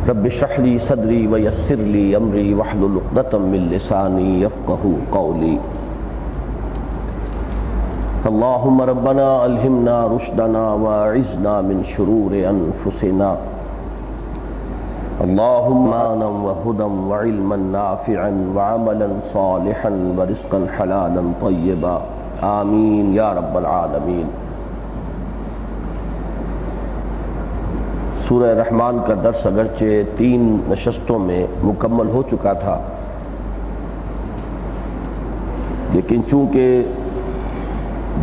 رب اشرح لي صدري ويسر لي امري واحلل عقدة من لساني يفقهوا قولي اللهم ربنا الهمنا رشدنا واعذنا من شرور انفسنا اللهم آمنا وهدى وعلما نافعا وعملا صالحا ورزقا حلالا طيبا آمین یا رب العالمین۔ سورہ رحمان کا درس اگرچہ 3 نشستوں میں مکمل ہو چکا تھا، لیکن چونکہ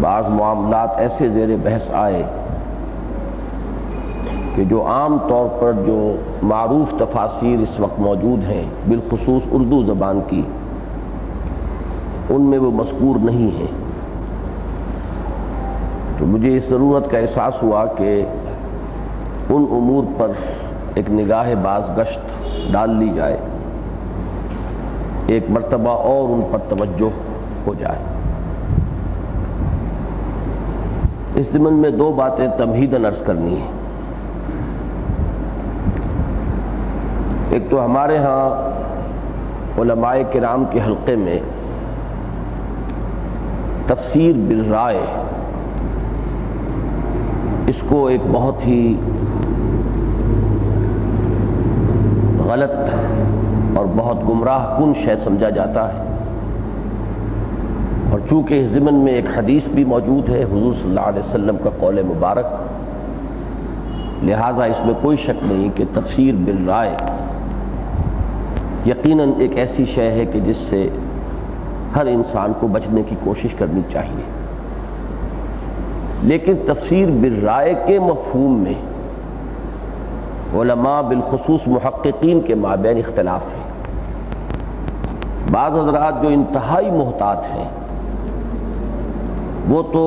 بعض معاملات ایسے زیر بحث آئے کہ جو عام طور پر جو معروف تفاسیر اس وقت موجود ہیں بالخصوص اردو زبان کی، ان میں وہ مذکور نہیں ہیں، تو مجھے اس ضرورت کا احساس ہوا کہ ان امور پر ایک نگاہ باز گشت ڈال لی جائے، ایک مرتبہ اور ان پر توجہ ہو جائے۔ اس ضمن میں 2 باتیں تمہیداً عرض کرنی ہیں۔ ایک تو ہمارے ہاں علماء کرام کے حلقے میں تفسیر بالرائے، اس کو ایک بہت ہی غلط اور بہت گمراہ کن شے سمجھا جاتا ہے، اور چونکہ اس ضمن میں ایک حدیث بھی موجود ہے حضور صلی اللہ علیہ وسلم کا قول مبارک، لہذا اس میں کوئی شک نہیں کہ تفسیر بالرائے یقیناً ایک ایسی شے ہے کہ جس سے ہر انسان کو بچنے کی کوشش کرنی چاہیے۔ لیکن تفسیر بالرائے کے مفہوم میں علماء بالخصوص محققین کے مابین اختلاف ہے۔ بعض حضرات جو انتہائی محتاط ہیں وہ تو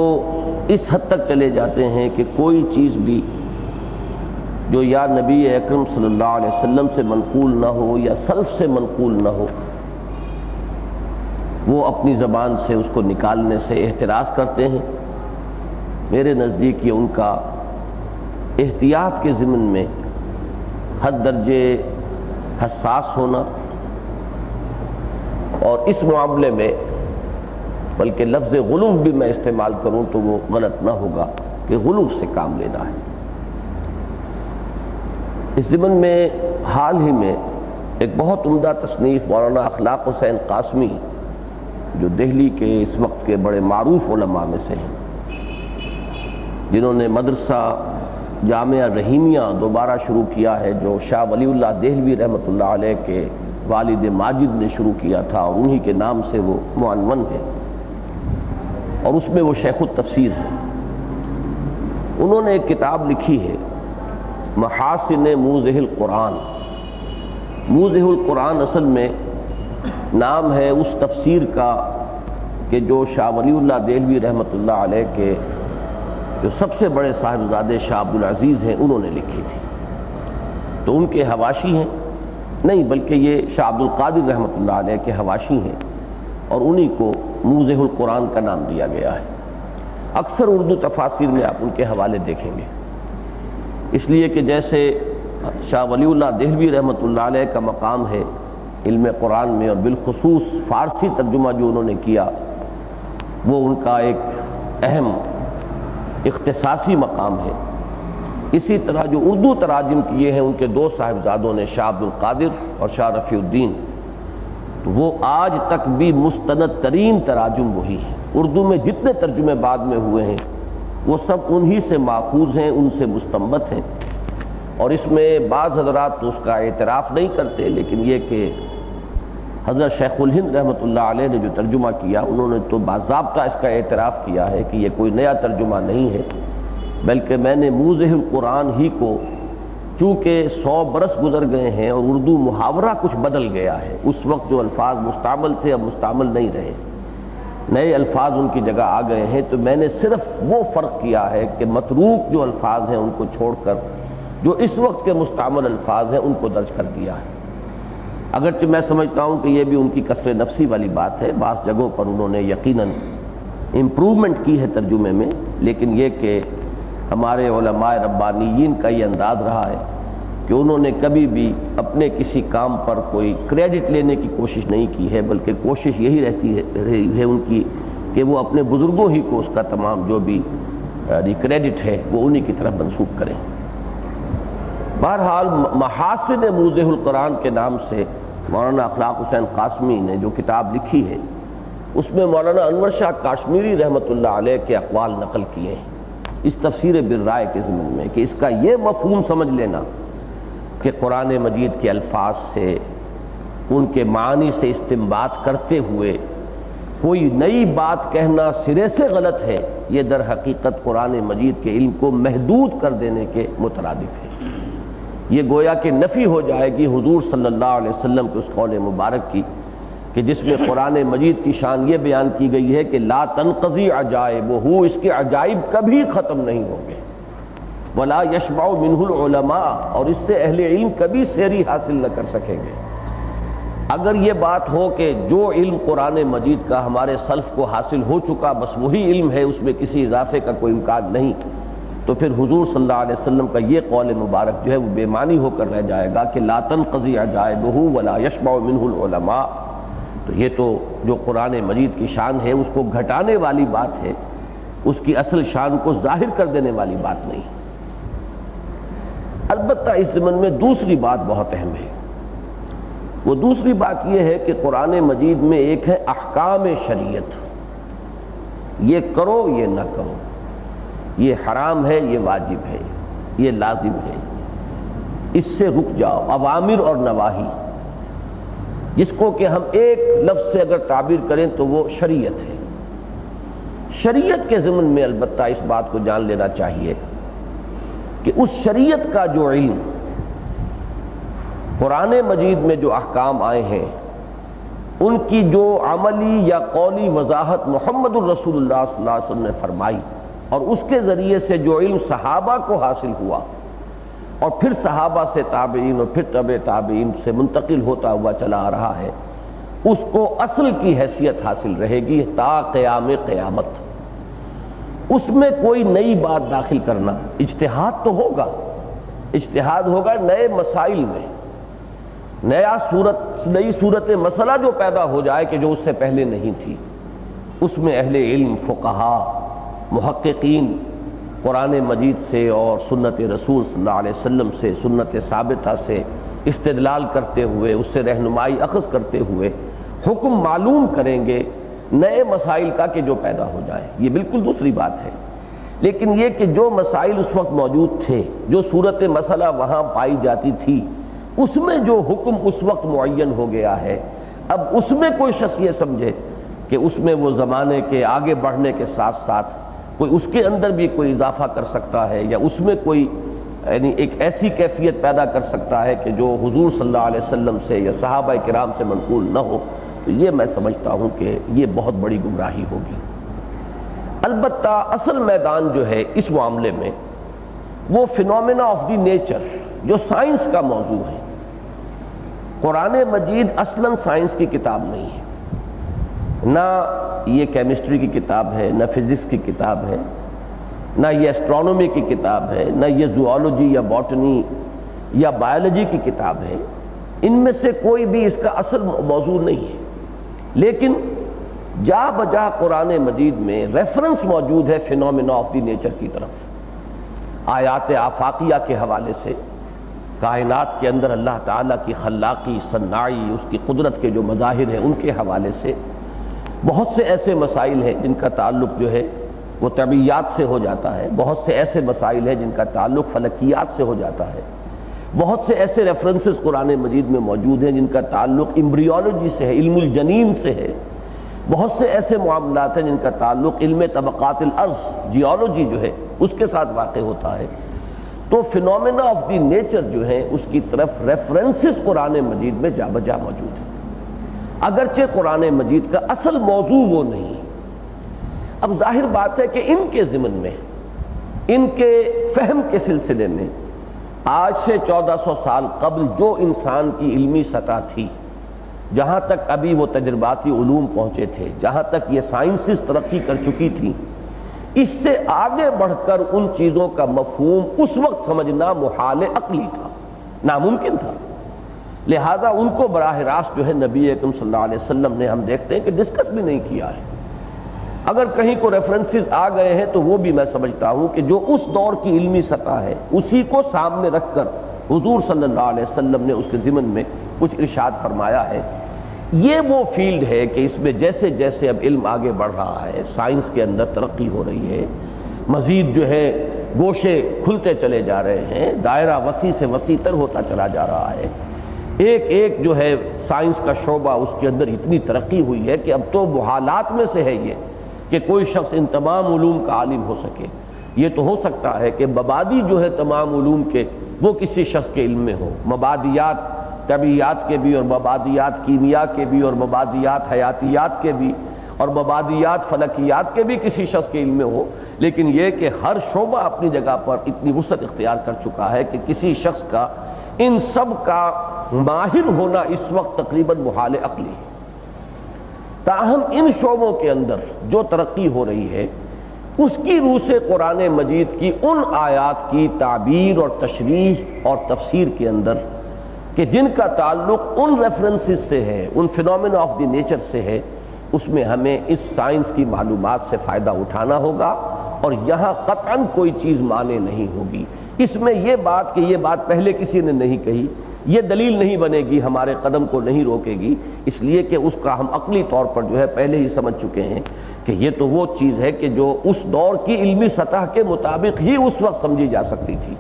اس حد تک چلے جاتے ہیں کہ کوئی چیز بھی جو یا نبی اکرم صلی اللہ علیہ وسلم سے منقول نہ ہو یا سلف سے منقول نہ ہو، وہ اپنی زبان سے اس کو نکالنے سے احتراز کرتے ہیں۔ میرے نزدیک یہ ان کا احتیاط کے ضمن میں حد درجے حساس ہونا، اور اس معاملے میں بلکہ لفظ غلو بھی میں استعمال کروں تو وہ غلط نہ ہوگا کہ غلو سے کام لینا ہے۔ اس ضمن میں حال ہی میں ایک بہت عمدہ تصنیف مولانا اخلاق حسین قاسمی، جو دہلی کے اس وقت کے بڑے معروف علماء میں سے ہیں، جنہوں نے مدرسہ جامعہ رحیمیہ دوبارہ شروع کیا ہے، جو شاہ ولی اللہ دہلوی رحمۃ اللہ علیہ کے والد ماجد نے شروع کیا تھا، اور انہی کے نام سے وہ معنون ہے، اور اس میں وہ شیخ التفسیر ہیں۔ انہوں نے ایک کتاب لکھی ہے محاسن موضح القرآن۔ موضح القرآن اصل میں نام ہے اس تفسیر کا کہ جو شاہ ولی اللہ دہلوی رحمۃ اللہ علیہ کے جو سب سے بڑے صاحبزادے شاہ عبدالعزیز ہیں انہوں نے لکھی تھی، تو ان کے حواشی ہیں، نہیں بلکہ یہ شاہ عبدالقادر رحمۃ اللہ علیہ کے حواشی ہیں، اور انہی کو موضح القرآن کا نام دیا گیا ہے۔ اکثر اردو تفاسیر میں آپ ان کے حوالے دیکھیں گے، اس لیے کہ جیسے شاہ ولی اللہ دہلوی رحمۃ اللہ علیہ کا مقام ہے علم قرآن میں، اور بالخصوص فارسی ترجمہ جو انہوں نے کیا وہ ان کا ایک اہم اختصاصی مقام ہے، اسی طرح جو اردو تراجم کیے ہیں ان کے 2 صاحبزادوں نے، شاہ عبدالقادر اور شاہ رفیع الدین، تو وہ آج تک بھی مستند ترین تراجم وہی ہیں۔ اردو میں جتنے ترجمے بعد میں ہوئے ہیں وہ سب انہی سے ماخوذ ہیں، ان سے مستنبط ہیں، اور اس میں بعض حضرات تو اس کا اعتراف نہیں کرتے، لیکن یہ کہ حضرت شیخ الہند رحمۃ اللہ علیہ نے جو ترجمہ کیا انہوں نے تو باضابطہ اس کا اعتراف کیا ہے کہ یہ کوئی نیا ترجمہ نہیں ہے، بلکہ میں نے موضح القرآن ہی کو، چونکہ 100 برس گزر گئے ہیں اور اردو محاورہ کچھ بدل گیا ہے، اس وقت جو الفاظ مستعمل تھے اب مستعمل نہیں رہے، نئے الفاظ ان کی جگہ آ گئے ہیں، تو میں نے صرف وہ فرق کیا ہے کہ متروک جو الفاظ ہیں ان کو چھوڑ کر جو اس وقت کے مستعمل الفاظ ہیں ان کو درج کر دیا ہے۔ اگرچہ میں سمجھتا ہوں کہ یہ بھی ان کی کسر نفسی والی بات ہے، بعض جگہوں پر انہوں نے یقیناً امپروومنٹ کی ہے ترجمے میں، لیکن یہ کہ ہمارے علماء ربانیین کا یہ انداز رہا ہے کہ انہوں نے کبھی بھی اپنے کسی کام پر کوئی کریڈٹ لینے کی کوشش نہیں کی ہے، بلکہ کوشش یہی رہی ہے ان کی کہ وہ اپنے بزرگوں ہی کو اس کا تمام جو بھی کریڈٹ ہے وہ انہی کی طرف منسوب کریں۔ بہرحال محاسن موضح القرآن کے نام سے مولانا اخلاق حسین قاسمی نے جو کتاب لکھی ہے، اس میں مولانا انور شاہ کاشمیری رحمۃ اللہ علیہ کے اقوال نقل کیے ہیں اس تفسیر بالرائے کے ضمن میں، کہ اس کا یہ مفہوم سمجھ لینا کہ قرآن مجید کے الفاظ سے، ان کے معنی سے استنباط کرتے ہوئے کوئی نئی بات کہنا سرے سے غلط ہے، یہ در حقیقت قرآن مجید کے علم کو محدود کر دینے کے مترادف ہے۔ یہ گویا کہ نفی ہو جائے گی حضور صلی اللہ علیہ وسلم کے اس قول مبارک کی کہ جس میں قرآن مجید کی شان یہ بیان کی گئی ہے کہ لا تنقضی عجائبہ، اس کے عجائب کبھی ختم نہیں ہوں گے، ولا یشبع منہ العلماء، اور اس سے اہل علم کبھی سیری حاصل نہ کر سکیں گے۔ اگر یہ بات ہو کہ جو علم قرآن مجید کا ہمارے سلف کو حاصل ہو چکا بس وہی علم ہے، اس میں کسی اضافے کا کوئی امکان نہیں، تو پھر حضور صلی اللہ علیہ وسلم کا یہ قول مبارک جو ہے وہ بے معنی ہو کر رہ جائے گا کہ لا تنقضی عجائبہ ولا یشبع منہ العلماء۔ تو یہ تو جو قرآن مجید کی شان ہے اس کو گھٹانے والی بات ہے، اس کی اصل شان کو ظاہر کر دینے والی بات نہیں۔ البتہ اس ضمن میں دوسری بات بہت اہم ہے، وہ دوسری بات یہ ہے کہ قرآن مجید میں ایک ہے احکام شریعت، یہ کرو یہ نہ کرو، یہ حرام ہے یہ واجب ہے یہ لازم ہے، اس سے رک جاؤ، اوامر اور نواہی، جس کو کہ ہم ایک لفظ سے اگر تعبیر کریں تو وہ شریعت ہے۔ شریعت کے ضمن میں البتہ اس بات کو جان لینا چاہیے کہ اس شریعت کا جو علم قرآن مجید میں جو احکام آئے ہیں ان کی جو عملی یا قولی وضاحت محمد الرسول اللہ صلی اللہ علیہ وسلم نے فرمائی، اور اس کے ذریعے سے جو علم صحابہ کو حاصل ہوا اور پھر صحابہ سے تابعین اور پھر تبع تابعین سے منتقل ہوتا ہوا چلا آ رہا ہے، اس کو اصل کی حیثیت حاصل رہے گی تا قیام قیامت۔ اس میں کوئی نئی بات داخل کرنا، اجتہاد تو ہوگا، اجتہاد ہوگا نئے مسائل میں، نئی صورت مسئلہ جو پیدا ہو جائے کہ جو اس سے پہلے نہیں تھی، اس میں اہل علم، فقہا، محققین قرآن مجید سے اور سنت رسول صلی اللہ علیہ وسلم سے، سنت ثابتہ سے استدلال کرتے ہوئے، اس سے رہنمائی اخذ کرتے ہوئے حکم معلوم کریں گے نئے مسائل کا کہ جو پیدا ہو جائے، یہ بالکل دوسری بات ہے۔ لیکن یہ کہ جو مسائل اس وقت موجود تھے، جو صورت مسئلہ وہاں پائی جاتی تھی، اس میں جو حکم اس وقت معین ہو گیا ہے، اب اس میں کوئی شخص یہ سمجھے کہ اس میں وہ زمانے کے آگے بڑھنے کے ساتھ ساتھ کوئی اس کے اندر بھی کوئی اضافہ کر سکتا ہے، یا اس میں کوئی یعنی ایک ایسی کیفیت پیدا کر سکتا ہے کہ جو حضور صلی اللہ علیہ وسلم سے یا صحابہ کرام سے منقول نہ ہو، تو یہ میں سمجھتا ہوں کہ یہ بہت بڑی گمراہی ہوگی۔ البتہ اصل میدان جو ہے اس معاملے میں وہ فینومینا آف دی نیچر جو سائنس کا موضوع ہے۔ قرآن مجید اصلاً سائنس کی کتاب نہیں ہے، نہ یہ کیمسٹری کی کتاب ہے، نہ فزکس کی کتاب ہے، نہ یہ ایسٹرونومی کی کتاب ہے، نہ یہ زوالوجی یا باٹنی یا بایولوجی کی کتاب ہے، ان میں سے کوئی بھی اس کا اصل موضوع نہیں ہے۔ لیکن جا بجا قرآن مجید میں ریفرنس موجود ہے فینومینا آف دی نیچر کی طرف، آیات آفاقیہ کے حوالے سے، کائنات کے اندر اللہ تعالیٰ کی خلاقی، صناعی، اس کی قدرت کے جو مظاہر ہیں ان کے حوالے سے بہت سے ایسے مسائل ہیں جن کا تعلق جو ہے وہ طبیعیات سے ہو جاتا ہے، بہت سے ایسے مسائل ہیں جن کا تعلق فلکیات سے ہو جاتا ہے، بہت سے ایسے ریفرنسز قرآن مجید میں موجود ہیں جن کا تعلق ایمبریولوجی سے ہے، علم الجنین سے ہے، بہت سے ایسے معاملات ہیں جن کا تعلق علم طبقات الارض، جیولوجی جو ہے اس کے ساتھ واقع ہوتا ہے۔ تو فینومینا آف دی نیچر جو ہے اس کی طرف ریفرنسز قرآن مجید میں جا بجا موجود ہیں، اگرچہ قرآن مجید کا اصل موضوع وہ نہیں۔ اب ظاہر بات ہے کہ ان کے ضمن میں، ان کے فہم کے سلسلے میں آج سے 1400 سال قبل جو انسان کی علمی سطح تھی، جہاں تک ابھی وہ تجرباتی علوم پہنچے تھے، جہاں تک یہ سائنسز ترقی کر چکی تھی، اس سے آگے بڑھ کر ان چیزوں کا مفہوم اس وقت سمجھنا محال عقلی تھا۔ ناممکن تھا، لہذا ان کو براہ راست جو ہے نبی اکرم صلی اللہ علیہ وسلم نے ہم دیکھتے ہیں کہ ڈسکس بھی نہیں کیا ہے۔ اگر کہیں کو ریفرنسز آ گئے ہیں تو وہ بھی میں سمجھتا ہوں کہ جو اس دور کی علمی سطح ہے اسی کو سامنے رکھ کر حضور صلی اللہ علیہ وسلم نے اس کے ضمن میں کچھ ارشاد فرمایا ہے۔ یہ وہ فیلڈ ہے کہ اس میں جیسے جیسے اب علم آگے بڑھ رہا ہے، سائنس کے اندر ترقی ہو رہی ہے، مزید جو ہے گوشے کھلتے چلے جا رہے ہیں، دائرہ وسیع سے وسیع تر ہوتا چلا جا رہا ہے، ایک ایک جو ہے سائنس کا شعبہ اس کے اندر اتنی ترقی ہوئی ہے کہ اب تو محالات میں سے ہے یہ کہ کوئی شخص ان تمام علوم کا عالم ہو سکے۔ یہ تو ہو سکتا ہے کہ مبادی جو ہے تمام علوم کے وہ کسی شخص کے علم میں ہو، مبادیات طبیعیات کے بھی اور مبادیات کیمیا کے بھی اور مبادیات حیاتیات کے بھی اور مبادیات فلکیات کے بھی کسی شخص کے علم میں ہو، لیکن یہ کہ ہر شعبہ اپنی جگہ پر اتنی وسعت اختیار کر چکا ہے کہ کسی شخص کا ان سب کا ماہر ہونا اس وقت تقریباً محال عقلی ہے۔ تاہم ان شعبوں کے اندر جو ترقی ہو رہی ہے اس کی روح سے قرآن مجید کی ان آیات کی تعبیر اور تشریح اور تفسیر کے اندر کہ جن کا تعلق ان ریفرنسز سے ہے، ان فینومینا آف دی نیچر سے ہے، اس میں ہمیں اس سائنس کی معلومات سے فائدہ اٹھانا ہوگا، اور یہاں قطعاً کوئی چیز مانے نہیں ہوگی۔ اس میں یہ بات کہ یہ بات پہلے کسی نے نہیں کہی، یہ دلیل نہیں بنے گی، ہمارے قدم کو نہیں روکے گی، اس لیے کہ اس کا ہم عقلی طور پر جو ہے پہلے ہی سمجھ چکے ہیں کہ یہ تو وہ چیز ہے کہ جو اس دور کی علمی سطح کے مطابق ہی اس وقت سمجھی جا سکتی تھی۔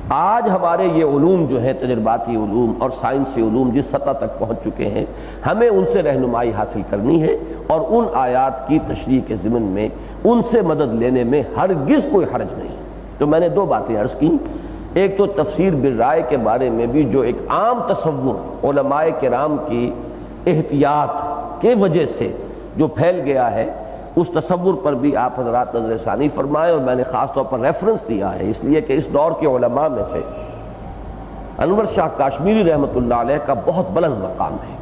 آج ہمارے یہ علوم جو ہیں، تجرباتی علوم اور سائنسی علوم جس سطح تک پہنچ چکے ہیں، ہمیں ان سے رہنمائی حاصل کرنی ہے، اور ان آیات کی تشریح کے ضمن میں ان سے مدد لینے میں ہرگز کوئی حرج نہیں۔ تو میں نے دو باتیں عرض کی، ایک تو تفسیر بالرائے کے بارے میں بھی جو ایک عام تصور علماء کرام کی احتیاط کے وجہ سے جو پھیل گیا ہے، اس تصور پر بھی آپ حضرات نظر ثانی فرمائیں، اور میں نے خاص طور پر ریفرنس دیا ہے اس لیے کہ اس دور کے علماء میں سے انور شاہ کاشمیری رحمۃ اللہ علیہ کا بہت بلند مقام ہے،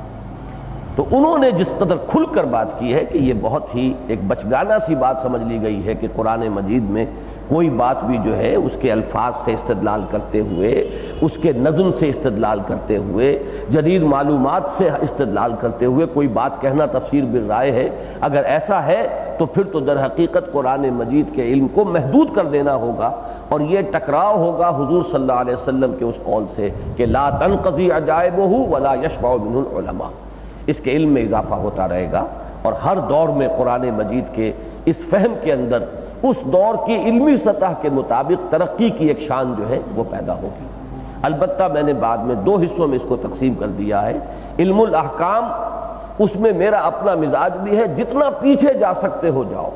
تو انہوں نے جس قدر کھل کر بات کی ہے کہ یہ بہت ہی ایک بچگانہ سی بات سمجھ لی گئی ہے کہ قرآن مجید میں کوئی بات بھی جو ہے اس کے الفاظ سے استدلال کرتے ہوئے، اس کے نظم سے استدلال کرتے ہوئے، جدید معلومات سے استدلال کرتے ہوئے کوئی بات کہنا تفسیر بالرائے ہے۔ اگر ایسا ہے تو پھر تو در حقیقت قرآن مجید کے علم کو محدود کر دینا ہوگا، اور یہ ٹکراؤ ہوگا حضور صلی اللہ علیہ وسلم کے اس قول سے کہ لا تنقضی عجائبہ ولا یشبع منہ العلماء، اس کے علم میں اضافہ ہوتا رہے گا، اور ہر دور میں قرآن مجید کے اس فہم کے اندر اس دور کی علمی سطح کے مطابق ترقی کی ایک شان جو ہے وہ پیدا ہوگی۔ البتہ میں نے بعد میں دو حصوں میں اس کو تقسیم کر دیا ہے۔ علم الاحکام، اس میں میرا اپنا مزاج بھی ہے، جتنا پیچھے جا سکتے ہو جاؤ،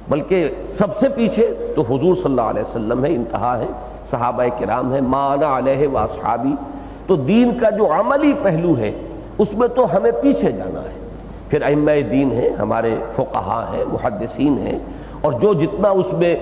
بلکہ سب سے پیچھے تو حضور صلی اللہ علیہ وسلم ہے، انتہا ہے، صحابہ کرام ہے، ما انا علیہ واصحابی، تو دین کا جو عملی پہلو ہے اس میں تو ہمیں پیچھے جانا ہے۔ پھر ائمہ دین ہیں، ہمارے فقہاء ہیں، محدثین ہیں، اور جو جتنا اس میں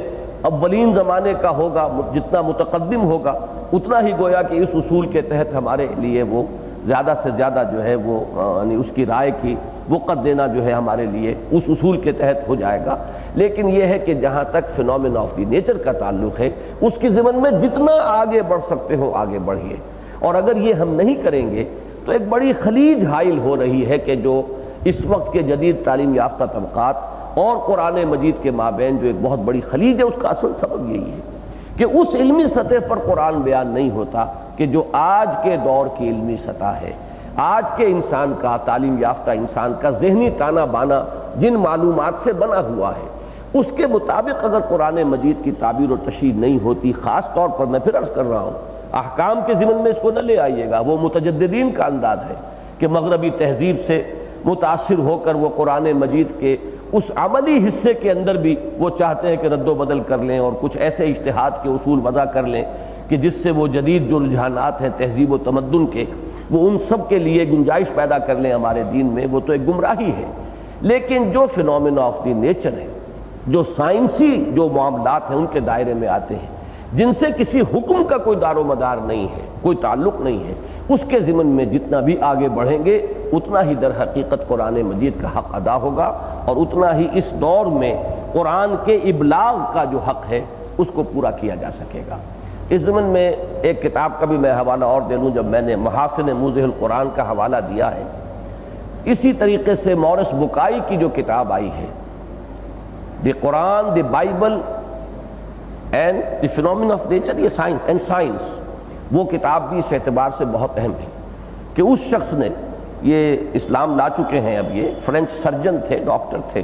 اولین زمانے کا ہوگا، جتنا متقدم ہوگا، اتنا ہی گویا کہ اس اصول کے تحت ہمارے لیے وہ زیادہ سے زیادہ جو ہے وہ یعنی اس کی رائے کی وقت دینا جو ہے ہمارے لیے اس اصول کے تحت ہو جائے گا۔ لیکن یہ ہے کہ جہاں تک فینومینا آف دی نیچر کا تعلق ہے، اس کی ضمن میں جتنا آگے بڑھ سکتے ہو آگے بڑھیے، اور اگر یہ ہم نہیں کریں گے تو ایک بڑی خلیج حائل ہو رہی ہے کہ جو اس وقت کے جدید تعلیم یافتہ طبقات اور قرآن مجید کے مابین جو ایک بہت بڑی خلیج ہے، اس کا اصل سبب یہی ہے کہ اس علمی سطح پر قرآن بیان نہیں ہوتا کہ جو آج کے دور کی علمی سطح ہے، آج کے انسان کا، تعلیم یافتہ انسان کا ذہنی تانا بانا جن معلومات سے بنا ہوا ہے، اس کے مطابق اگر قرآن مجید کی تعبیر و تشریح نہیں ہوتی، خاص طور پر میں پھر عرض کر رہا ہوں، احکام کے ضمن میں اس کو نہ لے آئیے گا، وہ متجددین کا انداز ہے کہ مغربی تہذیب سے متاثر ہو کر وہ قرآن مجید کے اس عملی حصے کے اندر بھی وہ چاہتے ہیں کہ رد و بدل کر لیں اور کچھ ایسے اجتہاد کے اصول وضع کر لیں کہ جس سے وہ جدید جو رجحانات ہیں تہذیب و تمدن کے، وہ ان سب کے لیے گنجائش پیدا کر لیں ہمارے دین میں، وہ تو ایک گمراہی ہے۔ لیکن جو فینومینا آف دی نیچر ہے، جو سائنسی جو معاملات ہیں ان کے دائرے میں آتے ہیں، جن سے کسی حکم کا کوئی دار و مدار نہیں ہے، کوئی تعلق نہیں ہے، اس کے ضمن میں جتنا بھی آگے بڑھیں گے اتنا ہی در حقیقت قرآن مجید کا حق ادا ہوگا، اور اتنا ہی اس دور میں قرآن کے ابلاغ کا جو حق ہے اس کو پورا کیا جا سکے گا۔ اس ضمن میں ایک کتاب کا بھی میں حوالہ اور دے لوں، جب میں نے محاسن موضح القرآن کا حوالہ دیا ہے، اسی طریقے سے مورس بکائی کی جو کتاب آئی ہے the Quran the Bible and the phenomena of nature, یہ سائنس اینڈ سائنس، وہ کتاب بھی اس اعتبار سے بہت اہم ہے کہ اس شخص نے، یہ اسلام لا چکے ہیں اب، یہ فرینچ سرجن تھے، ڈاکٹر تھے،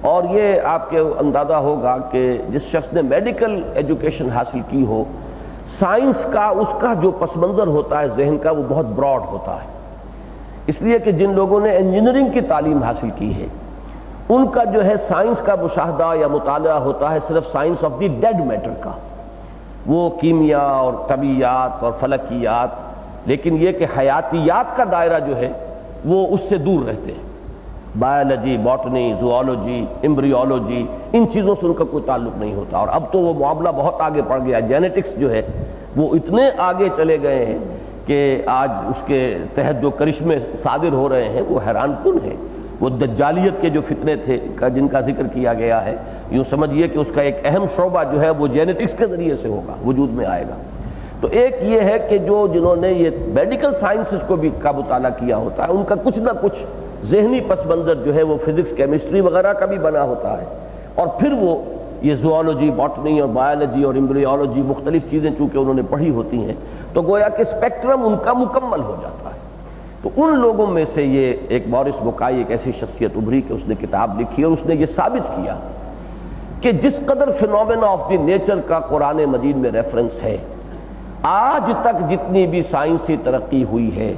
اور یہ آپ کے اندازہ ہوگا کہ جس شخص نے میڈیکل ایجوکیشن حاصل کی ہو، سائنس کا اس کا جو پس منظر ہوتا ہے ذہن کا، وہ بہت براڈ ہوتا ہے، اس لیے کہ جن لوگوں نے انجینئرنگ کی تعلیم حاصل کی ہے ان کا جو ہے سائنس کا مشاہدہ یا مطالعہ ہوتا ہے صرف science of the dead matter کا، وہ کیمیا اور طبیعیات اور فلکیات، لیکن یہ کہ حیاتیات کا دائرہ جو ہے وہ اس سے دور رہتے ہیں، بایولوجی، باٹنی، زوالوجی، ایمبریولوجی، ان چیزوں سے ان کا کوئی تعلق نہیں ہوتا۔ اور اب تو وہ معاملہ بہت آگے بڑھ گیا، جینیٹکس جو ہے وہ اتنے آگے چلے گئے ہیں کہ آج اس کے تحت جو کرشمے صادر ہو رہے ہیں وہ حیران کن ہیں۔ وہ دجالیت کے جو فتنے تھے جن کا ذکر کیا گیا ہے، یوں سمجھیے کہ اس کا ایک اہم شعبہ جو ہے وہ جینیٹکس کے ذریعے سے ہوگا، وجود میں آئے گا۔ تو ایک یہ ہے کہ جنہوں نے یہ میڈیکل سائنسز کو بھی کا مطالعہ کیا ہوتا ہے، ان کا کچھ نہ کچھ ذہنی پس منظر جو ہے وہ فزکس، کیمسٹری وغیرہ کا بھی بنا ہوتا ہے، اور پھر وہ یہ زوالوجی، باٹنی اور بایولوجی اور ایمبریولوجی، مختلف چیزیں چونکہ انہوں نے پڑھی ہوتی ہیں تو گویا کہ اسپیکٹرم ان کا مکمل ہو جاتا ہے۔ تو ان لوگوں میں سے یہ ایک مورس بکائی ایک ایسی شخصیت ابھری کہ اس نے کتاب لکھی اور اس نے یہ ثابت کیا کہ جس قدر فینومینا آف دی نیچر کا قرآن مجید میں ریفرنس ہے، آج تک جتنی بھی سائنسی ترقی ہوئی ہے،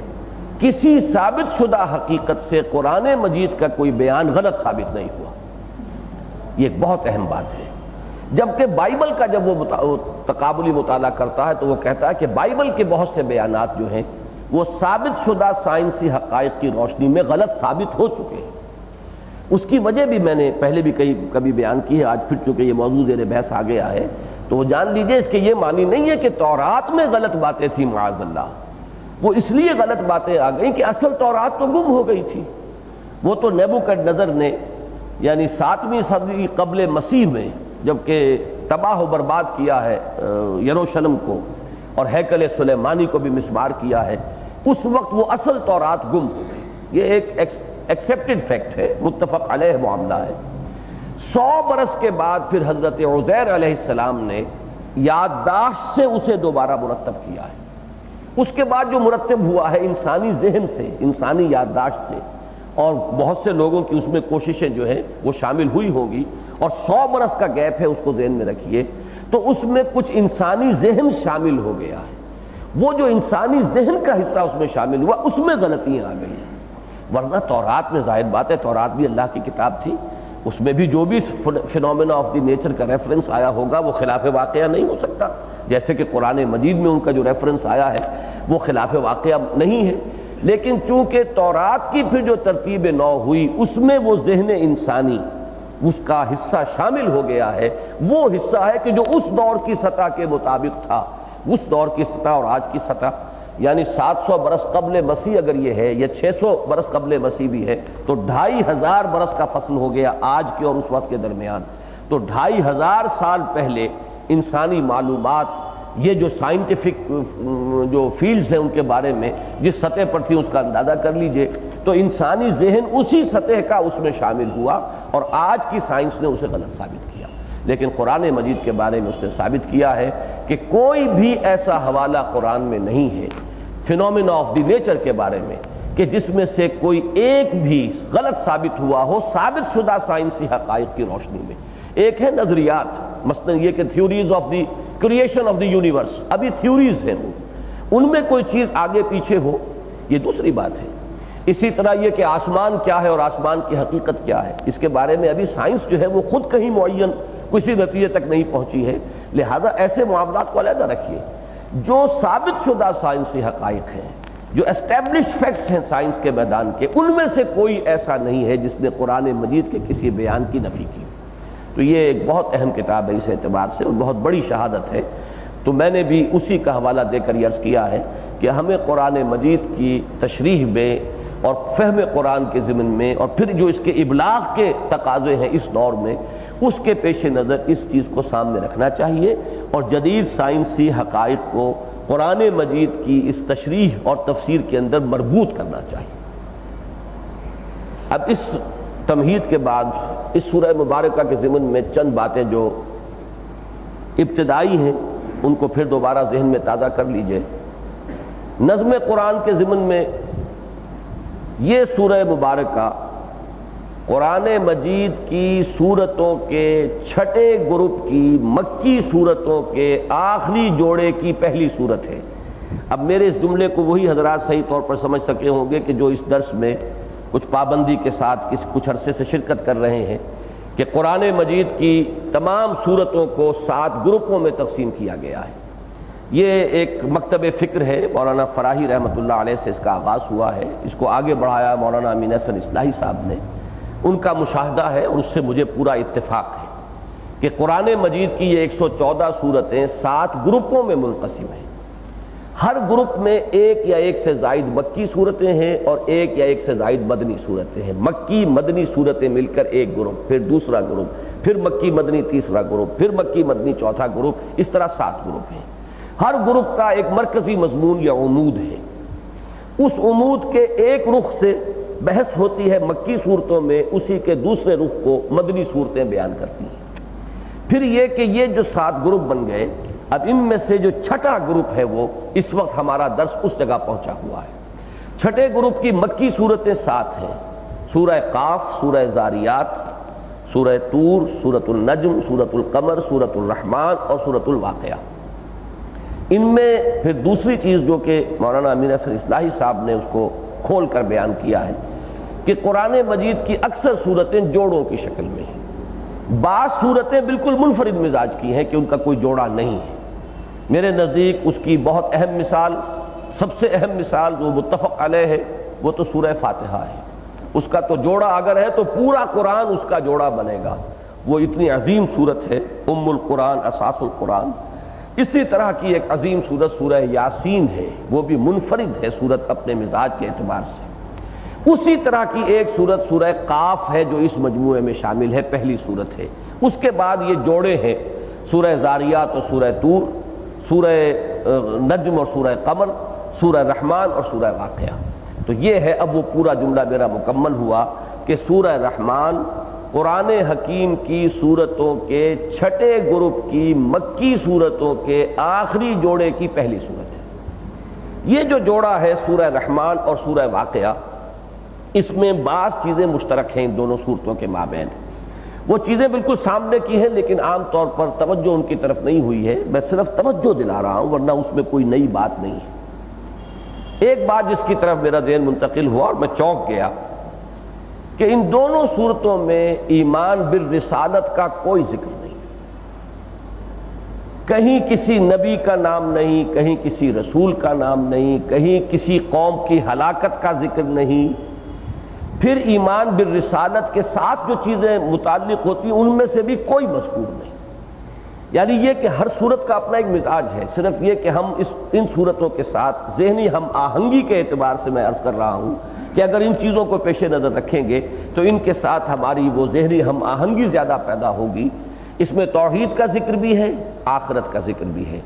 کسی ثابت شدہ حقیقت سے قرآن مجید کا کوئی بیان غلط ثابت نہیں ہوا۔ یہ ایک بہت اہم بات ہے۔ جبکہ بائبل کا جب وہ تقابلی مطالعہ کرتا ہے تو وہ کہتا ہے کہ بائبل کے بہت سے بیانات جو ہیں وہ ثابت شدہ سائنسی حقائق کی روشنی میں غلط ثابت ہو چکے ہیں۔ اس کی وجہ بھی میں نے پہلے بھی کبھی بیان کی ہے، آج پھر چونکہ یہ موضوع زیر بحث آ گیا ہے تو وہ جان لیجئے اس کے یہ معنی نہیں ہے کہ تورات میں غلط باتیں تھیں، معاذ اللہ، وہ اس لیے غلط باتیں آ گئیں کہ اصل تورات تو گم ہو گئی تھی۔ وہ تو نیبوکڈنیزر نے یعنی 7ویں صدی قبل مسیح میں جبکہ تباہ و برباد کیا ہے یروشلم کو اور ہیکل سلیمانی کو بھی مسمار کیا ہے، اس وقت وہ اصل تورات گم ہو گئی۔ یہ ایک ایکسیپٹڈ فیکٹ ہے، متفق علیہ معاملہ ہے۔ 100 برس کے بعد پھر حضرت عزیر علیہ السلام نے یادداشت سے اسے دوبارہ مرتب کیا ہے۔ اس کے بعد جو مرتب ہوا ہے انسانی ذہن سے، انسانی یادداشت سے، اور بہت سے لوگوں کی اس میں کوششیں جو ہیں وہ شامل ہوئی ہوں گی، اور 100 برس کا گیپ ہے، اس کو ذہن میں رکھیے، تو اس میں کچھ انسانی ذہن شامل ہو گیا ہے۔ وہ جو انسانی ذہن کا حصہ اس میں شامل ہوا، اس میں غلطیاں آ گئی ہیں۔ ورنہ تورات میں ظاہر بات ہے، تورات بھی اللہ کی کتاب تھی، اس میں بھی جو بھی فینومینا آف دی نیچر کا ریفرنس آیا ہوگا وہ خلاف واقعہ نہیں ہو سکتا، جیسے کہ قرآن مجید میں ان کا جو ریفرنس آیا ہے وہ خلاف واقعہ نہیں ہے۔ لیکن چونکہ تورات کی پھر جو ترتیب نو ہوئی اس میں وہ ذہن انسانی اس کا حصہ شامل ہو گیا ہے، وہ حصہ ہے کہ جو اس دور کی سطح کے مطابق تھا، اس دور کی سطح اور آج کی سطح، یعنی 700 برس قبل مسیح اگر یہ ہے یا 600 برس قبل مسیح بھی ہے تو 2500 برس کا فصل ہو گیا آج کے اور اس وقت کے درمیان۔ تو 2500 سال پہلے انسانی معلومات، یہ جو سائنٹیفک جو فیلڈز ہیں ان کے بارے میں جس سطح پر تھی اس کا اندازہ کر لیجئے، تو انسانی ذہن اسی سطح کا اس میں شامل ہوا، اور آج کی سائنس نے اسے غلط ثابت کیا۔ لیکن قرآن مجید کے بارے میں اس نے ثابت کیا ہے کہ کوئی بھی ایسا حوالہ قرآن میں نہیں ہے فینومینا آف دی نیچر کے بارے میں کہ جس میں سے کوئی ایک بھی غلط ثابت ہوا ہو ثابت شدہ سائنسی حقائق کی روشنی میں۔ ایک ہے نظریات، مثلا یہ کہ theories of the creation of the universe, ابھی تھیوریز ہیں، ان میں کوئی چیز آگے پیچھے ہو یہ دوسری بات ہے۔ اسی طرح یہ کہ آسمان کیا ہے اور آسمان کی حقیقت کیا ہے، اس کے بارے میں ابھی سائنس جو ہے وہ خود کہیں معین کسی نتیجے تک نہیں پہنچی ہے، لہذا ایسے معاملات کو علیحدہ رکھیے۔ جو ثابت شدہ سائنسی حقائق ہیں، جو اسٹیبلش فیکٹس ہیں سائنس کے میدان کے، ان میں سے کوئی ایسا نہیں ہے جس نے قرآن مجید کے کسی بیان کی نفی کی۔ تو یہ ایک بہت اہم کتاب ہے اس اعتبار سے، اور بہت بڑی شہادت ہے۔ تو میں نے بھی اسی کا حوالہ دے کر یہ عرض کیا ہے کہ ہمیں قرآن مجید کی تشریح میں اور فہم قرآن کے ضمن میں، اور پھر جو اس کے ابلاغ کے تقاضے ہیں اس دور میں، اس کے پیش نظر اس چیز کو سامنے رکھنا چاہیے، اور جدید سائنسی حقائق کو قرآن مجید کی اس تشریح اور تفسیر کے اندر مربوط کرنا چاہیے۔ اب اس تمہید کے بعد اس سورہ مبارکہ کے ضمن میں چند باتیں جو ابتدائی ہیں ان کو پھر دوبارہ ذہن میں تازہ کر لیجئے۔ نظم قرآن کے ضمن میں یہ سورہ مبارکہ قرآن مجید کی سورتوں کے چھٹے گروپ کی مکی سورتوں کے آخری جوڑے کی پہلی سورت ہے۔ اب میرے اس جملے کو وہی حضرات صحیح طور پر سمجھ سکے ہوں گے کہ جو اس درس میں کچھ پابندی کے ساتھ کچھ عرصے سے شرکت کر رہے ہیں کہ قرآن مجید کی تمام سورتوں کو 7 گروپوں میں تقسیم کیا گیا ہے۔ یہ ایک مکتب فکر ہے، مولانا فراہی رحمۃ اللہ علیہ سے اس کا آغاز ہوا ہے، اس کو آگے بڑھایا مولانا امین احسن اصلاحی صاحب نے۔ ان کا مشاہدہ ہے اور اس سے مجھے پورا اتفاق ہے کہ قرآن مجید کی یہ 114 سورتیں 7 گروپوں میں منقسم ہیں۔ ہر گروپ میں ایک یا ایک سے زائد مکی صورتیں ہیں اور ایک یا ایک سے زائد مدنی صورتیں ہیں۔ مکی مدنی صورتیں مل کر ایک گروپ، پھر دوسرا گروپ، پھر مکی مدنی تیسرا گروپ، پھر مکی مدنی چوتھا گروپ، اس طرح 7 گروپ ہیں۔ ہر گروپ کا ایک مرکزی مضمون یا عمود ہے۔ اس عمود کے ایک رخ سے بحث ہوتی ہے مکی صورتوں میں، اسی کے دوسرے رخ کو مدنی صورتیں بیان کرتی ہیں۔ پھر یہ کہ یہ جو 7 گروپ بن گئے، اب ان میں سے جو چھٹا گروپ ہے وہ اس وقت ہمارا درس اس جگہ پہنچا ہوا ہے۔ چھٹے گروپ کی مکی صورتیں 7 ہیں: سورہ قاف، سورہ زاریات، سورہ طور، سورۃ النجم، سورۃ القمر، سورۃ الرحمن اور سورۃ الواقعہ۔ ان میں پھر دوسری چیز جو کہ مولانا امین احسن اصلاحی صاحب نے اس کو کھول کر بیان کیا ہے کہ قرآن مجید کی اکثر صورتیں جوڑوں کی شکل میں ہیں۔ بعض صورتیں بالکل منفرد مزاج کی ہیں کہ ان کا کوئی جوڑا نہیں ہے۔ میرے نزدیک اس کی بہت اہم مثال، سب سے اہم مثال جو متفق علیہ ہے وہ تو سورہ فاتحہ ہے۔ اس کا تو جوڑا اگر ہے تو پورا قرآن اس کا جوڑا بنے گا، وہ اتنی عظیم صورت ہے، ام القرآن، اساس القرآن۔ اسی طرح کی ایک عظیم صورت سورہ یاسین ہے، وہ بھی منفرد ہے صورت اپنے مزاج کے اعتبار سے۔ اسی طرح کی ایک صورت سورہ قاف ہے جو اس مجموعے میں شامل ہے، پہلی صورت ہے۔ اس کے بعد یہ جوڑے ہیں سورہ زاریات اور سورہ طور، سورہ نجم اور سورہ قمر، سورہ رحمان اور سورہ واقعہ۔ تو یہ ہے، اب وہ پورا جملہ میرا مکمل ہوا کہ سورہ رحمان قرآن حکیم کی صورتوں کے چھٹے گروپ کی مکی صورتوں کے آخری جوڑے کی پہلی صورت ہے۔ یہ جو جوڑا ہے سورہ رحمان اور سورہ واقعہ، اس میں بعض چیزیں مشترک ہیں ان دونوں صورتوں کے مابین۔ وہ چیزیں بالکل سامنے کی ہیں لیکن عام طور پر توجہ ان کی طرف نہیں ہوئی ہے، میں صرف توجہ دلا رہا ہوں ورنہ اس میں کوئی نئی بات نہیں ہے۔ ایک بات جس کی طرف میرا ذہن منتقل ہوا اور میں چونک گیا کہ ان دونوں صورتوں میں ایمان بالرسالت کا کوئی ذکر نہیں، کہیں کسی نبی کا نام نہیں، کہیں کسی رسول کا نام نہیں، کہیں کسی قوم کی ہلاکت کا ذکر نہیں۔ پھر ایمان بالرسالت کے ساتھ جو چیزیں متعلق ہوتی ہیں ان میں سے بھی کوئی مذکور نہیں۔ یعنی یہ کہ ہر صورت کا اپنا ایک مزاج ہے، صرف یہ کہ ہم ان صورتوں کے ساتھ ذہنی ہم آہنگی کے اعتبار سے میں عرض کر رہا ہوں کہ اگر ان چیزوں کو پیش نظر رکھیں گے تو ان کے ساتھ ہماری وہ ذہنی ہم آہنگی زیادہ پیدا ہوگی۔ اس میں توحید کا ذکر بھی ہے، آخرت کا ذکر بھی ہے۔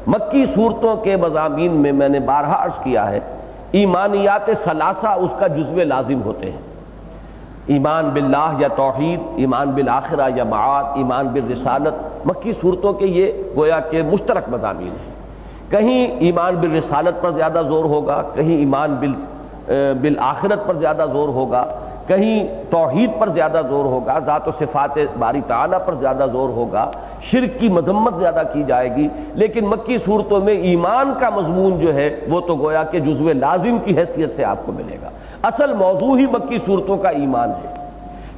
مکی صورتوں کے مضامین میں نے بارہا عرض کیا ہے، ایمانیات ثلاثہ اس کا جزو لازم ہوتے ہیں۔ ایمان باللہ یا توحید، ایمان بالآخرہ یا معاد، ایمان بالرسالت، مکی صورتوں کے یہ گویا کہ مشترک مضامین ہیں۔ کہیں ایمان بالرسالت پر زیادہ زور ہوگا، کہیں ایمان بالآخرت پر زیادہ زور ہوگا، کہیں توحید پر زیادہ زور ہوگا، ذات و صفات باری تعالیٰ پر زیادہ زور ہوگا، شرک کی مذمت زیادہ کی جائے گی۔ لیکن مکی صورتوں میں ایمان کا مضمون جو ہے وہ تو گویا کہ جزو لازم کی حیثیت سے آپ کو ملے گا۔ اصل موضوع ہی مکی صورتوں کا ایمان ہے۔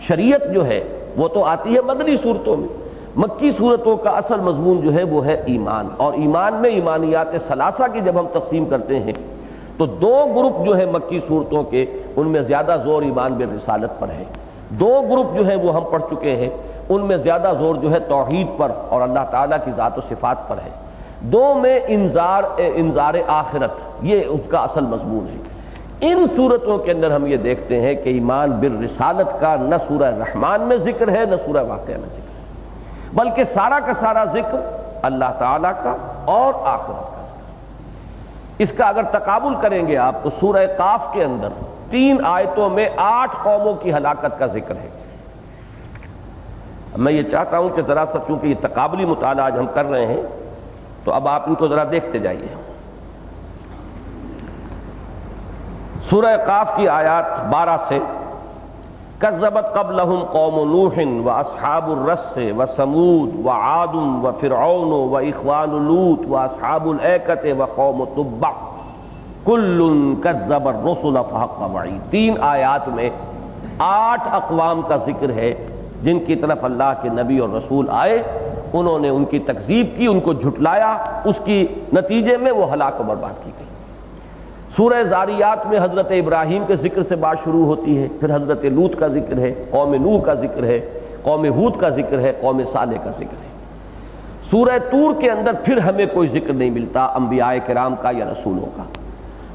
شریعت جو ہے وہ تو آتی ہے مدنی صورتوں میں، مکی صورتوں کا اصل مضمون جو ہے وہ ہے ایمان۔ اور ایمان میں ایمانیات ثلاثہ کی جب ہم تقسیم کرتے ہیں تو 2 گروپ جو ہے مکی صورتوں کے، ان میں زیادہ زور ایمان بالرسالت پر ہے۔ 2 گروپ جو ہیں وہ ہم پڑھ چکے ہیں، ان میں زیادہ زور جو ہے توحید پر اور اللہ تعالیٰ کی ذات و صفات پر ہے۔ 2 میں انذار آخرت، یہ اس کا اصل مضمون ہے۔ ان صورتوں کے اندر ہم یہ دیکھتے ہیں کہ ایمان بالرسالت کا نہ سورہ رحمان میں ذکر ہے نہ سورہ واقعہ میں ذکر ہے، بلکہ سارا کا سارا ذکر اللہ تعالیٰ کا اور آخرت کا ذکر۔ اس کا اگر تقابل کریں گے آپ تو سورہ قاف کے اندر 3 آیتوں میں 8 قوموں کی ہلاکت کا ذکر ہے۔ میں یہ چاہتا ہوں کہ ذرا سا چونکہ یہ تقابلی مطالعہ آج ہم کر رہے ہیں تو اب آپ ان کو ذرا دیکھتے جائیے۔ سورہ قاف کی آیات 12 سے کذبت قبلہم قوم نوح واصحاب الرس وثمود وعاد وفرعون واخوان لوط واصحاب الایکۃ وقوم تبع کل کذب الرسل فحق وعید۔ 3 آیات میں 8 اقوام کا ذکر ہے جن کی طرف اللہ کے نبی اور رسول آئے، انہوں نے ان کی تکذیب کی، ان کو جھٹلایا، اس کی نتیجے میں وہ ہلاک و برباد کی گئی۔ سورہ زاریات میں حضرت ابراہیم کے ذکر سے بات شروع ہوتی ہے، پھر حضرت لوط کا ذکر ہے، قوم نوح کا ذکر ہے، قوم ہود کا ذکر ہے، قوم صالح کا ذکر ہے۔ سورہ طور کے اندر پھر ہمیں کوئی ذکر نہیں ملتا انبیاء کرام کا یا رسولوں کا۔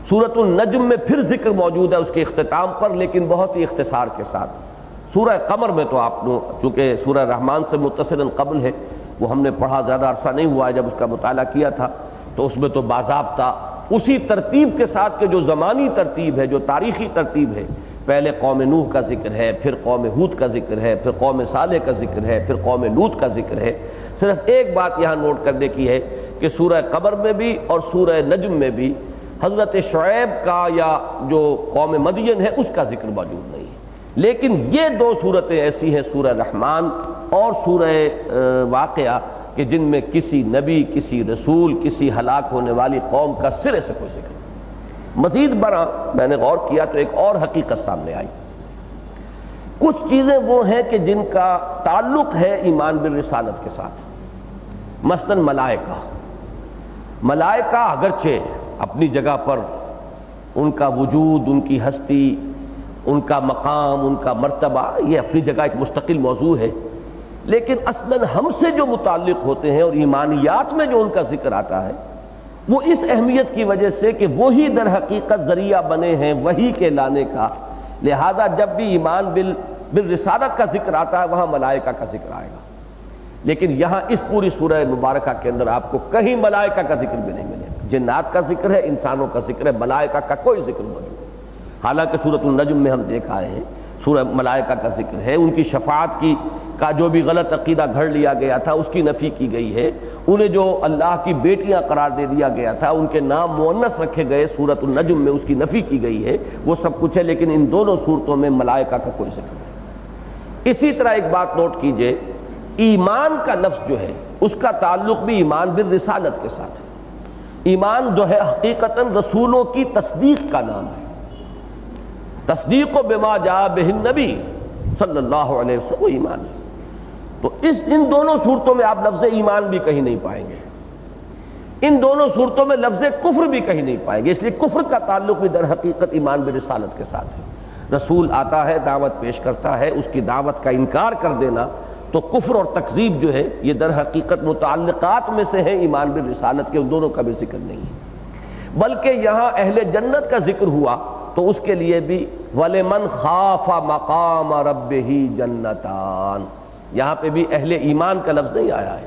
سورۃ النجم میں پھر ذکر موجود ہے اس کے اختتام پر، لیکن بہت ہی اختصار کے ساتھ۔ سورہ قمر میں تو آپ نے چونکہ سورہ رحمان سے متصلاً قبل ہے، وہ ہم نے پڑھا، زیادہ عرصہ نہیں ہوا ہے جب اس کا مطالعہ کیا تھا، تو اس میں تو باضابطہ اسی ترتیب کے ساتھ کہ جو زمانی ترتیب ہے، جو تاریخی ترتیب ہے، پہلے قوم نوح کا ذکر ہے، پھر قوم ہود کا ذکر ہے، پھر قوم صالح کا ذکر ہے، پھر قوم لوط کا ذکر ہے۔ صرف ایک بات یہاں نوٹ کرنے کی ہے کہ سورہ قمر میں بھی اور سورہ نجم میں بھی حضرت شعیب کا یا جو قوم مدین ہے اس کا ذکر موجود نہیں ہے، لیکن یہ 2 صورتیں ایسی ہیں، سورہ رحمان اور سورہ واقعہ، کہ جن میں کسی نبی، کسی رسول، کسی ہلاک ہونے والی قوم کا سرے سے کوئی ذکر نہیں۔ مزید برآں میں نے غور کیا تو ایک اور حقیقت سامنے آئی۔ کچھ چیزیں وہ ہیں کہ جن کا تعلق ہے ایمان بالرسالت کے ساتھ، مثلاً ملائکہ۔ ملائکہ اگرچہ اپنی جگہ پر ان کا وجود، ان کی ہستی، ان کا مقام، ان کا مرتبہ یہ اپنی جگہ ایک مستقل موضوع ہے، لیکن اصلاً ہم سے جو متعلق ہوتے ہیں اور ایمانیات میں جو ان کا ذکر آتا ہے وہ اس اہمیت کی وجہ سے کہ وہی در حقیقت ذریعہ بنے ہیں وحی کے لانے کا، لہذا جب بھی ایمان بالرسالت کا ذکر آتا ہے وہاں ملائکہ کا ذکر آئے گا، لیکن یہاں اس پوری سورہ مبارکہ کے اندر آپ کو کہیں ملائکہ کا ذکر بھی نہیں ملے گا۔ جنات کا ذکر ہے، انسانوں کا ذکر ہے، ملائکہ کا کوئی ذکر موجود نہیں۔ حالانکہ سورۃ النجم میں ہم دیکھ آئے ہیں سورہ ملائکہ کا ذکر ہے، ان کی شفاعت کا جو بھی غلط عقیدہ گھڑ لیا گیا تھا اس کی نفی کی گئی ہے، انہیں جو اللہ کی بیٹیاں قرار دے دیا گیا تھا، ان کے نام مؤنث رکھے گئے سورۃ النجم میں، اس کی نفی کی گئی ہے، وہ سب کچھ ہے، لیکن ان دونوں صورتوں میں ملائکہ کا کوئی ذکر نہیں۔ اسی طرح ایک بات نوٹ کیجئے، ایمان کا لفظ جو ہے اس کا تعلق بھی ایمان بالرسالت کے ساتھ ہے۔ ایمان جو ہے حقیقتاً رسولوں کی تصدیق کا نام ہے، تصدیق بما جاء بہ النبی صلی اللہ علیہ وسلم، وہ ایمان ہے۔ تو ان دونوں صورتوں میں آپ لفظ ایمان بھی کہیں نہیں پائیں گے، ان دونوں صورتوں میں لفظ کفر بھی کہیں نہیں پائیں گے، اس لیے کفر کا تعلق بھی در حقیقت ایمان برسالت کے ساتھ ہے۔ رسول آتا ہے، دعوت پیش کرتا ہے، اس کی دعوت کا انکار کر دینا تو کفر اور تکذیب جو ہے یہ در حقیقت متعلقات میں سے ہیں ایمان بالرسالت کے، ان دونوں کا بھی ذکر نہیں ہے۔ بلکہ یہاں اہل جنت کا ذکر ہوا تو اس کے لیے بھی وَلِمَنْ خَافَ مَقَامَ رَبِّهِ جَنَّتَانِ، یہاں پہ بھی اہل ایمان کا لفظ نہیں آیا ہے۔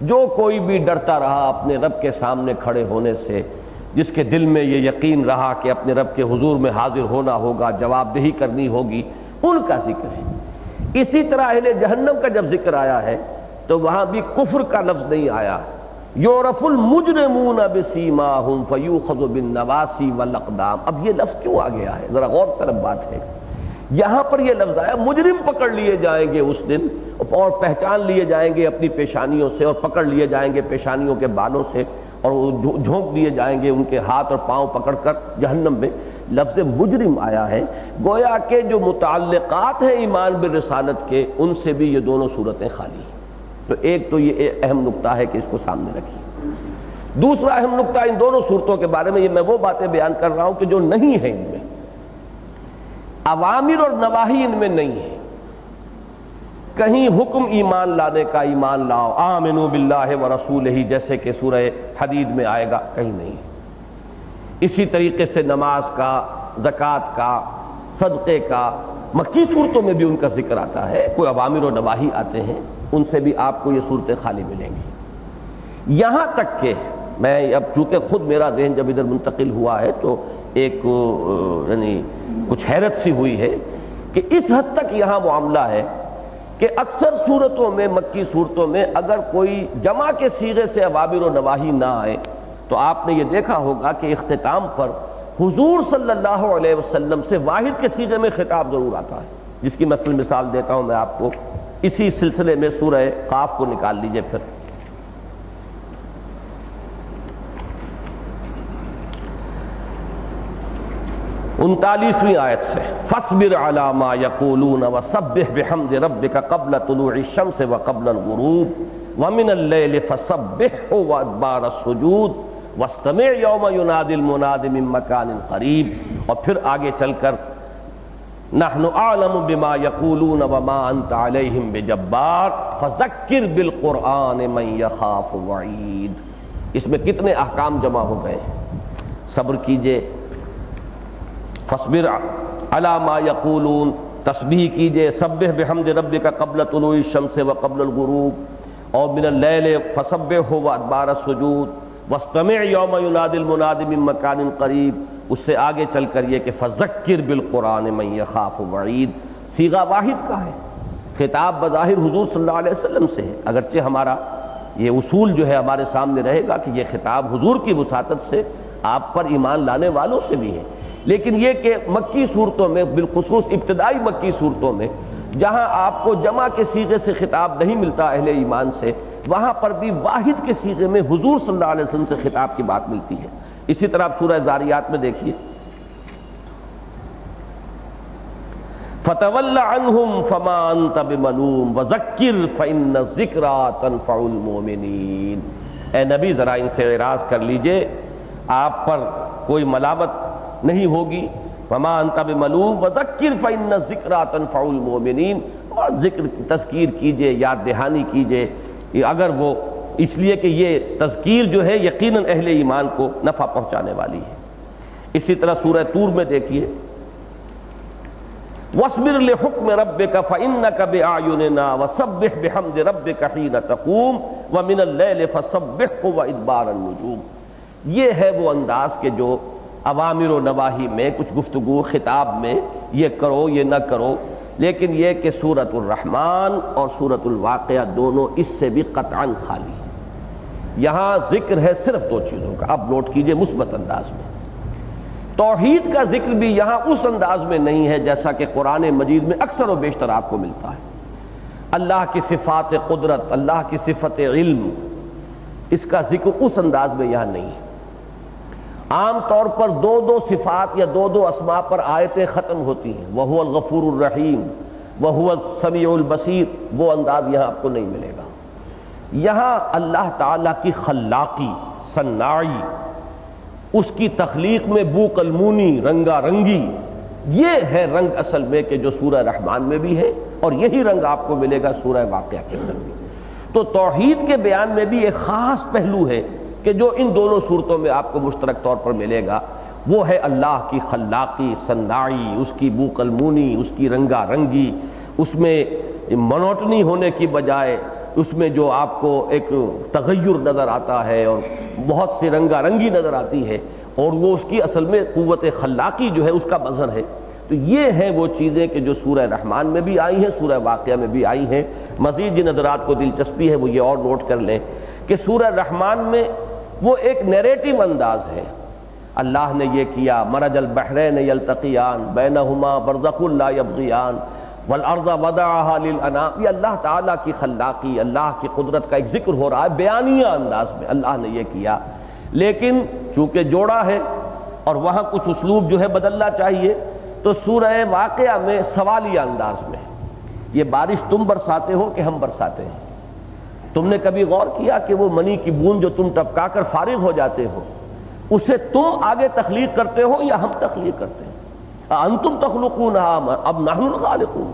جو کوئی بھی ڈرتا رہا اپنے رب کے سامنے کھڑے ہونے سے، جس کے دل میں یہ یقین رہا کہ اپنے رب کے حضور میں حاضر ہونا ہوگا، جواب دہی کرنی ہوگی، ان کا ذکر ہے۔ اسی طرح اہل جہنم کا جب ذکر آیا ہے تو وہاں بھی کفر کا لفظ نہیں آیا۔ یعرف المجرمون بسیماہم فیؤخذ بالنواصی والاقدام، اب یہ لفظ کیوں آ گیا ہے؟ ذرا غور طلب بات ہے، یہاں پر یہ لفظ آیا مجرم پکڑ لیے جائیں گے اس دن اور پہچان لیے جائیں گے اپنی پیشانیوں سے، اور پکڑ لیے جائیں گے پیشانیوں کے بالوں سے، اور وہ جھونک دیے جائیں گے ان کے ہاتھ اور پاؤں پکڑ کر جہنم میں۔ لفظ مجرم آیا ہے، گویا کہ جو متعلقات ہیں ایمان بالرسالت کے ان سے بھی یہ دونوں صورتیں خالی ہیں۔ تو ایک تو یہ اہم نقطہ ہے کہ اس کو سامنے رکھیے۔ دوسرا اہم نقطہ ان دونوں صورتوں کے بارے میں، یہ میں وہ باتیں بیان کر رہا ہوں کہ جو نہیں ہیں، ان میں اوامر اور نواہی ان میں نہیں ہے۔ کہیں حکم ایمان لانے کا، ایمان لاؤ آمنوا باللہ ورسولہ جیسے کہ سورہ حدید میں آئے گا، کہیں نہیں۔ اسی طریقے سے نماز کا، زکوٰۃ کا، صدقے کا، مکی صورتوں میں بھی ان کا ذکر آتا ہے، کوئی اوامر و نواہی آتے ہیں، ان سے بھی آپ کو یہ صورتیں خالی ملیں گی۔ یہاں تک کہ میں اب چونکہ خود میرا ذہن جب ادھر منتقل ہوا ہے تو ایک یعنی کچھ حیرت سی ہوئی ہے کہ اس حد تک یہاں معاملہ ہے کہ اکثر صورتوں میں، مکی صورتوں میں اگر کوئی جمع کے صیغے سے اوامر و نواہی نہ آئے تو آپ نے یہ دیکھا ہوگا کہ اختتام پر حضور صلی اللہ علیہ وسلم سے واحد کے صیغے میں خطاب ضرور آتا ہے، جس کی مثال دیتا ہوں میں آپ کو اسی سلسلے میں سورہ قاف کو نکال لیجئے پھر 39ویں آیت سے فاصبر علی ما یقولون وسبح بحمد ربک قبل طلوع الشمس وقبل الغروب ومن اللیل فسبحه وادبار السجود واستمع یوم ینادی المناد من مکان قریب، اور پھر آگے چل کر نحن اعلم بما یقولون وما انت علیہم بجبار فذکر بالقرآن من یخاف وعید۔ اس میں کتنے احکام جمع ہو گئے؟ صبر کیجئے، فاصبر علی ما یقولون، تسبیح کیجئے، سبح بحمد ربک قبل طلوع الشمس وقبل الغروب، اور من اللیل فسبح وادبار السجود واستمع یوم ینادی المناد من مکان قریب۔ اس سے آگے چل کر یہ کہ فذکر بالقرآن من یخاف وعید، صیغہ واحد کا ہے، خطاب بظاہر حضور صلی اللہ علیہ وسلم سے ہے، اگرچہ ہمارا یہ اصول جو ہے ہمارے سامنے رہے گا کہ یہ خطاب حضور کی وساطت سے آپ پر ایمان لانے والوں سے بھی ہے، لیکن یہ کہ مکی صورتوں میں، بالخصوص ابتدائی مکی صورتوں میں جہاں آپ کو جمع کے صیغے سے خطاب نہیں ملتا اہل ایمان سے، وہاں پر بھی واحد کے صیغے میں حضور صلی اللہ علیہ وسلم سے خطاب کی بات ملتی ہے۔ اسی طرح سورہ زاریات میں دیکھیے فَتَوَلَّ عَنْهُمْ فَمَا أَنْتَ بِمَلُومٍ وَذَكِّرْ فَإِنَّ الذِّكْرَىٰ تَنفَعُ الْمُؤْمِنِينَ۔ اے نبی ذرا ان سے اعراض کر لیجئے، آپ پر کوئی ملامت نہیں ہوگی، فَمَا أَنْتَ بِمَلُومٍ وَذَكِّرْ فَإِنَّ الذِّكْرَىٰ تَنفَعُ الْمُؤْمِنِينَ، اور ذکر تذکیر کیجئے، یاد دہانی کیجئے، اگر وہ اس لیے کہ یہ تذکیر جو ہے یقیناً اہل ایمان کو نفع پہنچانے والی ہے۔ اسی طرح سورہ طور میں دیکھیے وَاصْبِرْ لِحُکْمِ رَبِّكَ فَإِنَّكَ بِأَعْيُنِنَا وَسَبِّحْ بِحَمْدِ رَبِّكَ حِينَ تَقُومُ وَمِنَ اللَّيْلِ فَسَبِّحْهُ وَإِدْبَارَ النُّجُومِ۔ یہ ہے وہ انداز کہ جو اوامر و نواہی میں کچھ گفتگو خطاب میں یہ کرو یہ نہ کرو، لیکن یہ کہ سورۃ الرحمن اور سورۃ الواقعہ دونوں اس سے بھی قطعاً خالی ہیں۔ یہاں ذکر ہے صرف دو چیزوں کا، اب نوٹ کیجئے مثبت انداز میں۔ توحید کا ذکر بھی یہاں اس انداز میں نہیں ہے جیسا کہ قرآن مجید میں اکثر و بیشتر آپ کو ملتا ہے۔ اللہ کی صفات قدرت، اللہ کی صفت علم، اس کا ذکر اس انداز میں یہاں نہیں ہے۔ عام طور پر دو دو صفات یا دو دو اسماء پر آیتیں ختم ہوتی ہیں، وَهُوَ الغفور الرحیم، وَهُوَ السمیع البصیر، وہ انداز یہاں آپ کو نہیں ملے گا۔ یہاں اللہ تعالیٰ کی خلاقی، صناعی، اس کی تخلیق میں بو قلمونی، رنگا رنگی، یہ ہے رنگ اصل میں کہ جو سورہ رحمان میں بھی ہے، اور یہی رنگ آپ کو ملے گا سورہ واقعہ کے اندر بھی۔ تو توحید کے بیان میں بھی ایک خاص پہلو ہے کہ جو ان دونوں صورتوں میں آپ کو مشترک طور پر ملے گا، وہ ہے اللہ کی خلاقی، صناعی، اس کی بو قلمونی، اس کی رنگا رنگی، اس میں منوٹنی ہونے کی بجائے اس میں جو آپ کو ایک تغیر نظر آتا ہے اور بہت سی رنگا رنگی نظر آتی ہے، اور وہ اس کی اصل میں قوت خلاقی جو ہے اس کا مظہر ہے۔ تو یہ ہیں وہ چیزیں کہ جو سورہ رحمان میں بھی آئی ہیں، سورہ واقعہ میں بھی آئی ہیں۔ مزید جن حضرات کو دلچسپی ہے وہ یہ اور نوٹ کر لیں کہ سورہ رحمان میں وہ ایک نیریٹو انداز ہے، اللہ نے یہ کیا، مرج البحرین یلتقیان بینہما برزخ لا یبغیان والارض وضعها للانام۔ یہ اللہ تعالیٰ کی خلاقی، اللہ کی قدرت کا ایک ذکر ہو رہا ہے بیانیہ انداز میں، اللہ نے یہ کیا، لیکن چونکہ جوڑا ہے اور وہاں کچھ اسلوب جو ہے بدلنا چاہیے، تو سورہ واقعہ میں سوالیہ انداز میں یہ بارش تم برساتے ہو کہ ہم برساتے ہیں؟ تم نے کبھی غور کیا کہ وہ منی کی بوند جو تم ٹپکا کر فارغ ہو جاتے ہو، اسے تم آگے تخلیق کرتے ہو یا ہم تخلیق کرتے ہیں؟ انتم تخلقونها اب نحن الخالقون۔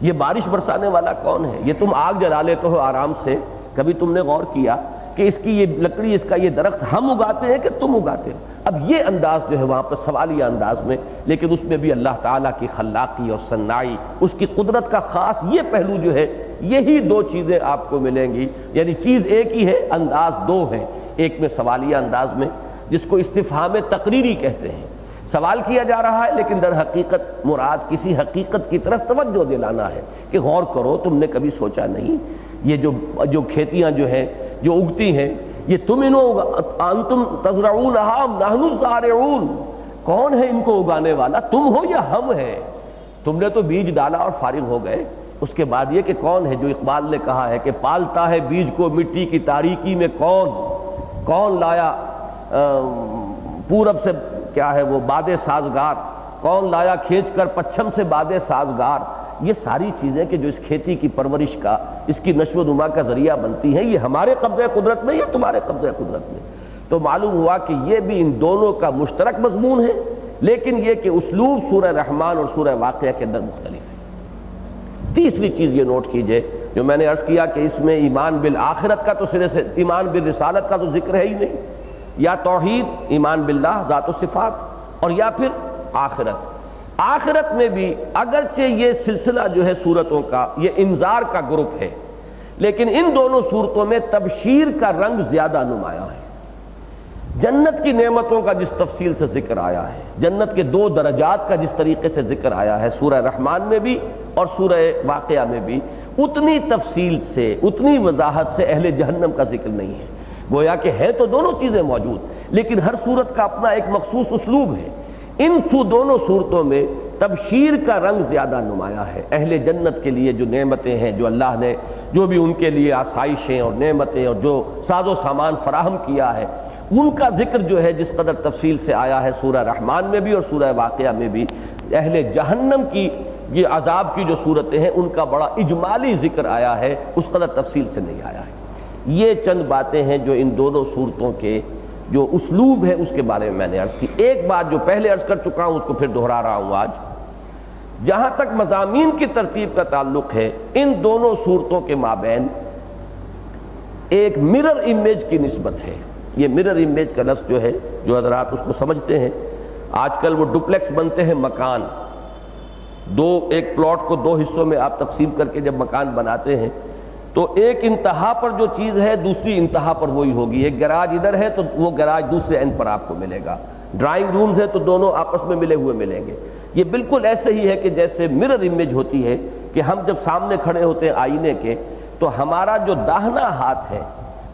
یہ بارش برسانے والا کون ہے؟ یہ تم آگ جلا لیتے ہو آرام سے، کبھی تم نے غور کیا کہ اس کی یہ لکڑی، اس کا یہ درخت ہم اگاتے ہیں کہ تم اگاتے ہو؟ اب یہ انداز جو ہے وہاں پر سوالیہ انداز میں، لیکن اس میں بھی اللہ تعالیٰ کی خلاقی اور صناعی، اس کی قدرت کا خاص یہ پہلو جو ہے یہی دو چیزیں آپ کو ملیں گی، یعنی چیز ایک ہی ہے، انداز دو ہیں، ایک میں سوالیہ انداز میں جس کو استفہام تقریری کہتے ہیں، سوال کیا جا رہا ہے لیکن در حقیقت مراد کسی حقیقت کی طرف توجہ دلانا ہے کہ غور کرو، تم نے کبھی سوچا نہیں یہ جو کھیتیاں جو ہیں جو اگتی ہیں یہ تم انتم تزرعونها ام نحن الزارعون، کون ہے ان کو اگانے والا، تم ہو یا ہم ہیں؟ تم نے تو بیج ڈالا اور فارغ ہو گئے۔ اس کے بعد یہ کہ کون ہے، جو اقبال نے کہا ہے کہ پالتا ہے بیج کو مٹی کی تاریکی میں کون لایا پورب سے کیا ہے وہ باد سازگار، کون لایا کھینچ کر پچھم سے باد سازگار، یہ ساری چیزیں کہ جو اس کھیتی کی پرورش کا، اس کی نشو و نما کا ذریعہ بنتی ہیں، یہ ہمارے قبضہ قدرت میں، یہ تمہارے قبضہ قدرت میں۔ تو معلوم ہوا کہ یہ بھی ان دونوں کا مشترک مضمون ہے، لیکن یہ کہ اسلوب سورہ رحمان اور سورہ واقعہ کے اندر مختلف ہے۔ تیسری چیز یہ نوٹ کیجئے جو میں نے عرض کیا کہ اس میں ایمان بالآخرت کا تو سرے سے، ایمان بالرسالت کا تو ذکر ہے ہی نہیں، یا توحید، ایمان باللہ، ذات و صفات، اور یا پھر آخرت میں بھی اگرچہ یہ سلسلہ جو ہے صورتوں کا یہ انذار کا گروپ ہے، لیکن ان دونوں صورتوں میں تبشیر کا رنگ زیادہ نمایاں ہے۔ جنت کی نعمتوں کا جس تفصیل سے ذکر آیا ہے، جنت کے دو درجات کا جس طریقے سے ذکر آیا ہے سورہ رحمان میں بھی اور سورہ واقعہ میں بھی، اتنی تفصیل سے، اتنی وضاحت سے اہل جہنم کا ذکر نہیں ہے۔ گویا کہ ہے تو دونوں چیزیں موجود، لیکن ہر صورت کا اپنا ایک مخصوص اسلوب ہے۔ ان دونوں صورتوں میں تبشیر کا رنگ زیادہ نمایاں ہے۔ اہل جنت کے لیے جو نعمتیں ہیں، جو اللہ نے جو بھی ان کے لیے آسائشیں اور نعمتیں اور جو ساز و سامان فراہم کیا ہے، ان کا ذکر جو ہے جس قدر تفصیل سے آیا ہے سورہ رحمان میں بھی اور سورہ واقعہ میں بھی، اہل جہنم کی یہ عذاب کی جو صورتیں ہیں ان کا بڑا اجمالی ذکر آیا ہے، اس قدر تفصیل سے نہیں آیا ہے۔ یہ چند باتیں ہیں جو ان دونوں صورتوں کے جو اسلوب ہے اس کے بارے میں نے عرض کی۔ ایک بات جو پہلے عرض کر چکا ہوں اس کو پھر دہرا رہا ہوں آج، جہاں تک مضامین کی ترتیب کا تعلق ہے، ان دونوں صورتوں کے مابین ایک مرر امیج کی نسبت ہے۔ یہ مرر امیج کا لفظ جو ہے، جو حضرات اس کو سمجھتے ہیں، آج کل وہ ڈپلیکس بنتے ہیں، مکان ایک پلاٹ کو دو حصوں میں آپ تقسیم کر کے جب مکان بناتے ہیں تو ایک انتہا پر جو چیز ہے دوسری انتہا پر وہی ہوگی۔ ایک گراج ادھر ہے تو وہ گراج دوسرے اینڈ پر آپ کو ملے گا، ڈرائنگ رومز ہے تو دونوں آپس میں ملے ہوئے ملیں گے۔ یہ بالکل ایسے ہی ہے کہ جیسے مرر امیج ہوتی ہے کہ ہم جب سامنے کھڑے ہوتے ہیں آئینے کے تو ہمارا جو داہنا ہاتھ ہے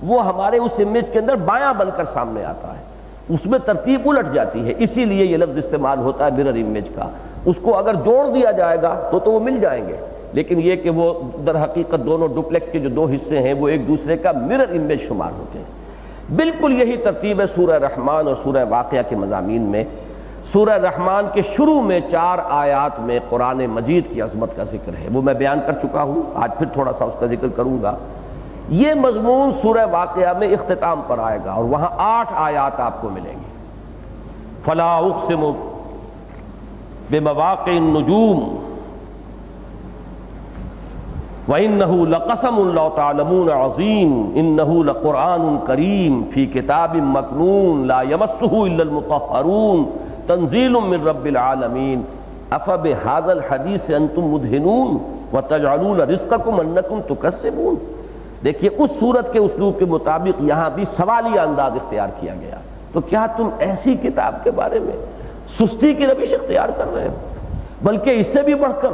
وہ ہمارے اس امیج کے اندر بایاں بن کر سامنے آتا ہے، اس میں ترتیب الٹ جاتی ہے، اسی لیے یہ لفظ استعمال ہوتا ہے مرر امیج کا۔ اس کو اگر جوڑ دیا جائے گا تو وہ مل جائیں گے، لیکن یہ کہ وہ در حقیقت دونوں ڈپلیکس کے جو دو حصے ہیں وہ ایک دوسرے کا مرر امیج شمار ہوتے ہیں۔ بالکل یہی ترتیب ہے سورہ رحمان اور سورہ واقعہ کے مضامین میں۔ سورہ رحمان کے شروع میں 4 آیات میں قرآن مجید کی عظمت کا ذکر ہے، وہ میں بیان کر چکا ہوں، آج پھر تھوڑا سا اس کا ذکر کروں گا۔ یہ مضمون سورہ واقعہ میں اختتام پر آئے گا اور وہاں 8 آیات آپ کو ملیں گی۔ فلا اقسم بمواقع النجوم وَإِنَّهُ لَقَسَمٌ لَوْ تَعْلَمُونَ عَظِيمٌ إِنَّهُ لَقُرْآنٌ كَرِيمٌ فِي كِتَابٍ مَّكْنُونٍ لَا يَمَسُّهُ إِلَّا الْمُطَهَّرُونَ تَنزِيلٌ مِّن رَّبِّ الْعَالَمِينَ أَفَبِهَٰذَا الْحَدِيثِ أَنتُم مُّدْهِنُونَ وَتَجْعَلُونَ رِزْقَكُمْ أَنَّكُمْ تُكَذِّبُونَ۔ دیکھیے اس صورت کے اسلوب کے مطابق یہاں بھی سوالیہ انداز اختیار کیا گیا، تو کیا تم ایسی کتاب کے بارے میں سستی کی روش اختیار کر رہے ہو؟ بلکہ اس سے بھی بڑھ کر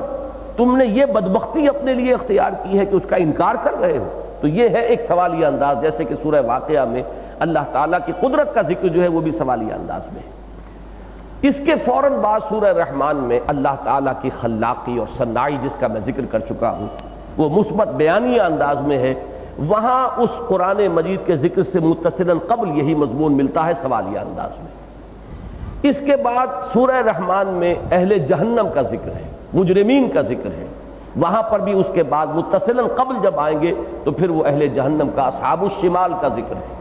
تم نے یہ بدبختی اپنے لیے اختیار کی ہے کہ اس کا انکار کر رہے ہو۔ تو یہ ہے ایک سوالیہ انداز، جیسے کہ سورہ واقعہ میں اللہ تعالیٰ کی قدرت کا ذکر جو ہے وہ بھی سوالیہ انداز میں ہے۔ اس کے فوراً بعد سورہ رحمان میں اللہ تعالیٰ کی خلاقی اور صناعی جس کا میں ذکر کر چکا ہوں وہ مثبت بیانیہ انداز میں ہے، وہاں اس قرآن مجید کے ذکر سے متصلاً قبل یہی مضمون ملتا ہے سوالیہ انداز میں۔ اس کے بعد سورہ رحمان میں اہل جہنم کا ذکر ہے، مجرمین کا ذکر ہے، وہاں پر بھی اس کے بعد متصلاً قبل جب آئیں گے تو پھر وہ اہل جہنم کا اصحاب الشمال کا ذکر ہے۔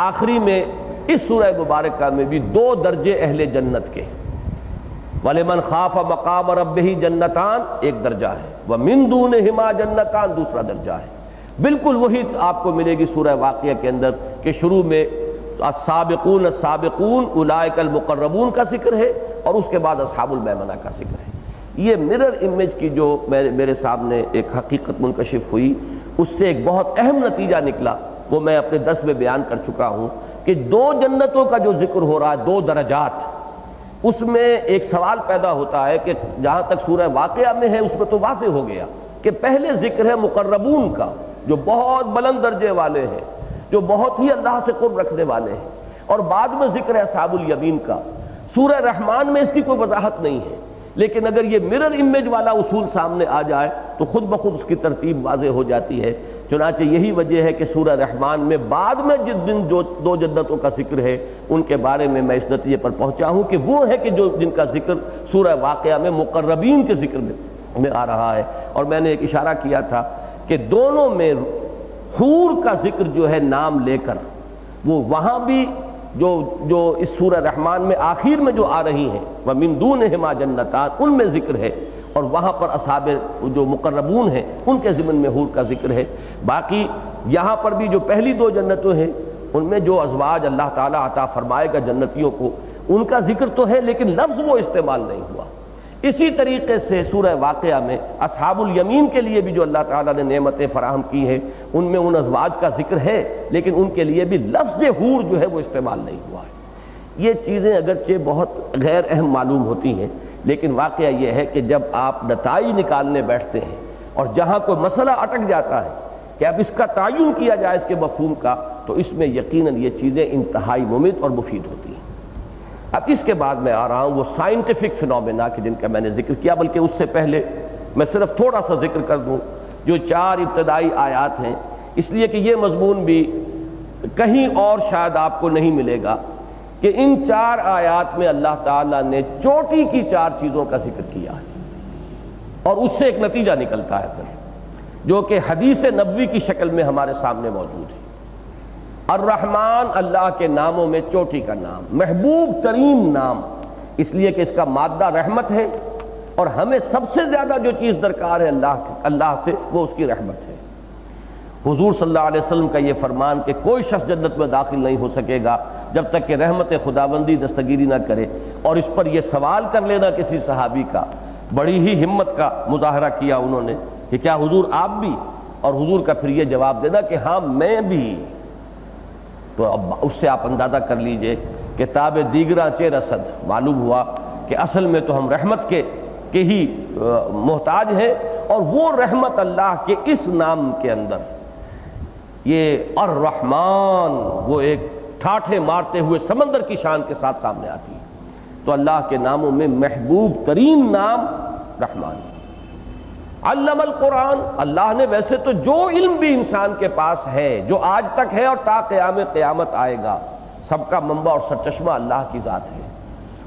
آخری میں اس سورہ مبارکہ میں بھی 2 درجے اہل جنت کے، وَلِمَنْ خَافَ مَقَامَ رَبِّهِ جَنَّتَانِ ایک درجہ ہے، وَمِن دُونِهِمَا جَنَّتَانِ دوسرا درجہ ہے۔ بالکل وہی آپ کو ملے گی سورہ واقعہ کے اندر کہ شروع میں السابقون السابقون اولئک المقربون کا ذکر ہے اور اس کے بعد اصحاب المیمنہ کا ذکر ہے۔ یہ مرر امیج کی جو میرے سامنے ایک حقیقت منکشف ہوئی، اس سے ایک بہت اہم نتیجہ نکلا، وہ میں اپنے درس میں بیان کر چکا ہوں کہ دو جنتوں کا جو ذکر ہو رہا ہے، دو درجات، اس میں ایک سوال پیدا ہوتا ہے کہ جہاں تک سورہ واقعہ میں ہے اس میں تو واضح ہو گیا کہ پہلے ذکر ہے مقربون کا جو بہت بلند درجے والے ہیں، جو بہت ہی اللہ سے قرب رکھنے والے ہیں، اور بعد میں ذکر ہے اصحاب الیمین کا۔ سورہ رحمان میں اس کی کوئی وضاحت نہیں ہے، لیکن اگر یہ مرر امیج والا اصول سامنے آ جائے تو خود بخود اس کی ترتیب واضح ہو جاتی ہے۔ چنانچہ یہی وجہ ہے کہ سورہ رحمان میں بعد میں جس دن جو دو جنتوں کا ذکر ہے ان کے بارے میں اس نتیجے پر پہنچا ہوں کہ وہ ہے کہ جن کا ذکر سورہ واقعہ میں مقربین کے ذکر میں آ رہا ہے۔ اور میں نے ایک اشارہ کیا تھا کہ دونوں میں حور کا ذکر جو ہے نام لے کر، وہ وہاں بھی جو اس سورہ رحمان میں آخر میں جو آ رہی ہیں وَمِن دُونِهِمَا جَنَّتَانِ، ان میں ذکر ہے، اور وہاں پر اصحاب جو مقربون ہیں ان کے ضمن میں حور کا ذکر ہے۔ باقی یہاں پر بھی جو پہلی دو جنتوں ہیں ان میں جو ازواج اللہ تعالیٰ عطا فرمائے گا جنتیوں کو، ان کا ذکر تو ہے لیکن لفظ وہ استعمال نہیں ہوا۔ اسی طریقے سے سورہ واقعہ میں اصحاب الیمین کے لیے بھی جو اللہ تعالیٰ نے نعمتیں فراہم کی ہیں ان میں ان ازواج کا ذکر ہے، لیکن ان کے لیے بھی لفظ حور جو ہے وہ استعمال نہیں ہوا ہے۔ یہ چیزیں اگرچہ بہت غیر اہم معلوم ہوتی ہیں، لیکن واقعہ یہ ہے کہ جب آپ نتائج نکالنے بیٹھتے ہیں اور جہاں کوئی مسئلہ اٹک جاتا ہے کہ اب اس کا تعین کیا جائے اس کے مفہوم کا، تو اس میں یقیناً یہ چیزیں انتہائی مفید اور مفید ہوتی ہیں۔ اب اس کے بعد میں آ رہا ہوں وہ سائنٹیفک فنومینا کہ جن کا میں نے ذکر کیا، بلکہ اس سے پہلے میں صرف تھوڑا سا ذکر کر دوں جو 4 ابتدائی آیات ہیں، اس لیے کہ یہ مضمون بھی کہیں اور شاید آپ کو نہیں ملے گا کہ ان 4 آیات میں اللہ تعالیٰ نے چوٹی کی 4 چیزوں کا ذکر کیا ہے، اور اس سے ایک نتیجہ نکلتا ہے پھر جو کہ حدیث نبوی کی شکل میں ہمارے سامنے موجود ہے۔ الرحمن اللہ کے ناموں میں چوٹی کا نام، محبوب ترین نام، اس لیے کہ اس کا مادہ رحمت ہے، اور ہمیں سب سے زیادہ جو چیز درکار ہے اللہ سے وہ اس کی رحمت ہے۔ حضور صلی اللہ علیہ وسلم کا یہ فرمان کہ کوئی شخص جنت میں داخل نہیں ہو سکے گا جب تک کہ رحمت خداوندی دستگیری نہ کرے، اور اس پر یہ سوال کر لینا کسی صحابی کا، بڑی ہی ہمت کا مظاہرہ کیا انہوں نے کہ کیا حضور آپ بھی، اور حضور کا پھر یہ جواب دینا کہ ہاں میں بھی۔ تو اب اس سے آپ اندازہ کر لیجئے کہ تاب دیگراں چے رسد، معلوم ہوا کہ اصل میں تو ہم رحمت کے ہی محتاج ہیں، اور وہ رحمت اللہ کے اس نام کے اندر، یہ الرحمن، وہ ایک ٹھاٹھے مارتے ہوئے سمندر کی شان کے ساتھ سامنے آتی ہے۔ تو اللہ کے ناموں میں محبوب ترین نام رحمان ہے۔ علم القرآن، اللہ نے ویسے تو جو علم بھی انسان کے پاس ہے، جو آج تک ہے اور تا قیامت آئے گا، سب کا منبع اور سرچشمہ اللہ کی ذات ہے۔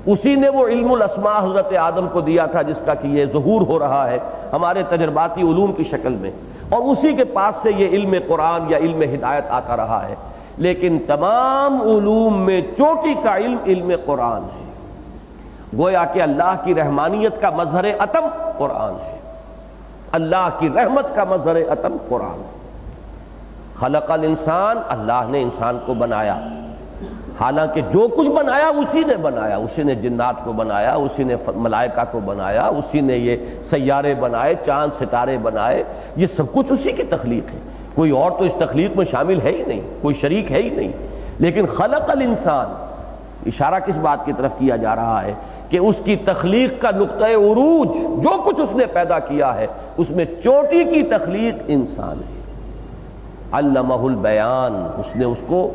اسی نے وہ علم الاسماء حضرت آدم کو دیا تھا جس کا کہ یہ ظہور ہو رہا ہے ہمارے تجرباتی علوم کی شکل میں، اور اسی کے پاس سے یہ علم قرآن یا علم ہدایت آتا رہا ہے۔ لیکن تمام علوم میں چوٹی کا علم قرآن ہے۔ گویا کہ اللہ کی رحمانیت کا مظہر عتم قرآن ہے، اللہ کی رحمت کا مظہر عتم قرآن ہے۔ خلق الانسان، اللہ نے انسان کو بنایا، حالانکہ جو کچھ بنایا اسی نے بنایا، اسی نے جنات کو بنایا، اسی نے ملائکہ کو بنایا، اسی نے یہ سیارے بنائے، چاند ستارے بنائے، یہ سب کچھ اسی کی تخلیق ہے، کوئی اور تو اس تخلیق میں شامل ہے ہی نہیں، کوئی شریک ہے ہی نہیں۔ لیکن خلق الانسان، اشارہ کس بات کی طرف کیا جا رہا ہے کہ اس کی تخلیق کا نقطہ عروج، جو کچھ اس نے پیدا کیا ہے اس میں چوٹی کی تخلیق انسان ہے۔ علمہ البیان، اس نے اس کو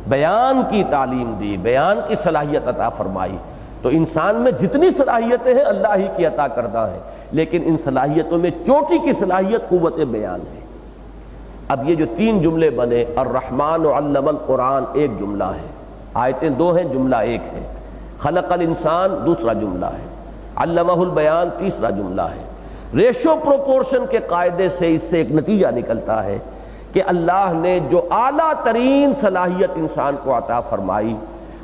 بیان کی تعلیم دی، بیان کی صلاحیت عطا فرمائی۔ تو انسان میں جتنی صلاحیتیں ہیں اللہ ہی کی عطا کردہ ہیں، لیکن ان صلاحیتوں میں چوٹی کی صلاحیت قوت بیان ہے۔ اب یہ جو 3 جملے بنے، الرحمن علم القرآن ایک جملہ ہے، آیتیں 2 ہیں، جملہ ایک ہے، خلق الانسان دوسرا جملہ ہے، علمہ البیان تیسرا جملہ ہے۔ ریشو پروپورشن کے قاعدے سے اس سے ایک نتیجہ نکلتا ہے کہ اللہ نے جو اعلیٰ ترین صلاحیت انسان کو عطا فرمائی،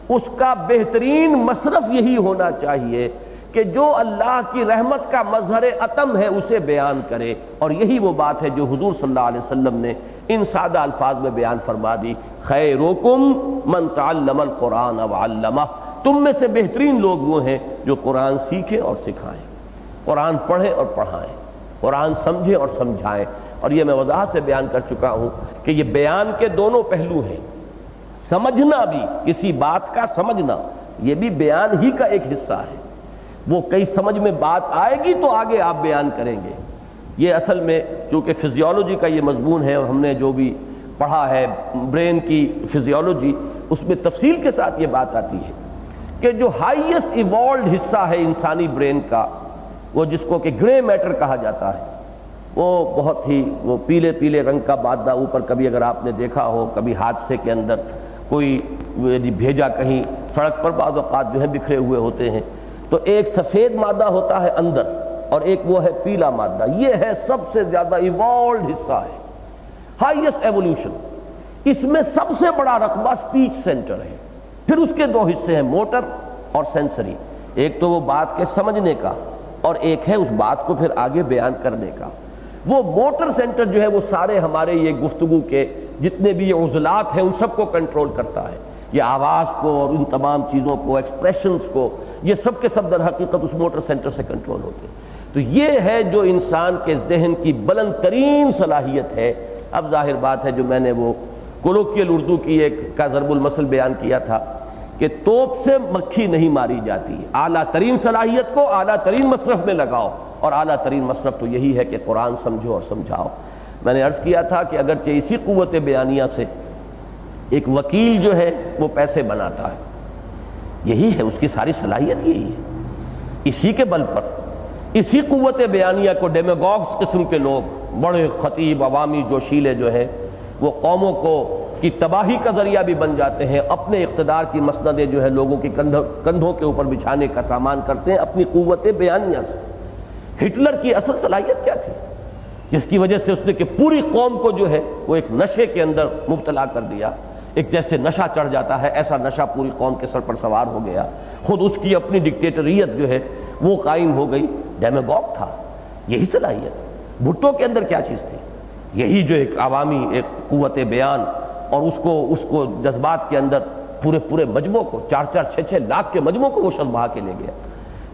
اس کا بہترین مصرف یہی ہونا چاہیے کہ جو اللہ کی رحمت کا مظہر عتم ہے اسے بیان کرے، اور یہی وہ بات ہے جو حضور صلی اللہ علیہ وسلم نے ان سادہ الفاظ میں بیان فرما دی، خیرکم من تعلم القرآن وعلمہ، تم میں سے بہترین لوگ وہ ہیں جو قرآن سیکھیں اور سکھائیں۔ قرآن پڑھیں اور پڑھائیں، قرآن سمجھیں اور سمجھائیں۔ اور یہ میں وضاحت سے بیان کر چکا ہوں کہ یہ بیان کے دونوں پہلو ہیں، سمجھنا بھی، کسی بات کا سمجھنا یہ بھی بیان ہی کا ایک حصہ ہے۔ وہ کئی سمجھ میں بات آئے گی تو آگے آپ بیان کریں گے۔ یہ اصل میں چونکہ فزیولوجی کا یہ مضمون ہے اور ہم نے جو بھی پڑھا ہے برین کی فزیولوجی، اس میں تفصیل کے ساتھ یہ بات آتی ہے کہ جو ہائیسٹ ایوالوڈ حصہ ہے انسانی برین کا، وہ جس کو کہ گرے میٹر کہا جاتا ہے، وہ بہت ہی وہ پیلے پیلے رنگ کا مادہ اوپر، کبھی اگر آپ نے دیکھا ہو کبھی حادثے کے اندر کوئی بھیجا کہیں سڑک پر، بعض اوقات جو ہے بکھرے ہوئے ہوتے ہیں، تو ایک سفید مادہ ہوتا ہے اندر اور ایک وہ ہے پیلا مادہ۔ یہ ہے سب سے زیادہ ایوالوڈ حصہ ہے، ہائیسٹ ایوولوشن۔ اس میں سب سے بڑا رقبہ اسپیچ سینٹر ہے۔ پھر اس کے دو حصے ہیں، موٹر اور سینسری۔ ایک تو وہ بات کے سمجھنے کا اور ایک ہے اس بات کو پھر آگے بیان کرنے کا۔ وہ موٹر سینٹر جو ہے وہ سارے ہمارے یہ گفتگو کے جتنے بھی یہ عضلات ہیں ان سب کو کنٹرول کرتا ہے، یہ آواز کو اور ان تمام چیزوں کو، ایکسپریشنز کو، یہ سب کے سب در حقیقت اس موٹر سینٹر سے کنٹرول ہوتے ہیں۔ تو یہ ہے جو انسان کے ذہن کی بلند ترین صلاحیت ہے۔ اب ظاہر بات ہے جو میں نے وہ کولوکیل اردو کی ایک کا ضرب المثل بیان کیا تھا کہ توپ سے مکھی نہیں ماری جاتی، اعلیٰ ترین صلاحیت کو اعلیٰ ترین مصرف میں لگاؤ، اور اعلیٰ ترین مصرف تو یہی ہے کہ قرآن سمجھو اور سمجھاؤ۔ میں نے عرض کیا تھا کہ اگرچہ اسی قوت بیانیہ سے ایک وکیل جو ہے وہ پیسے بناتا ہے، یہی ہے اس کی ساری صلاحیت، یہی ہے، اسی کے بل پر اسی قوت بیانیہ کو ڈیمیگوگز قسم کے لوگ، بڑے خطیب عوامی جوشیلے جو ہیں، وہ قوموں کو کی تباہی کا ذریعہ بھی بن جاتے ہیں، اپنے اقتدار کی مسندیں جو ہے لوگوں کی کندھوں کے اوپر بچھانے کا سامان کرتے ہیں اپنی قوت بیانیہ سے۔ ہٹلر کی اصل صلاحیت کیا تھی جس کی وجہ سے اس نے کہ پوری قوم کو جو ہے وہ ایک نشے کے اندر مبتلا کر دیا، ایک جیسے نشہ چڑھ جاتا ہے ایسا نشہ پوری قوم کے سر پر سوار ہو گیا، خود اس کی اپنی ڈکٹیٹریت جو ہے وہ قائم ہو گئی۔ ڈیمیگوگ تھا، یہی صلاحیت۔ بھٹو کے اندر کیا چیز تھی؟ یہی جو ایک عوامی ایک قوت بیان، اور اس کو جذبات کے اندر پورے مجموع کو 4-6 لاکھ کے مجموع کو وہ شب بہا کے لے گیا۔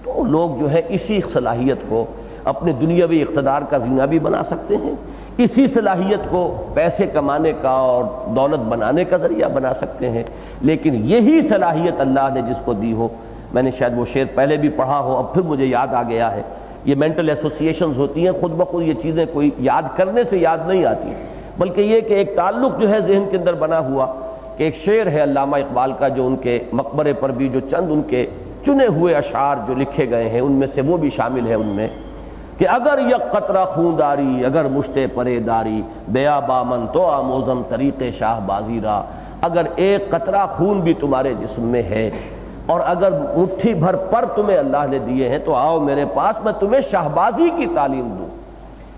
تو لوگ جو ہے اسی صلاحیت کو اپنے دنیاوی اقتدار کا زینہ بھی بنا سکتے ہیں، اسی صلاحیت کو پیسے کمانے کا اور دولت بنانے کا ذریعہ بنا سکتے ہیں۔ لیکن یہی صلاحیت اللہ نے جس کو دی ہو، میں نے شاید وہ شعر پہلے بھی پڑھا ہو، اب پھر مجھے یاد آ گیا ہے، یہ مینٹل ایسوسیشنز ہوتی ہیں، خود بخود یہ چیزیں کوئی یاد کرنے سے یاد نہیں آتی، بلکہ یہ کہ ایک تعلق جو ہے ذہن کے اندر بنا ہوا کہ ایک شعر ہے علامہ اقبال کا جو ان کے مقبرے پر بھی جو چند ان کے چنے ہوئے اشعار جو لکھے گئے ہیں ان میں سے وہ بھی شامل ہے، ان میں کہ اگر یک قطرہ خون داری، اگر مشتے پرے داری، بیابا من تو آموزم طریق شاہ بازی را، اگر ایک قطرہ خون بھی تمہارے جسم میں ہے اور اگر مٹھی بھر پر تمہیں اللہ نے دیے ہیں تو آؤ میرے پاس، میں تمہیں شاہبازی کی تعلیم دوں۔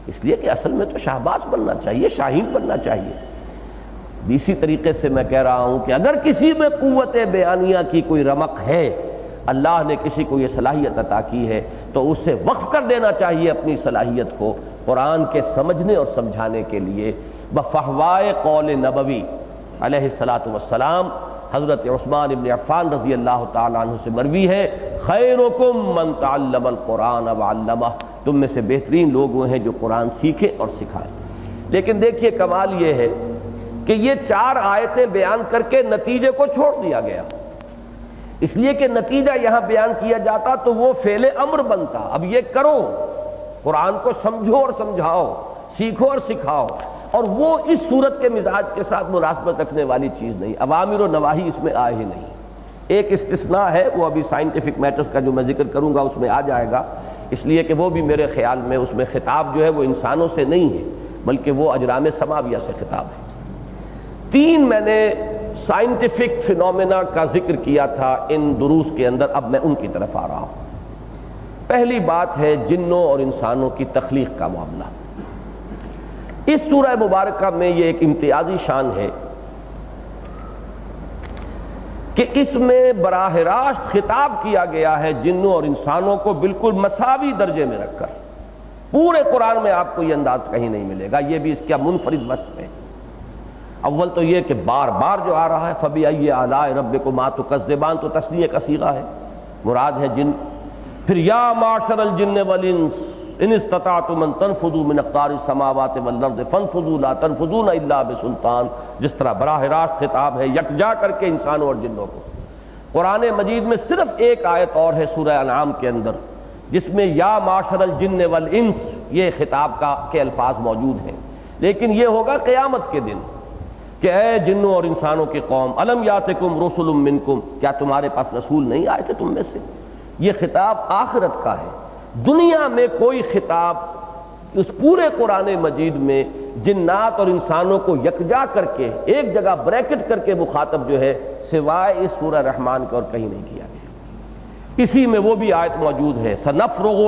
اس لیے کہ اصل میں تو شاہباز بننا چاہیے، شاہین بننا چاہیے۔ اسی طریقے سے میں کہہ رہا ہوں کہ اگر کسی میں قوت بیانیہ کی کوئی رمق ہے، اللہ نے کسی کو یہ صلاحیت عطا کی ہے، تو اسے وقف کر دینا چاہیے اپنی صلاحیت کو قرآن کے سمجھنے اور سمجھانے کے لیے۔ بفہوائے قول نبوی علیہ الصلاۃ والسلام، حضرت عثمان ابن عفان رضی اللہ تعالیٰ عنہ سے مروی ہے، خیرکم من تعلم القرآن وعلمہ، تم میں سے بہترین لوگ وہ ہیں جو قرآن سیکھیں اور سکھائیں۔ لیکن دیکھیے کمال یہ ہے کہ یہ 4 آیتیں بیان کر کے نتیجے کو چھوڑ دیا گیا، اس لیے کہ نتیجہ یہاں بیان کیا جاتا تو وہ فعل امر بنتا، اب یہ کرو، قرآن کو سمجھو اور سمجھاؤ، سیکھو اور سکھاؤ، اور وہ اس صورت کے مزاج کے ساتھ مناسبت رکھنے والی چیز نہیں، اوامر و نواہی اس میں آئے ہی نہیں۔ ایک استثناء ہے، وہ ابھی سائنٹیفک میٹرز کا جو میں ذکر کروں گا اس میں آ جائے گا، اس لیے کہ وہ بھی میرے خیال میں اس میں خطاب جو ہے وہ انسانوں سے نہیں ہے بلکہ وہ اجرام سماویہ سے خطاب ہے۔ 3 میں نے سائنٹیفک فینومینا کا ذکر کیا تھا ان دروس کے اندر، اب میں ان کی طرف آ رہا ہوں۔ پہلی بات ہے جنوں اور انسانوں کی تخلیق کا معاملہ۔ اس سورہ مبارکہ میں یہ ایک امتیازی شان ہے کہ اس میں براہ راست خطاب کیا گیا ہے جنوں اور انسانوں کو بالکل مساوی درجے میں رکھ کر۔ پورے قرآن میں آپ کو یہ انداز کہیں نہیں ملے گا، یہ بھی اس کا منفرد وصف ہے۔ اول تو یہ کہ بار بار جو آ رہا ہے فَبِأَيِّ آلَاءِ رَبِّكُمَا تُكَذِّبَانِ، تو تثنیہ کا صیغہ ہے، مراد ہے جن۔ پھر یا معشر الجن والانس ان استطعتم ان تنفذوا من اقطار السماوات والارض فانفذوا لا تنفذون الا بسلطان، جس طرح براہ راست خطاب ہے یکجا کر کے انسانوں اور جنوں کو۔ قرآن مجید میں صرف ایک آیت اور ہے سورہ انعام کے اندر جس میں یا معشر الجن والانس یہ خطاب کے الفاظ موجود ہیں، لیکن یہ ہوگا قیامت کے دن کہ اے جنوں اور انسانوں کی قوم، الم یاتکم رسل منکم، کیا تمہارے پاس رسول نہیں آئے تھے تم میں سے؟ یہ خطاب آخرت کا ہے۔ دنیا میں کوئی خطاب اس پورے قرآن مجید میں جنات اور انسانوں کو یکجا کر کے ایک جگہ بریکٹ کر کے مخاطب جو ہے سوائے اس سورہ رحمان کے اور کہیں نہیں کیا گیا۔ اسی میں وہ بھی آیت موجود ہے سنفرغ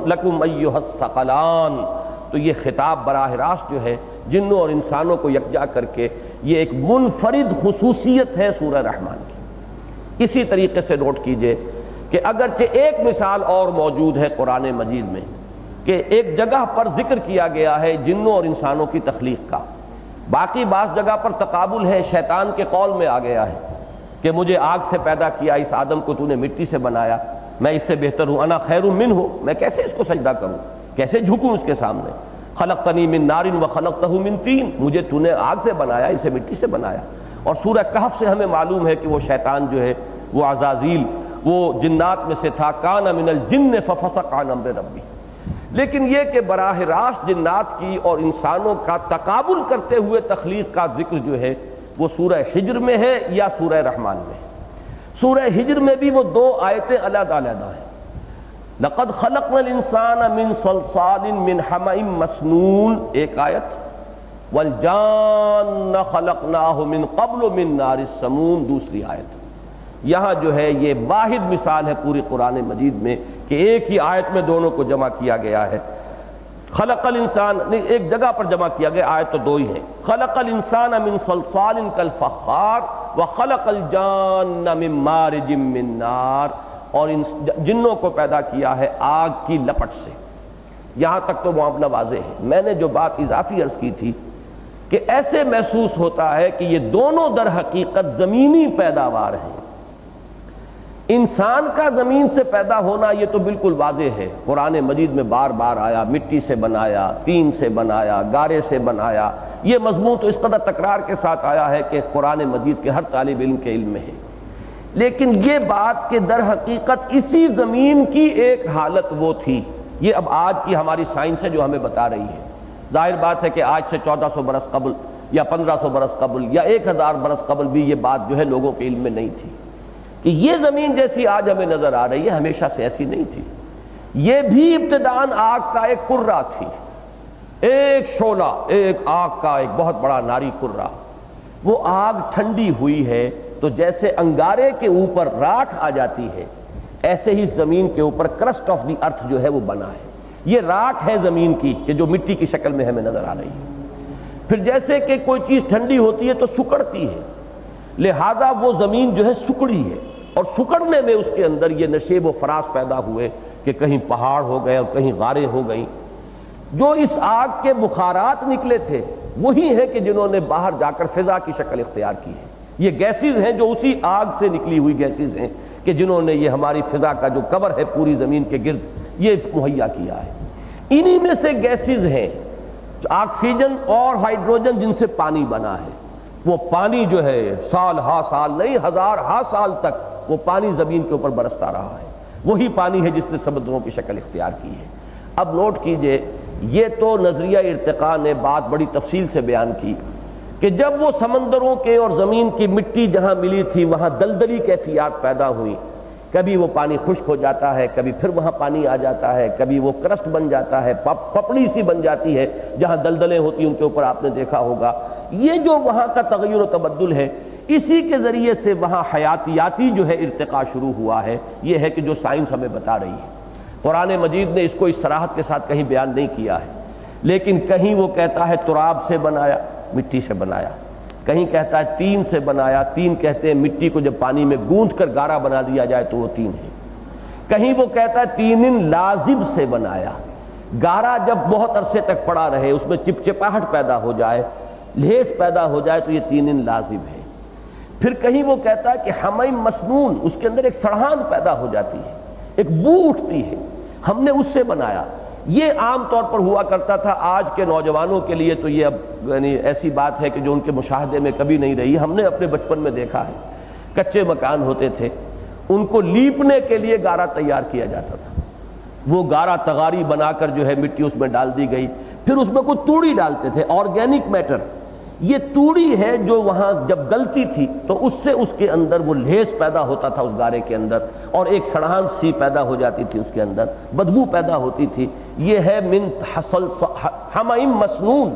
لکم ایھا الثقلان، تو یہ خطاب براہ راست جو ہے جنوں اور انسانوں کو یکجا کر کے یہ ایک منفرد خصوصیت ہے سورہ رحمان کی۔ اسی طریقے سے نوٹ کیجئے کہ اگرچہ ایک مثال اور موجود ہے قرآن مجید میں کہ ایک جگہ پر ذکر کیا گیا ہے جنوں اور انسانوں کی تخلیق کا، باقی بعض جگہ پر تقابل ہے، شیطان کے قول میں آ گیا ہے کہ مجھے آگ سے پیدا کیا، اس آدم کو تو نے مٹی سے بنایا، میں اس سے بہتر ہوں، انا خیر منہ، میں کیسے اس کو سجدہ کروں، کیسے جھکوں اس کے سامنے، خلقتنی من نار وخلقتہ من طین، مجھے تو نے آگ سے بنایا، اسے مٹی سے بنایا۔ اور سورہ کہف سے ہمیں معلوم ہے کہ وہ شیطان جو ہے وہ عزازیل وہ جنات میں سے تھا، کان من الجن ففسق عن امر ربی۔ لیکن یہ کہ براہ راست جنات کی اور انسانوں کا تقابل کرتے ہوئے تخلیق کا ذکر جو ہے وہ سورہ حجر میں ہے یا سورہ رحمان میں ہے۔ سورہ حجر میں بھی وہ دو آیتیں علیحدہ علیحدہ ہیں، لقد خلقنا الانسان من صلصال من حمأ مسنون ایک آیت، والجان خلقناہ من قبل من نار السموم دوسری آیت۔ یہاں جو ہے یہ واحد مثال ہے پوری قرآن مجید میں کہ ایک ہی آیت میں دونوں کو جمع کیا گیا ہے۔ خلق الانسان نہیں، ایک جگہ پر جمع کیا گیا، آیت تو دو ہی ہیں، خلق الانسان من صلصال کالفخار وخلق الجان من مارج من نار، اور جنوں کو پیدا کیا ہے آگ کی لپٹ سے۔ یہاں تک تو معاملہ واضح ہے۔ میں نے جو بات اضافی عرض کی تھی کہ ایسے محسوس ہوتا ہے کہ یہ دونوں در حقیقت زمینی پیداوار ہیں۔ انسان کا زمین سے پیدا ہونا یہ تو بالکل واضح ہے، قرآن مجید میں بار بار آیا، مٹی سے بنایا، طین سے بنایا، گارے سے بنایا، یہ مضمون تو اس قدر تکرار کے ساتھ آیا ہے کہ قرآن مجید کے ہر طالب علم کے علم میں ہے۔ لیکن یہ بات کہ در حقیقت اسی زمین کی ایک حالت وہ تھی، یہ اب آج کی ہماری سائنس ہے جو ہمیں بتا رہی ہے۔ ظاہر بات ہے کہ آج سے 1400 برس قبل یا 1500 برس قبل یا 1000 برس قبل بھی یہ بات جو ہے لوگوں کے علم میں نہیں تھی کہ یہ زمین جیسی آج ہمیں نظر آ رہی ہے ہمیشہ سے ایسی نہیں تھی۔ یہ بھی ابتداءً آگ کا ایک کرہ تھی، ایک شعلہ، ایک آگ کا ایک بہت بڑا ناری کرہ۔ وہ آگ ٹھنڈی ہوئی ہے تو جیسے انگارے کے اوپر راکھ آ جاتی ہے ایسے ہی زمین کے اوپر کرسٹ آف دی ارتھ جو ہے وہ بنا ہے۔ یہ راکھ ہے زمین کی کہ جو مٹی کی شکل میں ہمیں نظر آ رہی ہے۔ پھر جیسے کہ کوئی چیز ٹھنڈی ہوتی ہے تو سکڑتی ہے، لہذا وہ زمین جو ہے سکڑی ہے، اور سکڑنے میں اس کے اندر یہ نشیب و فراز پیدا ہوئے کہ کہیں پہاڑ ہو گئے اور کہیں غاریں ہو گئیں۔ جو اس آگ کے بخارات نکلے تھے وہی ہیں کہ جنہوں نے باہر جا کر فضا کی شکل اختیار کی ہے۔ یہ گیسز ہیں جو اسی آگ سے نکلی ہوئی گیسز ہیں کہ جنہوں نے یہ ہماری فضا کا جو کور ہے پوری زمین کے گرد یہ مہیا کیا ہے۔ انہی میں سے گیسز ہیں آکسیجن اور ہائیڈروجن جن سے پانی بنا ہے۔ وہ پانی جو ہے سال ہا سال نہیں، ہزار ہا سال تک وہ پانی زمین کے اوپر برستا رہا ہے۔ وہی پانی ہے جس نے سمندروں کی شکل اختیار کی ہے۔ اب نوٹ کیجئے، یہ تو نظریہ ارتقاء نے بات بڑی تفصیل سے بیان کی کہ جب وہ سمندروں کے اور زمین کی مٹی جہاں ملی تھی وہاں دلدلی کیفیات پیدا ہوئی، کبھی وہ پانی خشک ہو جاتا ہے، کبھی پھر وہاں پانی آ جاتا ہے، کبھی وہ کرسٹ بن جاتا ہے، پپڑی سی بن جاتی ہے جہاں دلدلیں ہوتی ہیں ان کے اوپر آپ نے دیکھا ہوگا۔ یہ جو وہاں کا تغیر و تبدل ہے اسی کے ذریعے سے وہاں حیاتیاتی جو ہے ارتقاء شروع ہوا ہے۔ یہ ہے کہ جو سائنس ہمیں بتا رہی ہے۔ قرآن مجید نے اس کو اس صراحت کے ساتھ کہیں بیان نہیں کیا ہے، لیکن کہیں وہ کہتا ہے تراب سے بنایا، مٹی سے بنایا، کہیں کہتا ہے تین سے بنایا، تین کہتے ہیں مٹی کو جب پانی میں گوندھ کر گارا بنا دیا جائے تو وہ تین ہے، کہیں وہ کہتا ہے تین لازب سے بنایا، گارا جب بہت عرصے تک پڑا رہے اس میں چپچپاہٹ پیدا ہو جائے، لہس پیدا ہو جائے تو یہ تین لازب ہے۔ پھر کہیں وہ کہتا ہے کہ حمیم مسنون، اس کے اندر ایک سڑھان پیدا ہو جاتی ہے، ایک بو اٹھتی ہے، ہم نے اس سے بنایا۔ یہ عام طور پر ہوا کرتا تھا، آج کے نوجوانوں کے لیے تو یہ اب یعنی ایسی بات ہے کہ جو ان کے مشاہدے میں کبھی نہیں رہی۔ ہم نے اپنے بچپن میں دیکھا ہے، کچے مکان ہوتے تھے، ان کو لیپنے کے لیے گارا تیار کیا جاتا تھا، وہ گارا تغاری بنا کر جو ہے مٹی اس میں ڈال دی گئی، پھر اس میں کوئی توڑی ڈالتے تھے، آرگینک میٹر۔ یہ توڑی ہے جو وہاں جب گلتی تھی تو اس سے اس کے اندر وہ لیس پیدا ہوتا تھا اس گارے کے اندر، اور ایک سڑان سی پیدا ہو جاتی تھی اس کے اندر، بدبو پیدا ہوتی تھی۔ یہ ہے من حمیم مسنون۔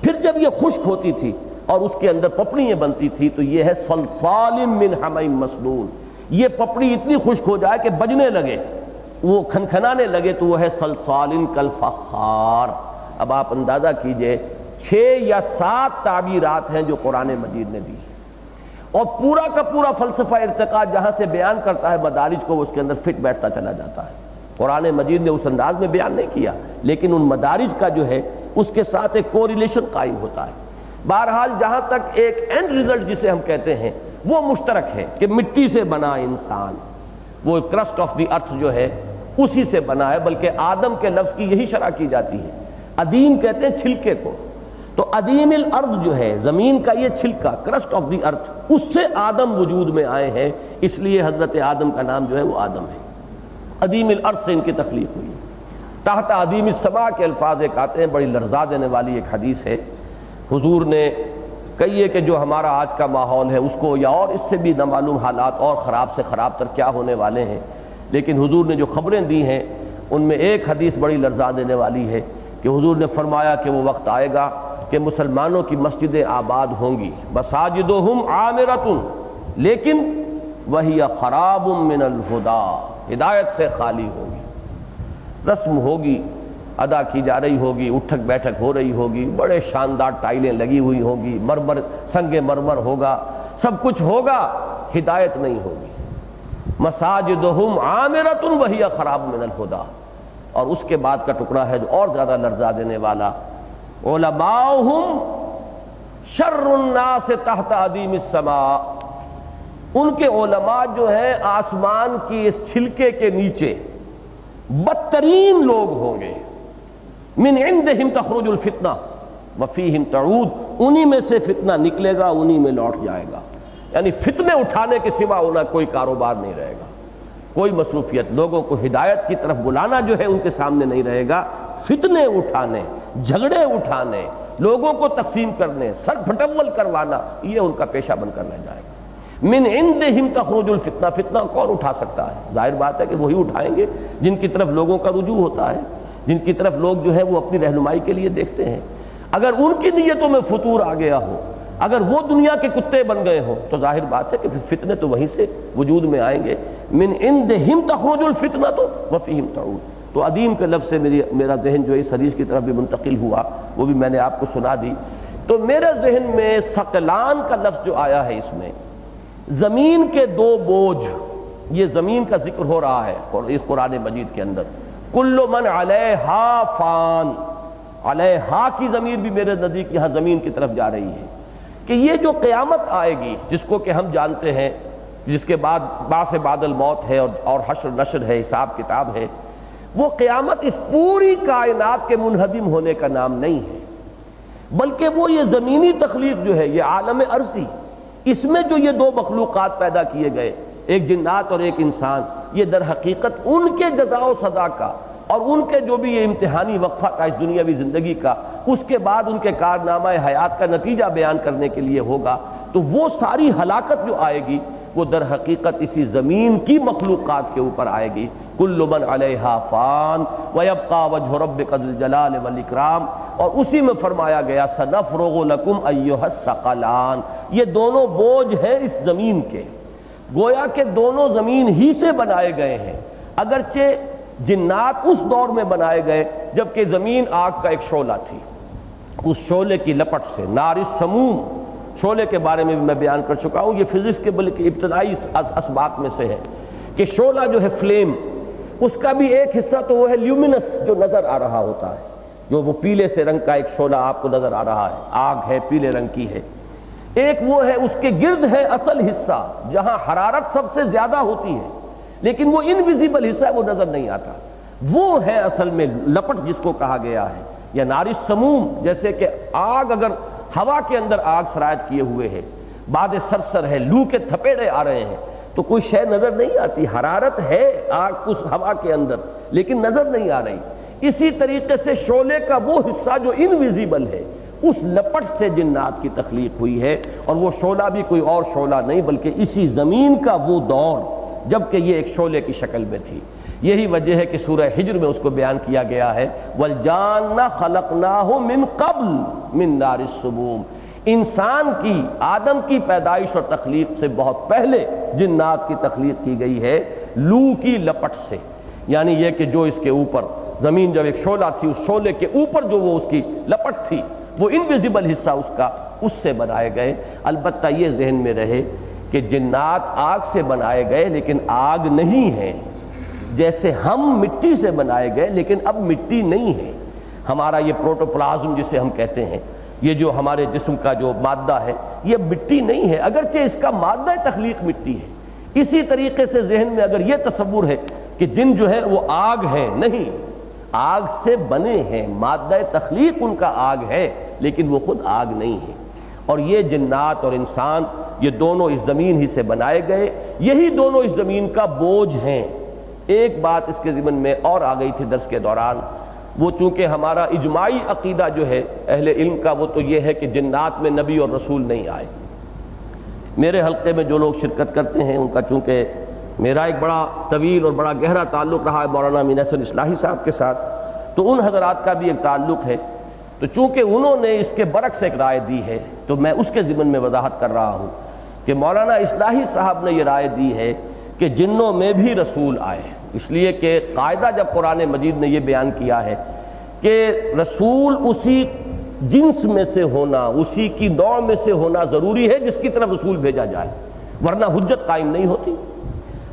پھر جب یہ خشک ہوتی تھی اور اس کے اندر پپڑیاں بنتی تھی تو یہ ہے صلصال من حمیم مسنون۔ یہ پپڑی اتنی خشک ہو جائے کہ بجنے لگے، وہ کھنکھنانے لگے تو وہ ہے صلصال کالفخار۔ اب آپ اندازہ کیجئے 6 یا 7 تعبیرات ہیں جو قرآن مجید نے دی، اور پورا کا پورا فلسفہ ارتقاء جہاں سے بیان کرتا ہے مدارج کو، وہ اس کے اندر فٹ بیٹھتا چلا جاتا ہے۔ قرآن مجید نے اس انداز میں بیان نہیں کیا، لیکن ان مدارج کا جو ہے اس کے ساتھ ایک کوریلیشن قائم ہوتا ہے۔ بہرحال جہاں تک ایک اینڈ ریزلٹ جسے ہم کہتے ہیں وہ مشترک ہے کہ مٹی سے بنا انسان، وہ کرسٹ آف دی ارتھ جو ہے اسی سے بنا ہے، بلکہ آدم کے لفظ کی یہی شرح کی جاتی ہے۔ ادیم کہتے ہیں چھلکے کو، تو ادیم الارض جو ہے زمین کا یہ چھلکا، کرسٹ آف دی ارتھ، اس سے آدم وجود میں آئے ہیں، اس لیے حضرت آدم کا نام جو ہے وہ آدم ہے۔ ادیم الارض سے ان کی تخلیق ہوئی۔ تحت ادیم السماء کے الفاظ ایک آتے ہیں، بڑی لرزا دینے والی ایک حدیث ہے۔ حضور نے کہیے کہ جو ہمارا آج کا ماحول ہے اس کو، یا اور اس سے بھی نامعلوم حالات اور خراب سے خراب تر کیا ہونے والے ہیں، لیکن حضور نے جو خبریں دی ہیں ان میں ایک حدیث بڑی لرزا دینے والی ہے کہ حضور نے فرمایا کہ وہ وقت آئے گا کہ مسلمانوں کی مسجدیں آباد ہوں گی، مساجدہم عامرۃ لیکن وہی خراب من الہدیٰ، ہدایت سے خالی ہوگی۔ رسم ہوگی، ادا کی جا رہی ہوگی، اٹھک بیٹھک ہو رہی ہوگی، بڑے شاندار ٹائلیں لگی ہوئی ہوگی، مرمر سنگ مرمر ہوگا، سب کچھ ہوگا، ہدایت نہیں ہوگی۔ مساجدہم عامرۃ وہی خراب من الہدیٰ۔ اور اس کے بعد کا ٹکڑا ہے جو اور زیادہ لرزا دینے والا، علماؤہم شر الناس تحت ادیم السماء۔ ان کے علماء جو ہیں آسمان کی اس چھلکے کے نیچے بدترین لوگ ہوں گے۔ من عندہم تخرج الفتنہ وفیہم تعود، انہی میں سے فتنہ نکلے گا، انہی میں لوٹ جائے گا۔ یعنی فتنے اٹھانے کے سوا انہیں کوئی کاروبار نہیں رہے گا، کوئی مصروفیت، لوگوں کو ہدایت کی طرف بلانا جو ہے ان کے سامنے نہیں رہے گا، فتنے اٹھانے، جھگڑے اٹھانے، لوگوں کو تقسیم کرنے، سر پھٹول کروانا، یہ ان کا پیشہ بن کر رہ جائے گا۔ من عندہم تخرج الفتنہ، فتنہ کون اٹھا سکتا ہے؟ ظاہر بات ہے کہ وہی اٹھائیں گے جن کی طرف لوگوں کا رجوع ہوتا ہے، جن کی طرف لوگ جو ہے وہ اپنی رہنمائی کے لیے دیکھتے ہیں۔ اگر ان کی نیتوں میں فطور آ گیا ہو، اگر وہ دنیا کے کتے بن گئے ہوں، تو ظاہر بات ہے کہ فتنے تو وہیں سے وجود میں آئیں گے۔ من عندہم تخرج الفتنہ وفیہم تعود۔ تو ادیم کے لفظ سے میرا ذہن جو اس حدیث کی طرف بھی منتقل ہوا، وہ بھی میں نے آپ کو سنا دی۔ تو میرے ذہن میں ثقلان کا لفظ جو آیا ہے، اس میں زمین کے 2 بوجھ، یہ زمین کا ذکر ہو رہا ہے اس قرآن مجید کے اندر۔ کل من علیہا فان، علیہا کی ضمیر بھی میرے نزدیک یہاں زمین کی طرف جا رہی ہے کہ یہ جو قیامت آئے گی، جس کو کہ ہم جانتے ہیں، جس کے بعد بعث بعد الموت ہے اور حشر نشر ہے، حساب کتاب ہے، وہ قیامت اس پوری کائنات کے منہدم ہونے کا نام نہیں ہے، بلکہ وہ یہ زمینی تخلیق جو ہے، یہ عالم ارضی، اس میں جو یہ 2 مخلوقات پیدا کیے گئے، ایک جنات اور ایک انسان، یہ در حقیقت ان کے جزا و سزا کا اور ان کے جو بھی یہ امتحانی وقفہ تھا اس دنیاوی زندگی کا، اس کے بعد ان کے کارنامہ حیات کا نتیجہ بیان کرنے کے لیے ہوگا۔ تو وہ ساری ہلاکت جو آئے گی وہ در حقیقت اسی زمین کی مخلوقات کے اوپر آئے گی۔ کل من علیہا فان ویبقى وجہ ربک ذو الجلال والاکرام، اور اسی میں فرمایا گیا سنفرغ لکم ایھا الثقلان۔ یہ دونوں بوجھ ہیں اس زمین کے، گویا کہ دونوں زمین ہی سے بنائے گئے ہیں، اگرچہ جنات اس دور میں بنائے گئے جبکہ زمین آگ کا ایک شعلہ تھی، اس شعلے کی لپٹ سے، نار السموم، شعلے کے بارے میں بھی میں بیان کر چکا ہوں، یہ فزکس کے بلکہ ابتدائی اسباق میں سے ہے کہ شعلہ جو ہے فلیم، اس کا بھی ایک حصہ تو وہ ہے لیومینس جو نظر آ رہا ہوتا ہے، جو وہ پیلے سے رنگ کا ایک شعلہ آپ کو نظر آ رہا ہے، آگ ہے، پیلے رنگ کی ہے۔ ایک وہ ہے اس کے گرد ہے اصل حصہ جہاں حرارت سب سے زیادہ ہوتی ہے، لیکن وہ انویزیبل حصہ ہے، وہ نظر نہیں آتا، وہ ہے اصل میں لپٹ جس کو کہا گیا ہے، یا نار السموم، جیسے کہ آگ اگر ہوا کے اندر آگ سرایت کیے ہوئے ہے، باد سرسر ہے، لو کے تھپیڑے آ رہے ہیں تو کوئی شے نظر نہیں آتی، حرارت ہے آگ اس ہوا کے اندر لیکن نظر نہیں آ رہی۔ اسی طریقے سے شعلے کا وہ حصہ جو انویزیبل ہے، اس لپٹ سے جنات کی تخلیق ہوئی ہے، اور وہ شعلہ بھی کوئی اور شعلہ نہیں بلکہ اسی زمین کا وہ دور جبکہ یہ ایک شعلے کی شکل میں تھی۔ یہی وجہ ہے کہ سورہ ہجر میں اس کو بیان کیا گیا ہے وَالْجَانَّ خَلَقْنَاهُ مِن قَبْلُ مِن نَارِ السُّمُومِ، انسان کی، آدم کی پیدائش اور تخلیق سے بہت پہلے جنات کی تخلیق کی گئی ہے لو کی لپٹ سے، یعنی یہ کہ جو اس کے اوپر زمین جب ایک شعلہ تھی، اس شعلے کے اوپر جو وہ اس کی لپٹ تھی، وہ انویزیبل حصہ اس کا، اس سے بنائے گئے۔ البتہ یہ ذہن میں رہے کہ جنات آگ سے بنائے گئے لیکن آگ نہیں ہے، جیسے ہم مٹی سے بنائے گئے لیکن اب مٹی نہیں ہے۔ ہمارا یہ پروٹوپلازم جسے ہم کہتے ہیں، یہ جو ہمارے جسم کا جو مادہ ہے یہ مٹی نہیں ہے، اگرچہ اس کا مادہ تخلیق مٹی ہے۔ اسی طریقے سے ذہن میں اگر یہ تصور ہے کہ جن جو ہے وہ آگ ہے، نہیں، آگ سے بنے ہیں، مادہ تخلیق ان کا آگ ہے لیکن وہ خود آگ نہیں ہے۔ اور یہ جنات اور انسان یہ دونوں اس زمین ہی سے بنائے گئے، یہی دونوں اس زمین کا بوجھ ہیں۔ ایک بات اس کے ضمن میں اور آ گئی تھی درس کے دوران، وہ چونکہ ہمارا اجماعی عقیدہ جو ہے اہل علم کا وہ تو یہ ہے کہ جنات میں نبی اور رسول نہیں آئے۔ میرے حلقے میں جو لوگ شرکت کرتے ہیں ان کا چونکہ میرا ایک بڑا طویل اور بڑا گہرا تعلق رہا ہے مولانا امین احسن اصلاحی صاحب کے ساتھ، تو ان حضرات کا بھی ایک تعلق ہے، تو چونکہ انہوں نے اس کے برعکس ایک رائے دی ہے تو میں اس کے ضمن میں وضاحت کر رہا ہوں کہ مولانا اصلاحی صاحب نے یہ رائے دی ہے کہ جنوں میں بھی رسول آئے، اس لیے کہ قاعدہ جب قرآن مجید نے یہ بیان کیا ہے کہ رسول اسی جنس میں سے ہونا، اسی کی نوع میں سے ہونا ضروری ہے جس کی طرف رسول بھیجا جائے، ورنہ حجت قائم نہیں ہوتی۔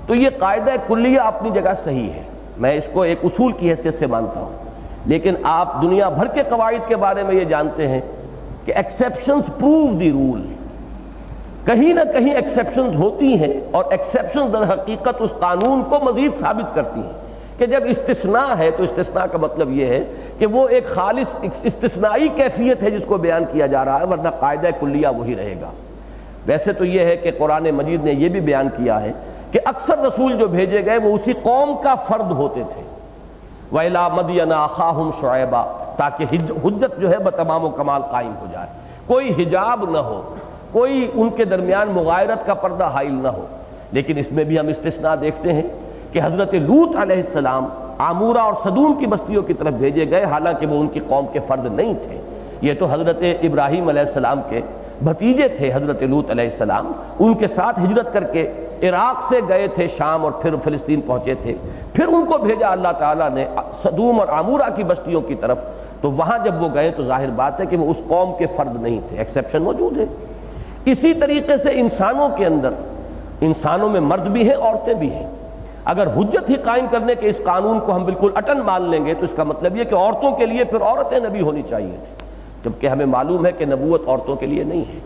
تو یہ قاعدہ کلیہ اپنی جگہ صحیح ہے، میں اس کو ایک اصول کی حیثیت سے مانتا ہوں، لیکن آپ دنیا بھر کے قواعد کے بارے میں یہ جانتے ہیں کہ ایکسیپشنز پروو دی رول، کہیں نہ کہیں ایکسیپشنز ہوتی ہیں، اور ایکسیپشنز در حقیقت اس قانون کو مزید ثابت کرتی ہیں کہ جب استثناء ہے تو استثناء کا مطلب یہ ہے کہ وہ ایک خالص استثنائی کیفیت ہے جس کو بیان کیا جا رہا ہے، ورنہ قاعدہ کلیہ وہی رہے گا۔ ویسے تو یہ ہے کہ قرآن مجید نے یہ بھی بیان کیا ہے کہ اکثر رسول جو بھیجے گئے وہ اسی قوم کا فرد ہوتے تھے، وَإِلَىٰ مَدْيَنَ أَخَاهُمْ شُعَيْبًا، تاکہ حجت جو ہے بتمام و کمال قائم ہو جائے، کوئی حجاب نہ ہو، کوئی ان کے درمیان مغایرت کا پردہ حائل نہ ہو۔ لیکن اس میں بھی ہم استثناء دیکھتے ہیں کہ حضرت لوط علیہ السلام عامورہ اور صدوم کی بستیوں کی طرف بھیجے گئے، حالانکہ وہ ان کی قوم کے فرد نہیں تھے، یہ تو حضرت ابراہیم علیہ السلام کے بھتیجے تھے۔ حضرت لوط علیہ السلام ان کے ساتھ ہجرت کر کے عراق سے گئے تھے شام اور پھر فلسطین پہنچے تھے، پھر ان کو بھیجا اللہ تعالیٰ نے صدوم اور عامورہ کی بستیوں کی طرف، تو وہاں جب وہ گئے تو ظاہر بات ہے کہ وہ اس قوم کے فرد نہیں تھے، ایکسیپشن موجود ہے۔ اسی طریقے سے انسانوں کے اندر، انسانوں میں مرد بھی ہیں، عورتیں بھی ہیں۔ اگر حجت ہی قائم کرنے کے اس قانون کو ہم بالکل اٹل مان لیں گے تو اس کا مطلب یہ کہ عورتوں کے لیے پھر عورتیں نبی ہونی چاہیے تھی، جبکہ ہمیں معلوم ہے کہ نبوت عورتوں کے لیے نہیں ہے۔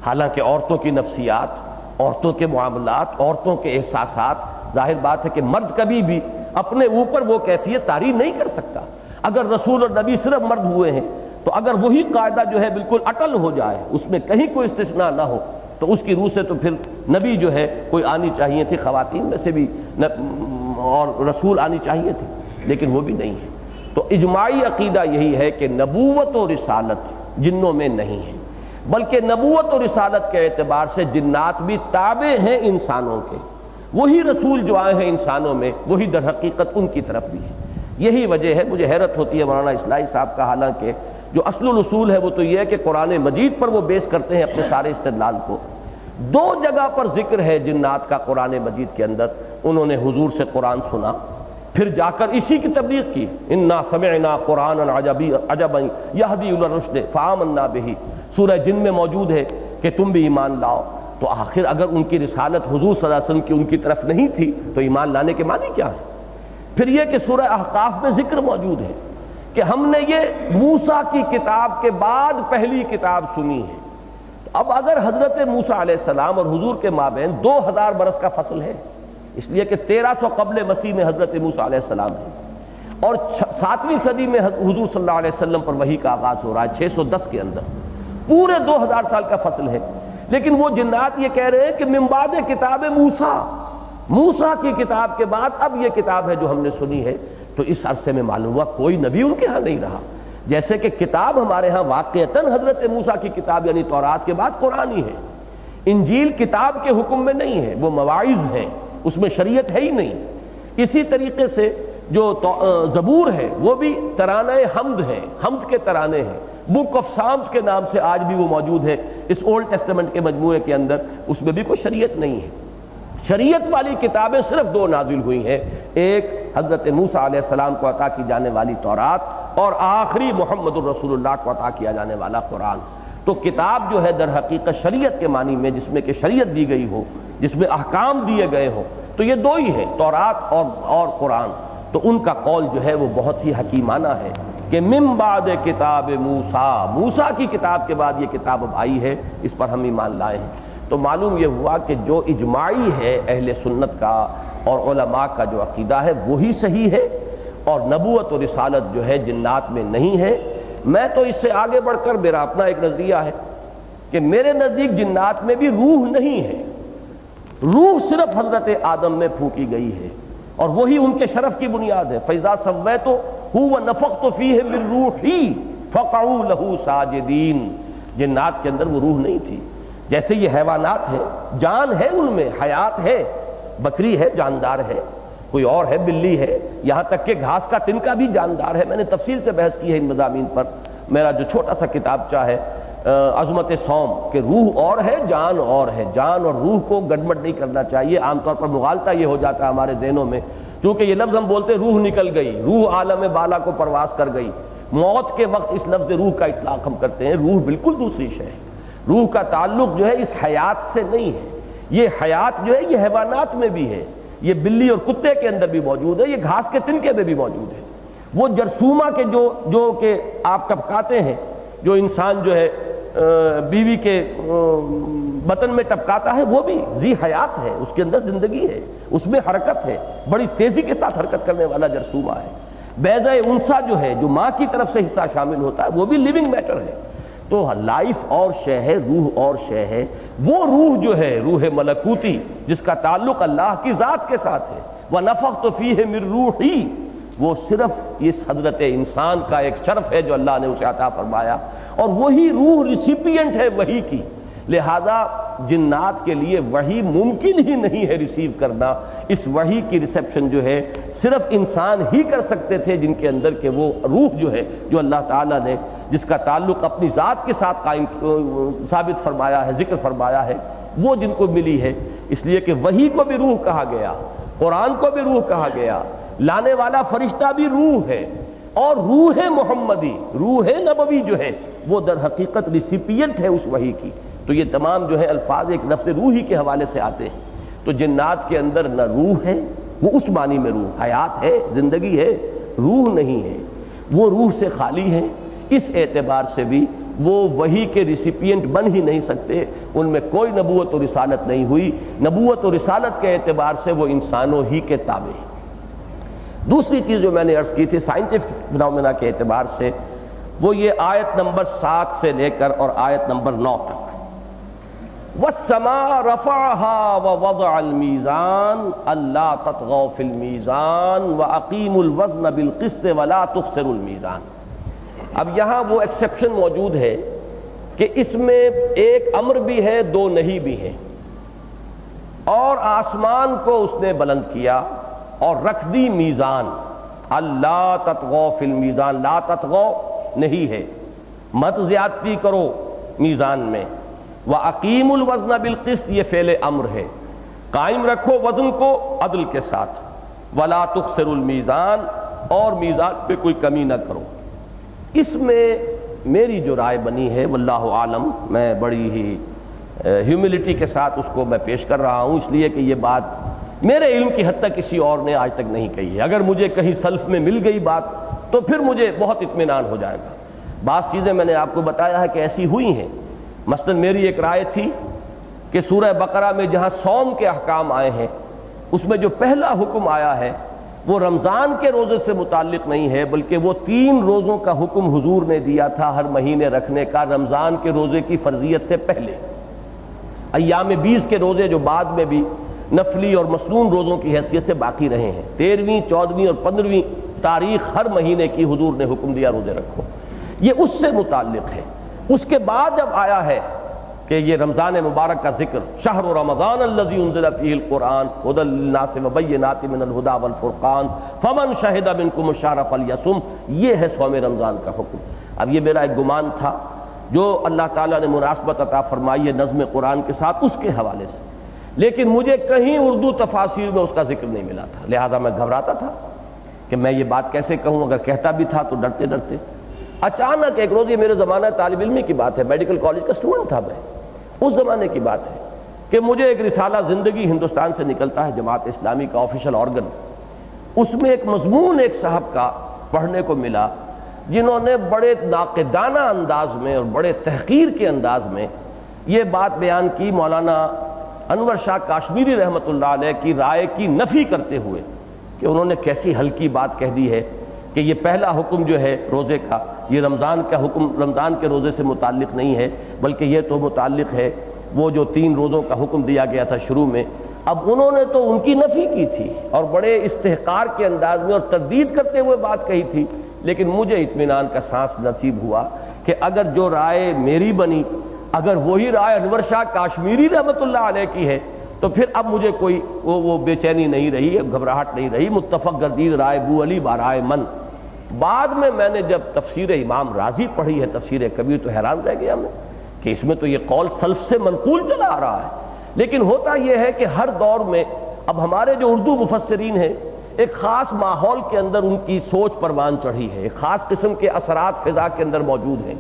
حالانکہ عورتوں کی نفسیات، عورتوں کے معاملات، عورتوں کے احساسات، ظاہر بات ہے کہ مرد کبھی بھی اپنے اوپر وہ کیفیت طاری نہیں کر سکتا۔ اگر رسول اور نبی صرف مرد ہوئے ہیں تو اگر وہی قاعدہ جو ہے بالکل اٹل ہو جائے، اس میں کہیں کوئی استثناء نہ ہو، تو اس کی روح سے تو پھر نبی جو ہے کوئی آنی چاہیے تھی، خواتین میں سے بھی اور رسول آنی چاہیے تھی، لیکن وہ بھی نہیں ہے۔ تو اجماعی عقیدہ یہی ہے کہ نبوت و رسالت جنوں میں نہیں ہے، بلکہ نبوت و رسالت کے اعتبار سے جنات بھی تابع ہیں انسانوں کے، وہی رسول جو آئے ہیں انسانوں میں وہی در حقیقت ان کی طرف بھی ہے۔ یہی وجہ ہے، مجھے حیرت ہوتی ہے مولانا اصلاحی صاحب کا، حالانکہ جو اصل الاصول ہے وہ تو یہ ہے کہ قرآن مجید پر وہ بیس کرتے ہیں اپنے سارے استدلال کو۔ دو جگہ پر ذکر ہے جنات کا قرآن مجید کے اندر، انہوں نے حضور سے قرآن سنا، پھر جا کر اسی کی تبلیغ کی، انا سمعنا قرآنا عجبا یہدی الی الرشد فآمنا بہ، سورہ جن میں موجود ہے کہ تم بھی ایمان لاؤ۔ تو آخر اگر ان کی رسالت حضور صلی اللہ علیہ وسلم کی ان کی طرف نہیں تھی تو ایمان لانے کے معنی کیا ہے؟ پھر یہ کہ سورہ احقاف میں ذکر موجود ہے کہ ہم نے یہ موسیٰ کی کتاب کے بعد پہلی کتاب سنی ہے۔ اب اگر حضرت موسیٰ علیہ السلام اور حضور کے مابین 2000 برس کا فصل ہے، اس لیے کہ 1300 قبل مسیح میں حضرت موسیٰ علیہ السلام ہے اور 7ویں صدی میں حضور صلی اللہ علیہ وسلم پر وحی کا آغاز ہو رہا ہے 610 کے اندر، پورے 2000 سال کا فصل ہے۔ لیکن وہ جنات یہ کہہ رہے ہیں کہ من بعد کتاب موسیٰ کی کتاب کے بعد اب یہ کتاب ہے جو ہم نے سنی ہے۔ تو اس عرصے میں معلوم ہوا کوئی نبی ان کے ہاں نہیں رہا، جیسے کہ کتاب ہمارے ہاں واقعتاً حضرت موسیٰ کی کتاب یعنی تورات کے بعد قرآن ہی ہے۔ انجیل کتاب کے حکم میں نہیں ہے، وہ مواعظ ہیں، اس میں شریعت ہے ہی نہیں۔ اسی طریقے سے جو زبور ہے وہ بھی ترانہ حمد ہے، حمد کے ترانے ہیں، بک آف سامز کے نام سے آج بھی وہ موجود ہے اس اولڈ ٹیسٹمنٹ کے مجموعے کے اندر، اس میں بھی کوئی شریعت نہیں ہے۔ شریعت والی کتابیں صرف 2 نازل ہوئی ہیں، ایک حضرت موسیٰ علیہ السلام کو عطا کی جانے والی تورات اور آخری محمد الرسول اللہ کو عطا کیا جانے والا قرآن۔ تو کتاب جو ہے در حقیقت شریعت کے معنی میں جس میں کہ شریعت دی گئی ہو، جس میں احکام دیے گئے ہوں، تو یہ 2 ہی ہیں، تورات اور قرآن۔ تو ان کا قول جو ہے وہ بہت ہی حکیمانہ ہے کہ من بعد کتاب موسیٰ کی کتاب کے بعد یہ کتاب اب آئی ہے، اس پر ہم ایمان لائے ہیں۔ تو معلوم یہ ہوا کہ جو اجماعی ہے اہل سنت کا اور علماء کا جو عقیدہ ہے وہی صحیح ہے، اور نبوت و رسالت جو ہے جنات میں نہیں ہے۔ میں تو اس سے آگے بڑھ کر میرا اپنا ایک نظریہ ہے کہ میرے نزدیک جنات میں بھی روح نہیں ہے، روح صرف حضرت آدم میں پھونکی گئی ہے، اور وہی ان کے شرف کی بنیاد ہے۔ فَإِذَا سَوَّيْتُهُ وَنَفَخْتُ فِيهِ مِن رُوحِي فَقَعُوا لَهُ سَاجِدِينَ۔ جنات کے اندر وہ روح نہیں تھی، جیسے یہ حیوانات ہیں، جان ہے ان میں، حیات ہے، بکری ہے جاندار ہے، کوئی اور ہے بلی ہے، یہاں تک کہ گھاس کا تنکا بھی جاندار ہے۔ میں نے تفصیل سے بحث کی ہے ان مضامین پر، میرا جو چھوٹا سا کتابچہ ہے عظمت صوم، کہ روح اور ہے جان اور ہے، جان اور روح کو گڑبڑ نہیں کرنا چاہیے۔ عام طور پر مغالطہ یہ ہو جاتا ہے ہمارے ذہنوں میں، چونکہ یہ لفظ ہم بولتے روح نکل گئی، روح عالم بالا کو پرواز کر گئی، موت کے وقت اس لفظ روح کا اطلاق ہم کرتے ہیں۔ روح بالکل دوسری شے ہے، روح کا تعلق جو ہے اس حیات سے نہیں ہے۔ یہ حیات جو ہے یہ حیوانات میں بھی ہے، یہ بلی اور کتے کے اندر بھی موجود ہے، یہ گھاس کے تنکے میں بھی موجود ہے۔ وہ جرثومہ کے جو کہ آپ ٹپکاتے ہیں، جو انسان جو ہے بیوی کے بطن میں ٹپکاتا ہے، وہ بھی ذی حیات ہے، اس کے اندر زندگی ہے، اس میں حرکت ہے، بڑی تیزی کے ساتھ حرکت کرنے والا جرثومہ ہے۔ بیضہ انثیٰ جو ہے، جو ماں کی طرف سے حصہ شامل ہوتا ہے، وہ بھی لیونگ میٹر ہے۔ تو لائف اور شے ہے، روح اور شے ہے۔ وہ روح جو ہے روح ملکوتی، جس کا تعلق اللہ کی ذات کے ساتھ ہے، وَنَفَخْتُ فِيهِ مِن رُوحِي، وہ صرف اس حضرت انسان کا ایک شرف ہے جو اللہ نے اسے عطا فرمایا، اور وہی روح ریسیپینٹ ہے وحی کی۔ لہذا جنات کے لیے وحی ممکن ہی نہیں ہے ریسیو کرنا۔ اس وحی کی ریسیپشن جو ہے صرف انسان ہی کر سکتے تھے، جن کے اندر کہ وہ روح جو ہے، جو اللہ تعالیٰ نے جس کا تعلق اپنی ذات کے ساتھ قائم ثابت فرمایا ہے، ذکر فرمایا ہے، وہ جن کو ملی ہے۔ اس لیے کہ وحی کو بھی روح کہا گیا، قرآن کو بھی روح کہا گیا، لانے والا فرشتہ بھی روح ہے، اور روح محمدی، روح نبوی جو ہے وہ در حقیقت ریسیپینٹ ہے اس وحی کی۔ تو یہ تمام جو ہے الفاظ ایک لفظ روحی کے حوالے سے آتے ہیں۔ تو جنات کے اندر نہ روح ہے، وہ اس معنی میں روح، حیات ہے، زندگی ہے، روح نہیں ہے، وہ روح سے خالی ہے۔ اس اعتبار سے بھی وہ وحی کے ریسیپینٹ بن ہی نہیں سکتے، ان میں کوئی نبوت و رسالت نہیں ہوئی۔ نبوت و رسالت کے اعتبار سے وہ انسانوں ہی کے تابع ہیں۔ دوسری چیز جو میں نے عرض کی تھی سائنٹفک فنومینا کے اعتبار سے، وہ یہ آیت نمبر 7 سے لے کر اور آیت نمبر 9 تک، وَالسَّمَاءَ رَفَعَهَا وَوَضَعَ الْمِيزَانَ أَلَّا تَطْغَوْا فِي الْمِيزَانِ وَأَقِيمُوا الْوَزْنَ بِالْقِسْطِ وَلَا تُخْسِرُوا الْمِيزَانَ۔ اب یہاں وہ ایکسیپشن موجود ہے کہ اس میں ایک امر بھی ہے، 2 نہیں بھی ہیں۔ اور آسمان کو اس نے بلند کیا اور رکھ دی میزان، اللہ تطغوا فی المیزان، لا تطغوا نہیں ہے، مت زیادتی کرو میزان میں۔ وَأَقِيمُوا الْوَزْنَ بِالْقِسْطِ، یہ فعل امر ہے، قائم رکھو وزن کو عدل کے ساتھ، وَلَا تُخْسِرُوا الْمِيزَانَ، اور میزان پہ کوئی کمی نہ کرو۔ اس میں میری جو رائے بنی ہے واللہ عالم، میں بڑی ہی ہیوملٹی کے ساتھ اس کو میں پیش کر رہا ہوں، اس لیے کہ یہ بات میرے علم کی حد تک کسی اور نے آج تک نہیں کہی ہے۔ اگر مجھے کہیں سلف میں مل گئی بات تو پھر مجھے بہت اطمینان ہو جائے گا۔ بعض چیزیں میں نے آپ کو بتایا ہے کہ ایسی ہوئی ہیں۔ مثلا میری ایک رائے تھی کہ سورہ بقرہ میں جہاں صوم کے احکام آئے ہیں اس میں جو پہلا حکم آیا ہے وہ رمضان کے روزے سے متعلق نہیں ہے، بلکہ وہ 3 روزوں کا حکم حضور نے دیا تھا ہر مہینے رکھنے کا، رمضان کے روزے کی فرضیت سے پہلے۔ ایام 20 کے روزے جو بعد میں بھی نفلی اور مسنون روزوں کی حیثیت سے باقی رہے ہیں، 13ویں 14ویں اور 15ویں تاریخ ہر مہینے کی حضور نے حکم دیا روزے رکھو، یہ اس سے متعلق ہے۔ اس کے بعد جب آیا ہے کہ یہ رمضان مبارک کا ذکر، شہر رمضان الذی انزل فیہ القرآن ھدی للناس وبینات من الھدی والفرقان فمن شہد منکم الشہر فلیصم، یہ ہے صوم رمضان کا حکم۔ اب یہ میرا ایک گمان تھا جو اللہ تعالیٰ نے مناسبت عطا فرمائی ہے نظم قرآن کے ساتھ، اس کے حوالے سے، لیکن مجھے کہیں اردو تفاسیر میں اس کا ذکر نہیں ملا تھا، لہذا میں گھبراتا تھا کہ میں یہ بات کیسے کہوں، اگر کہتا بھی تھا تو ڈرتے ڈرتے۔ اچانک ایک روز، یہ میرے زمانہ طالب علمی کی بات ہے، میڈیکل کالج کا اسٹوڈنٹ تھا میں، اس زمانے کی بات ہے کہ مجھے ایک رسالہ زندگی ہندوستان سے نکلتا ہے، جماعت اسلامی کا آفیشل آرگن، اس میں ایک مضمون ایک صاحب کا پڑھنے کو ملا جنہوں نے بڑے ناقدانہ انداز میں اور بڑے تحقیر کے انداز میں یہ بات بیان کی، مولانا انور شاہ کاشمیری رحمۃ اللہ علیہ کی رائے کی نفی کرتے ہوئے کہ انہوں نے کیسی ہلکی بات کہہ دی ہے کہ یہ پہلا حکم جو ہے روزے کا، یہ رمضان کا حکم رمضان کے روزے سے متعلق نہیں ہے، بلکہ یہ تو متعلق ہے وہ جو 3 روزوں کا حکم دیا گیا تھا شروع میں۔ اب انہوں نے تو ان کی نفی کی تھی اور بڑے استحقار کے انداز میں اور تردید کرتے ہوئے بات کہی تھی، لیکن مجھے اطمینان کا سانس نصیب ہوا کہ اگر جو رائے میری بنی، اگر وہی رائے انور شاہ کاشمیری رحمۃ اللہ علیہ کی ہے، تو پھر اب مجھے کوئی وہ بے چینی نہیں رہی، گھبراہٹ نہیں رہی، متفق گردید رائے بو علی برائے من۔ بعد میں نے جب تفسیر امام رازی پڑھی ہے، تفسیر کبیر، تو حیران رہ گیا میں کہ اس میں تو یہ قول سلف سے منقول چلا آ رہا ہے، لیکن ہوتا یہ ہے کہ ہر دور میں اب ہمارے جو اردو مفسرین ہیں ایک خاص ماحول کے اندر ان کی سوچ پروان چڑھی ہے، ایک خاص قسم کے اثرات فضا کے اندر موجود ہیں،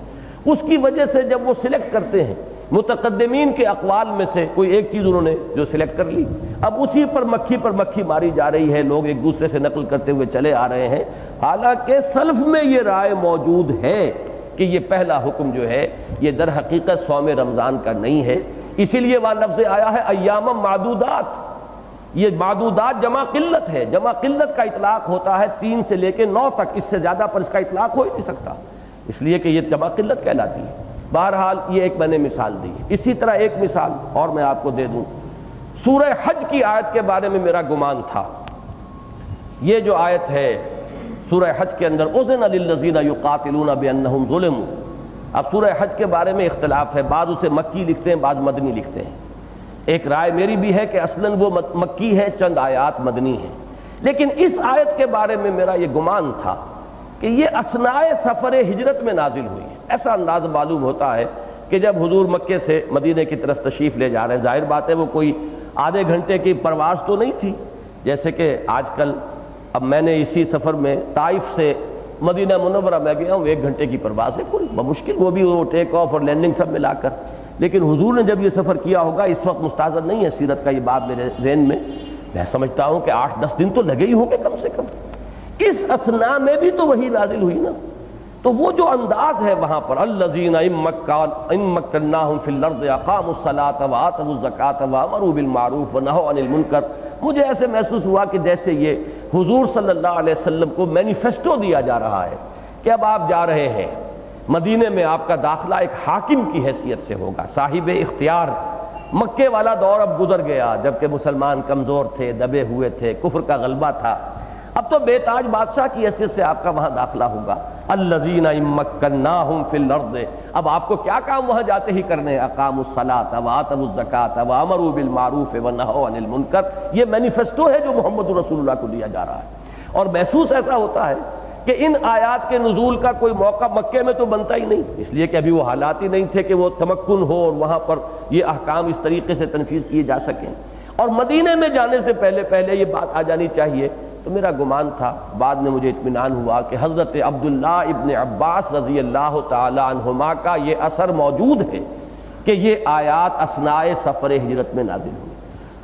اس کی وجہ سے جب وہ سلیکٹ کرتے ہیں متقدمین کے اقوال میں سے کوئی ایک چیز انہوں نے جو سلیکٹ کر لی، اب اسی پر مکھی ماری جا رہی ہے، لوگ ایک دوسرے سے نقل کرتے ہوئے چلے آ رہے ہیں، حالانکہ سلف میں یہ رائے موجود ہے کہ یہ پہلا حکم جو ہے یہ در حقیقت صوم رمضان کا نہیں ہے۔ اسی لیے وہاں لفظ آیا ہے ایام معدودات، یہ معدودات جمع قلت ہے، جمع قلت کا اطلاق ہوتا ہے 3 سے لے کے 9 تک، اس سے زیادہ پر اس کا اطلاق ہو ہی نہیں سکتا، اس لیے کہ یہ جمع قلت کہلاتی ہے۔ بہرحال یہ ایک میں نے مثال دی، اسی طرح ایک مثال اور میں آپ کو دے دوں، سورہ حج کی آیت کے بارے میں میرا گمان تھا، یہ جو آیت ہے سورہ حج کے اندر اذن للذین یقاتلون بانہم ظلموا، اب سورہ حج کے بارے میں اختلاف ہے، بعض اسے مکی لکھتے ہیں، بعض مدنی لکھتے ہیں، ایک رائے میری بھی ہے کہ اصلاً وہ مکی ہے، چند آیات مدنی ہیں، لیکن اس آیت کے بارے میں میرا یہ گمان تھا کہ یہ اثناء سفر ہجرت میں نازل ہوئی ہے۔ ایسا انداز معلوم ہوتا ہے کہ جب حضور مکے سے مدینے کی طرف تشریف لے جا رہے ہیں، ظاہر بات ہے وہ کوئی آدھے گھنٹے کی پرواز تو نہیں تھی جیسے کہ آج کل، اب میں نے اسی سفر میں طائف سے مدینہ منورہ میں گیا ہوں، 1 گھنٹے کی پرواز ہے، کوئی بمشکل، وہ بھی وہ ٹیک آف اور لینڈنگ سب ملا کر، لیکن حضور نے جب یہ سفر کیا ہوگا، اس وقت مستحضر نہیں ہے سیرت کا یہ بات میرے ذہن میں سمجھتا ہوں کہ 8-10 دن تو لگے ہی ہوں گے کم سے کم، اس اثناء میں بھی تو وہی نازل ہوئی نا، تو وہ جو انداز ہے وہاں پر الذین ان مکناہم فی الارض اقاموا الصلاۃ وآتوا الزکاۃ وامروا بالمعروف ونہوا عن المنکر، مجھے ایسے محسوس ہوا کہ جیسے یہ حضور صلی اللہ علیہ وسلم کو مینیفیسٹو دیا جا رہا ہے کہ اب آپ جا رہے ہیں مدینے میں، آپ کا داخلہ ایک حاکم کی حیثیت سے ہوگا، صاحب اختیار۔ مکے والا دور اب گزر گیا جبکہ مسلمان کمزور تھے، دبے ہوئے تھے، کفر کا غلبہ تھا، اب تو بے تاج بادشاہ کی حیثیت سے آپ کا وہاں داخلہ ہوگا۔ الذین ان مکناہم فی الارض، اب آپ کو کیا کام وہاں جاتے ہی کرنے ہیں، اقاموا الصلاۃ وآتوا الزکاۃ وامروا بالمعروف ونہوا عن المنکر، یہ مینیفیسٹو ہے جو محمد رسول اللہ کو دیا جا رہا ہے، اور محسوس ایسا ہوتا ہے کہ ان آیات کے نزول کا کوئی موقع مکے میں تو بنتا ہی نہیں، اس لیے کہ ابھی وہ حالات ہی نہیں تھے کہ وہ تمکن ہو اور وہاں پر یہ احکام اس طریقے سے تنفیذ کیے جا سکیں، اور مدینے میں جانے سے پہلے یہ بات آ جانی چاہیے۔ تو میرا گمان تھا، بعد میں مجھے اطمینان ہوا کہ حضرت عبداللہ ابن عباس رضی اللہ تعالی عنہما کا یہ اثر موجود ہے کہ یہ آیات اثناء سفر ہجرت میں نازل ہوئی،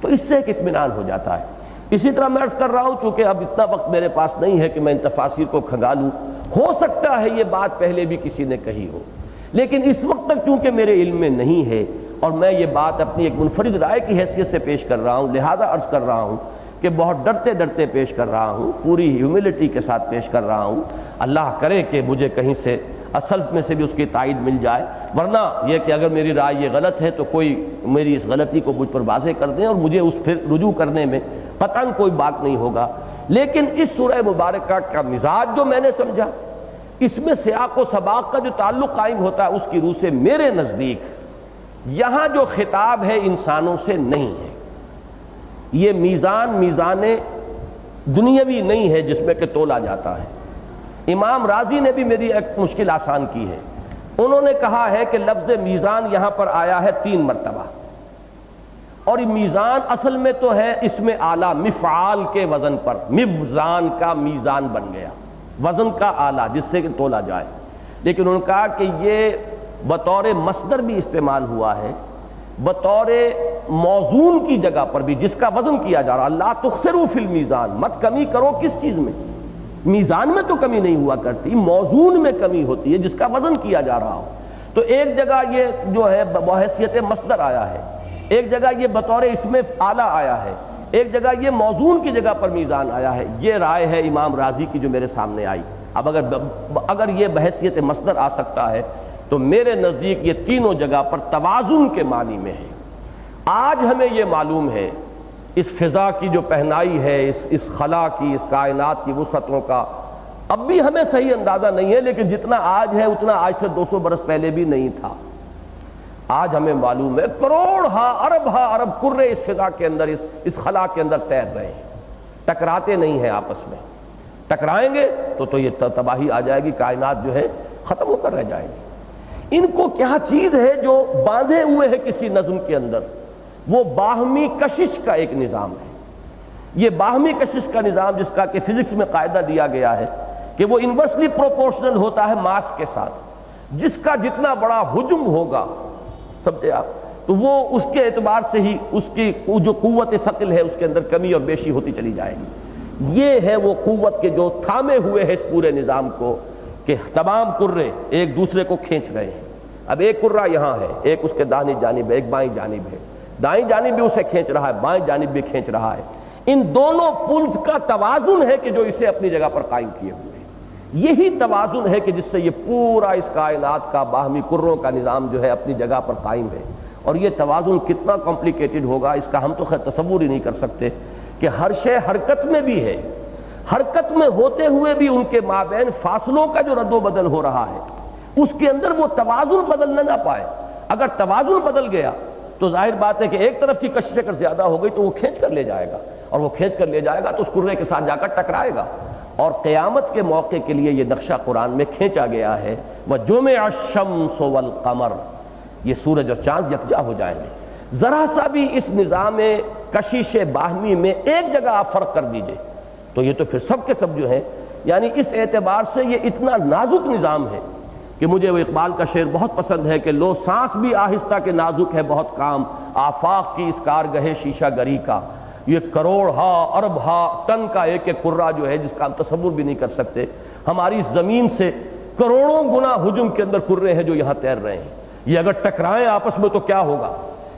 تو اس سے ایک اطمینان ہو جاتا ہے۔ اسی طرح میں عرض کر رہا ہوں، چونکہ اب اتنا وقت میرے پاس نہیں ہے کہ میں ان تفاسیر کو کھنگالوں، ہو سکتا ہے یہ بات پہلے بھی کسی نے کہی ہو، لیکن اس وقت تک چونکہ میرے علم میں نہیں ہے اور میں یہ بات اپنی ایک منفرد رائے کی حیثیت سے پیش کر رہا ہوں، لہذا عرض کر رہا ہوں کہ بہت ڈرتے ڈرتے پیش کر رہا ہوں، پوری ہیوملٹی کے ساتھ پیش کر رہا ہوں، اللہ کرے کہ مجھے کہیں سے اصل میں سے بھی اس کی تائید مل جائے، ورنہ یہ کہ اگر میری رائے یہ غلط ہے تو کوئی میری اس غلطی کو مجھ پر واضح کر دیں اور مجھے اس پھر رجوع کرنے میں قطعاً کوئی بات نہیں ہوگا۔ لیکن اس سورہ مبارکہ کا مزاج جو میں نے سمجھا، اس میں سیاق و سباق کا جو تعلق قائم ہوتا ہے، اس کی روح سے میرے نزدیک یہاں جو خطاب ہے انسانوں سے نہیں ہے، یہ میزان دنیاوی نہیں ہے جس میں کہ تولا جاتا ہے۔ امام راضی نے بھی میری ایک مشکل آسان کی ہے، انہوں نے کہا ہے کہ لفظ میزان یہاں پر آیا ہے 3 مرتبہ، اور یہ میزان اصل میں تو ہے اسم آلہ مفعال کے وزن پر، مفزان کا میزان بن گیا، وزن کا آلہ جس سے کہ تولا جائے، لیکن انہوں نے کہا کہ یہ بطور مصدر بھی استعمال ہوا ہے، بطور موزون کی جگہ پر بھی جس کا وزن کیا جا رہا، اللہ تخسروا فی المیزان، مت کمی کرو کس چیز میں، میزان میں تو کمی نہیں ہوا کرتی، موزون میں کمی ہوتی ہے جس کا وزن کیا جا رہا ہو۔ تو ایک جگہ یہ جو ہے بحیثیت مصدر آیا ہے، ایک جگہ یہ بطور اسم آلہ آیا ہے، ایک جگہ یہ موزون کی جگہ پر میزان آیا ہے۔ یہ رائے ہے امام راضی کی جو میرے سامنے آئی۔ اب اگر یہ بحیثیت مصدر آ سکتا ہے تو میرے نزدیک یہ تینوں جگہ پر توازن کے معنی میں ہے۔ آج ہمیں یہ معلوم ہے اس فضا کی جو پہنائی ہے، اس خلا کی، اس کائنات کی وسعتوں کا اب بھی ہمیں صحیح اندازہ نہیں ہے، لیکن جتنا آج ہے اتنا آج سے 200 برس پہلے بھی نہیں تھا۔ آج ہمیں معلوم ہے کروڑ ارب کرے اس فضا کے اندر، اس خلا کے اندر تیر رہے ہیں، ٹکراتے نہیں ہیں آپس میں، ٹکرائیں گے تو یہ تباہی آ جائے گی، کائنات جو ہے ختم ہو کر رہ جائے گی۔ ان کو کیا چیز ہے جو باندھے ہوئے ہے کسی نظم کے اندر، وہ باہمی کشش کا ایک نظام ہے۔ یہ باہمی کشش کا نظام جس کا کہ فزکس میں قاعدہ دیا گیا ہے کہ وہ انورسلی پروپورشنل ہوتا ہے ماس کے ساتھ، جس کا جتنا بڑا حجم ہوگا، سمجھے آپ، تو وہ اس کے اعتبار سے ہی اس کی جو قوت ثقل ہے اس کے اندر کمی اور بیشی ہوتی چلی جائے گی۔ یہ ہے وہ قوت کے جو تھامے ہوئے ہے اس پورے نظام کو، کہ تمام کرے ایک دوسرے کو کھینچ رہے ہیں۔ اب ایک کرہ یہاں ہے، ایک اس کے داہنی جانب ہے، ایک بائیں جانب ہے، دائیں جانب بھی اسے کھینچ رہا ہے، بائیں جانب بھی کھینچ رہا ہے۔ ان دونوں پلز کا توازن ہے کہ جو اسے اپنی جگہ پر قائم کیے ہوئے ہیں۔ یہی توازن ہے کہ جس سے یہ پورا اس کائنات کا باہمی کروں کا نظام جو ہے اپنی جگہ پر قائم ہے۔ اور یہ توازن کتنا کمپلیکیٹڈ ہوگا اس کا ہم تو خیر تصور ہی نہیں کر سکتے، کہ ہر شے حرکت میں بھی ہے، حرکت میں ہوتے ہوئے بھی ان کے مابین فاصلوں کا جو رد و بدل ہو رہا ہے، اس کے اندر وہ توازن بدلنا نہ پائے۔ اگر توازن بدل گیا تو ظاہر بات ہے کہ ایک طرف کی کشش اگر زیادہ ہو گئی تو وہ کھینچ کر لے جائے گا، اور وہ کھینچ کر لے جائے گا تو اس کرے کے ساتھ جا کر ٹکرائے گا۔ اور قیامت کے موقع کے لیے یہ نقشہ قرآن میں کھینچا گیا ہے، وَجُمِعَ الشَّمْسُ وَالْقَمَرُ، یہ سورج اور چاند یکجا ہو جائیں گے۔ ذرا سا بھی اس نظام کشش باہمی میں ایک جگہ آپ فرق کر دیجئے تو یہ تو پھر سب کے سب جو ہے، یعنی اس اعتبار سے یہ اتنا نازک نظام ہے کہ مجھے وہ اقبال کا شعر بہت پسند ہے کہ لو سانس بھی آہستہ کے نازک ہے بہت کام، آفاق کی اس کارگہ شیشہ گری کا، یہ کروڑ ارب ٹن کا ایک ایک کرہ جو ہے جس کا ہم تصور بھی نہیں کر سکتے، ہماری زمین سے کروڑوں گنا حجم کے اندر کرے ہیں جو یہاں تیر رہے ہیں۔ یہ اگر ٹکرائیں آپس میں تو کیا ہوگا؟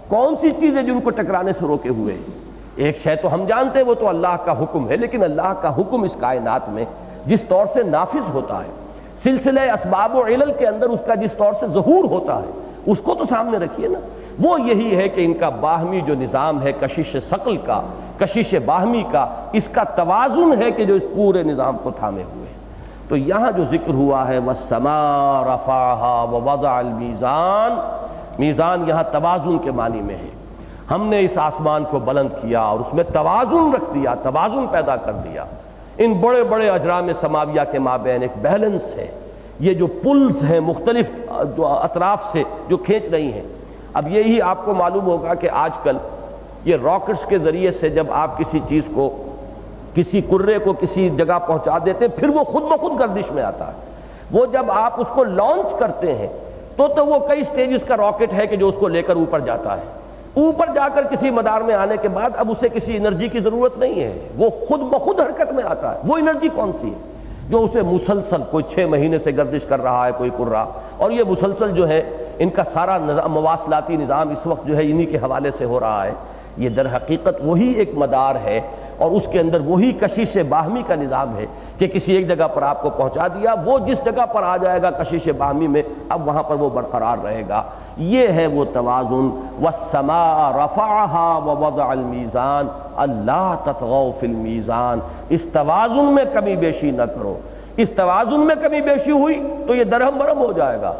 کون سی چیز ہے جن کو ٹکرانے سے روکے ہوئے ہیں؟ ایک شے تو ہم جانتے ہیں وہ تو اللہ کا حکم ہے، لیکن اللہ کا حکم اس کائنات میں جس طور سے نافذ ہوتا ہے، سلسلہ اسباب و علل کے اندر اس کا جس طور سے ظہور ہوتا ہے، اس کو تو سامنے رکھیے نا۔ وہ یہی ہے کہ ان کا باہمی جو نظام ہے کشش ثقل کا، کشش باہمی کا، اس کا توازن ہے کہ جو اس پورے نظام کو تھامے ہوئے ہیں۔ تو یہاں جو ذکر ہوا ہے وَالسَّمَاءَ رَفَعَهَا وَوَضَعَ الْمِيزَانَ، میزان یہاں توازن کے معنی میں ہے۔ ہم نے اس آسمان کو بلند کیا اور اس میں توازن رکھ دیا، توازن پیدا کر دیا۔ ان بڑے بڑے اجرام سماویہ کے مابین ایک بیلنس ہے، یہ جو پلز ہیں مختلف جو اطراف سے جو کھینچ رہی ہیں۔ اب یہی آپ کو معلوم ہوگا کہ آج کل یہ راکٹس کے ذریعے سے جب آپ کسی چیز کو، کسی کرے کو کسی جگہ پہنچا دیتے پھر وہ خود بخود گردش میں آتا ہے۔ وہ جب آپ اس کو لانچ کرتے ہیں تو وہ کئی سٹیجز کا راکٹ ہے کہ جو اس کو لے کر اوپر جاتا ہے۔ اوپر جا کر کسی مدار میں آنے کے بعد اب اسے کسی انرجی کی ضرورت نہیں ہے، وہ خود بخود حرکت میں آتا ہے۔ وہ انرجی کون سی ہے جو اسے مسلسل کوئی 6 مہینے سے گردش کر رہا ہے کوئی کرہ، اور یہ مسلسل جو ہے ان کا سارا مواصلاتی نظام اس وقت جو ہے انہی کے حوالے سے ہو رہا ہے۔ یہ در حقیقت وہی ایک مدار ہے اور اس کے اندر وہی کشش باہمی کا نظام ہے کہ کسی ایک جگہ پر آپ کو پہنچا دیا، وہ جس جگہ پر آ جائے گا کشش باہمی میں اب وہاں پر وہ برقرار رہے گا۔ یہ ہے وہ توازن۔ والسماء رفعها ووضع المیزان اللہ تطغوا فی المیزان، اس توازن میں کمی بیشی نہ کرو۔ اس توازن میں کمی بیشی ہوئی تو یہ درہم برہم ہو جائے گا۔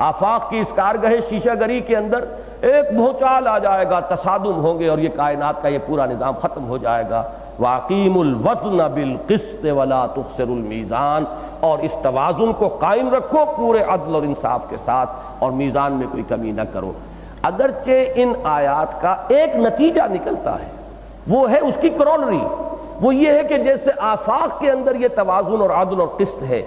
آفاق کی اس کارگاہ شیشہ گری کے اندر ایک بھونچال آ جائے گا، تصادم ہوں گے اور یہ کائنات کا یہ پورا نظام ختم ہو جائے گا۔ وَأَقِيمُوا الْوَزْنَ بِالْقِسْطِ وَلَا تُخْسِرُوا الْمِيزَانَ، اور اس توازن کو قائم رکھو پورے عدل اور انصاف کے ساتھ، اور میزان میں کوئی کمی نہ کرو۔ اگرچہ ان آیات کا ایک نتیجہ نکلتا ہے، وہ ہے اس کی کرولری، وہ یہ ہے کہ جیسے آفاق کے اندر یہ توازن اور عدل اور قسط ہے،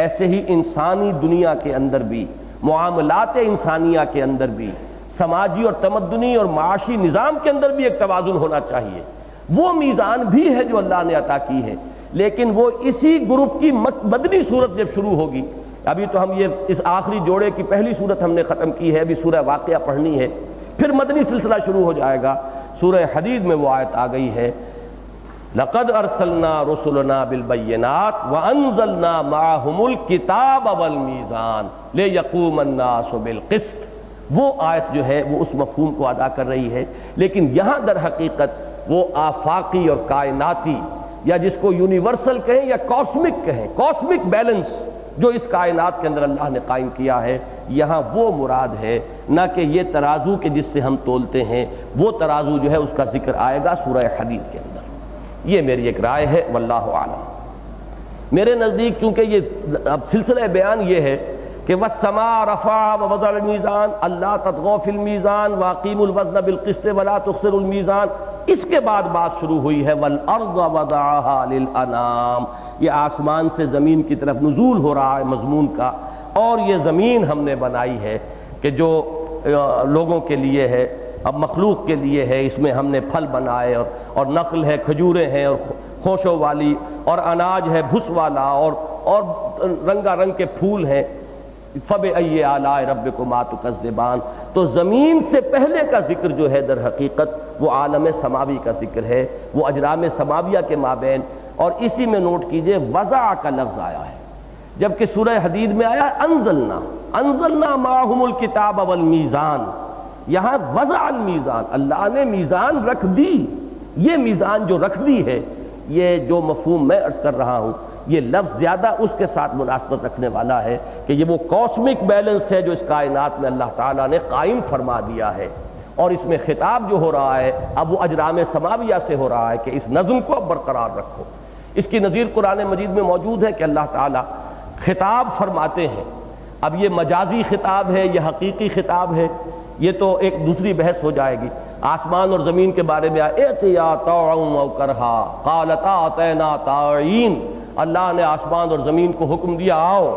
ایسے ہی انسانی دنیا کے اندر بھی، معاملات انسانیہ کے اندر بھی، سماجی اور تمدنی اور معاشی نظام کے اندر بھی ایک توازن ہونا چاہیے۔ وہ میزان بھی ہے جو اللہ نے عطا کی ہے، لیکن وہ اسی گروپ کی مدنی صورت جب شروع ہوگی، ابھی تو ہم یہ اس آخری جوڑے کی پہلی صورت ہم نے ختم کی ہے، ابھی سورہ واقعہ پڑھنی ہے، پھر مدنی سلسلہ شروع ہو جائے گا۔ سورہ حدید میں وہ آیت آ گئی ہے، لَقَدْ أَرْسَلْنَا رُسُلَنَا بِالْبَيِّنَاتِ وَأَنزَلْنَا مَعَهُمُ الْكِتَابَ وَالْمِيزَانَ لِيَقُومَ النَّاسُ بِالْقِسْطِ۔ وہ آیت جو ہے وہ اس مفہوم کو ادا کر رہی ہے، لیکن یہاں در حقیقت وہ آفاقی اور کائناتی، یا جس کو یونیورسل کہیں یا کاسمک کہیں، کاسمک بیلنس جو اس کائنات کے اندر اللہ نے قائم کیا ہے، یہاں وہ مراد ہے، نہ کہ یہ ترازو کے جس سے ہم تولتے ہیں، وہ ترازو جو ہے اس کا ذکر آئے گا سورہ حدید کے اندر۔ یہ میری ایک رائے ہے، واللہ اعلم۔ میرے نزدیک چونکہ یہ اب سلسلہ بیان یہ ہے کہ وَالسَّمَاءَ رَفَعَهَا وَوَضَعَ الْمِيزَانَ اللہ تطغوا فی المیزان وَأَقِیمُوا الْوَزْنَ بِالْقِسْطِ وَلَا تُخْسِرُوا الْمِيزَانَ، اس کے بعد بات شروع ہوئی ہے وَالْأَرْضَ وَضَعَهَا لِلْأَنَامِ، یہ آسمان سے زمین کی طرف نزول ہو رہا ہے مضمون کا، اور یہ زمین ہم نے بنائی ہے کہ جو لوگوں کے لیے ہے، اب مخلوق کے لیے ہے، اس میں ہم نے پھل بنائے اور نخل ہے، کھجوریں ہیں اور خوشوں والی، اور اناج ہے بھس والا، اور رنگا رنگ کے پھول ہیں۔ فَبِأَيِّ آلَاءِ رَبِّكُمَا تُكَذِّبَانِ، تو زمین سے پہلے کا ذکر جو ہے در حقیقت وہ عالم سماوی کا ذکر ہے، وہ اجرام سماویہ کے مابین، اور اسی میں نوٹ کیجئے وضع کا لفظ آیا ہے، جبکہ سورہ حدید میں آیا انزلنا معہم الکتاب والمیزان، یہاں وضع المیزان، اللہ نے میزان رکھ دی۔ یہ میزان جو رکھ دی ہے، یہ جو مفہوم میں عرض کر رہا ہوں، یہ لفظ زیادہ اس کے ساتھ مناسبت رکھنے والا ہے کہ یہ وہ کاسمک بیلنس ہے جو اس کائنات میں اللہ تعالیٰ نے قائم فرما دیا ہے، اور اس میں خطاب جو ہو رہا ہے اب وہ اجرام سماویہ سے ہو رہا ہے کہ اس نظم کو اب برقرار رکھو۔ اس کی نظیر قرآن مجید میں موجود ہے کہ اللہ تعالیٰ خطاب فرماتے ہیں، اب یہ مجازی خطاب ہے، یہ حقیقی خطاب ہے، یہ تو ایک دوسری بحث ہو جائے گی۔ آسمان اور زمین کے بارے میں ائتیا طوعا و کرہا قالتا اتینا طاعین، اللہ نے آسمان اور زمین کو حکم دیا آؤ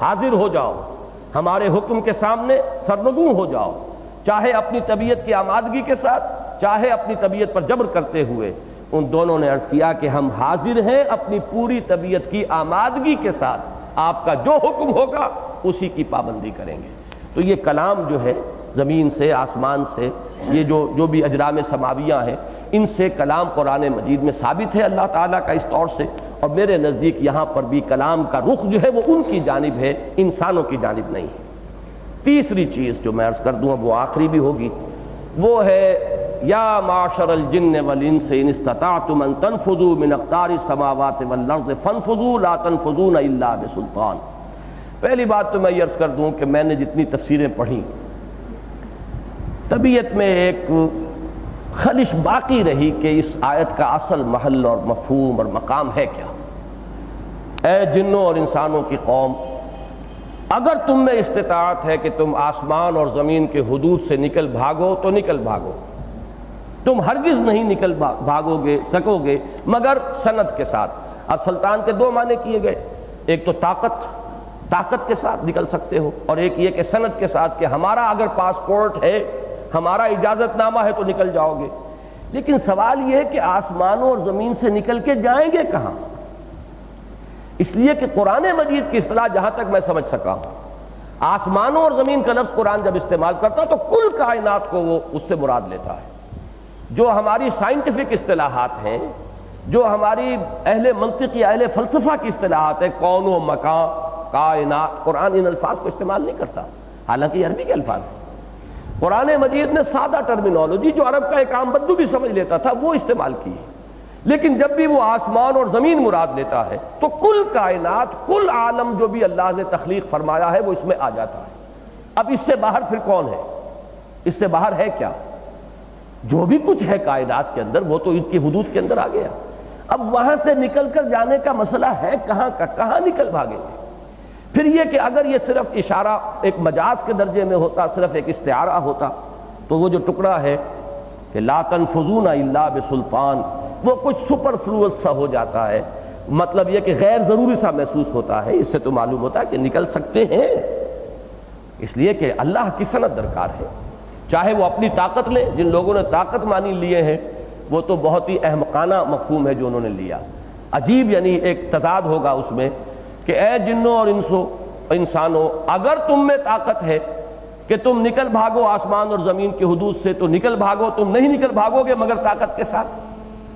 حاضر ہو جاؤ، ہمارے حکم کے سامنے سرنگوں ہو جاؤ، چاہے اپنی طبیعت کی آمادگی کے ساتھ، چاہے اپنی طبیعت پر جبر کرتے ہوئے۔ ان دونوں نے عرض کیا کہ ہم حاضر ہیں اپنی پوری طبیعت کی آمادگی کے ساتھ، آپ کا جو حکم ہوگا اسی کی پابندی کریں گے۔ تو یہ کلام جو ہے زمین سے، آسمان سے، یہ جو بھی اجرام سماویہ ہیں، ان سے کلام قرآن مجید میں ثابت ہے اللہ تعالیٰ کا اس طور سے، اور میرے نزدیک یہاں پر بھی کلام کا رخ جو ہے وہ ان کی جانب ہے، انسانوں کی جانب نہیں ہے۔ تیسری چیز جو میں عرض کر دوں اب وہ آخری بھی ہوگی، وہ ہے یا معاشر الجن والانس ان استطعتم ان تنفذوا من اقطار السماوات والارض فانفذوا لا تنفذون الا بسلطان۔ پہلی بات تو میں یہ عرض کر دوں کہ میں نے جتنی تفسیریں پڑھی، طبیعت میں ایک خلش باقی رہی کہ اس آیت کا اصل محل اور مفہوم اور مقام ہے کیا۔ اے جنوں اور انسانوں کی قوم، اگر تم میں استطاعت ہے کہ تم آسمان اور زمین کے حدود سے نکل بھاگو تو نکل بھاگو، تم ہرگز نہیں نکل بھاگو گے سکو گے مگر سند کے ساتھ۔ اب سلطان کے دو معنی کیے گئے، ایک تو طاقت کے ساتھ نکل سکتے ہو، اور ایک یہ کہ سند کے ساتھ کہ ہمارا اگر پاسپورٹ ہے، ہمارا اجازت نامہ ہے تو نکل جاؤ گے۔ لیکن سوال یہ ہے کہ آسمانوں اور زمین سے نکل کے جائیں گے کہاں؟ اس لیے کہ قرآن مجید کی اصطلاح جہاں تک میں سمجھ سکا ہوں، آسمانوں اور زمین کا لفظ قرآن جب استعمال کرتا تو کل کائنات کو وہ اس سے مراد لیتا ہے۔ جو ہماری سائنٹیفک اصطلاحات ہیں، جو ہماری اہل منطق یا اہل فلسفہ کی اصطلاحات ہے، کون و مکان، کائنات، قرآن ان الفاظ کو استعمال نہیں کرتا، حالانکہ یہ عربی کے الفاظ ہیں۔ قرآن مجید نے سادہ ٹرمینالوجی جو عرب کا ایک عام بدو بھی سمجھ لیتا تھا وہ استعمال کی ہے، لیکن جب بھی وہ آسمان اور زمین مراد لیتا ہے تو کل کائنات، کل عالم جو بھی اللہ نے تخلیق فرمایا ہے وہ اس میں آ جاتا ہے۔ اب اس سے باہر پھر کون ہے؟ اس سے باہر ہے کیا؟ جو بھی کچھ ہے کائنات کے اندر وہ تو ان کی حدود کے اندر آ گیا۔ اب وہاں سے نکل کر جانے کا مسئلہ ہے کہاں کا، کہاں نکل بھاگیں گے؟ پھر یہ کہ اگر یہ صرف اشارہ ایک مجاز کے درجے میں ہوتا، صرف ایک استعارہ ہوتا، تو وہ جو ٹکڑا ہے کہ لا تنفذون الا بسلطان، وہ کچھ سپر فلوئڈ سا ہو جاتا ہے، مطلب یہ کہ غیر ضروری سا محسوس ہوتا ہے۔ اس سے تو معلوم ہوتا ہے کہ نکل سکتے ہیں، اس لیے کہ اللہ کی سند درکار ہے۔ چاہے وہ اپنی طاقت لے، جن لوگوں نے طاقت مانی لیے ہیں وہ تو بہت ہی احمقانہ مفہوم ہے جو انہوں نے لیا، عجیب، یعنی ایک تضاد ہوگا اس میں کہ اے جنوں اور انسانوں، اگر تم میں طاقت ہے کہ تم نکل بھاگو آسمان اور زمین کی حدود سے تو نکل بھاگو، تم نہیں نکل بھاگو گے مگر طاقت کے ساتھ۔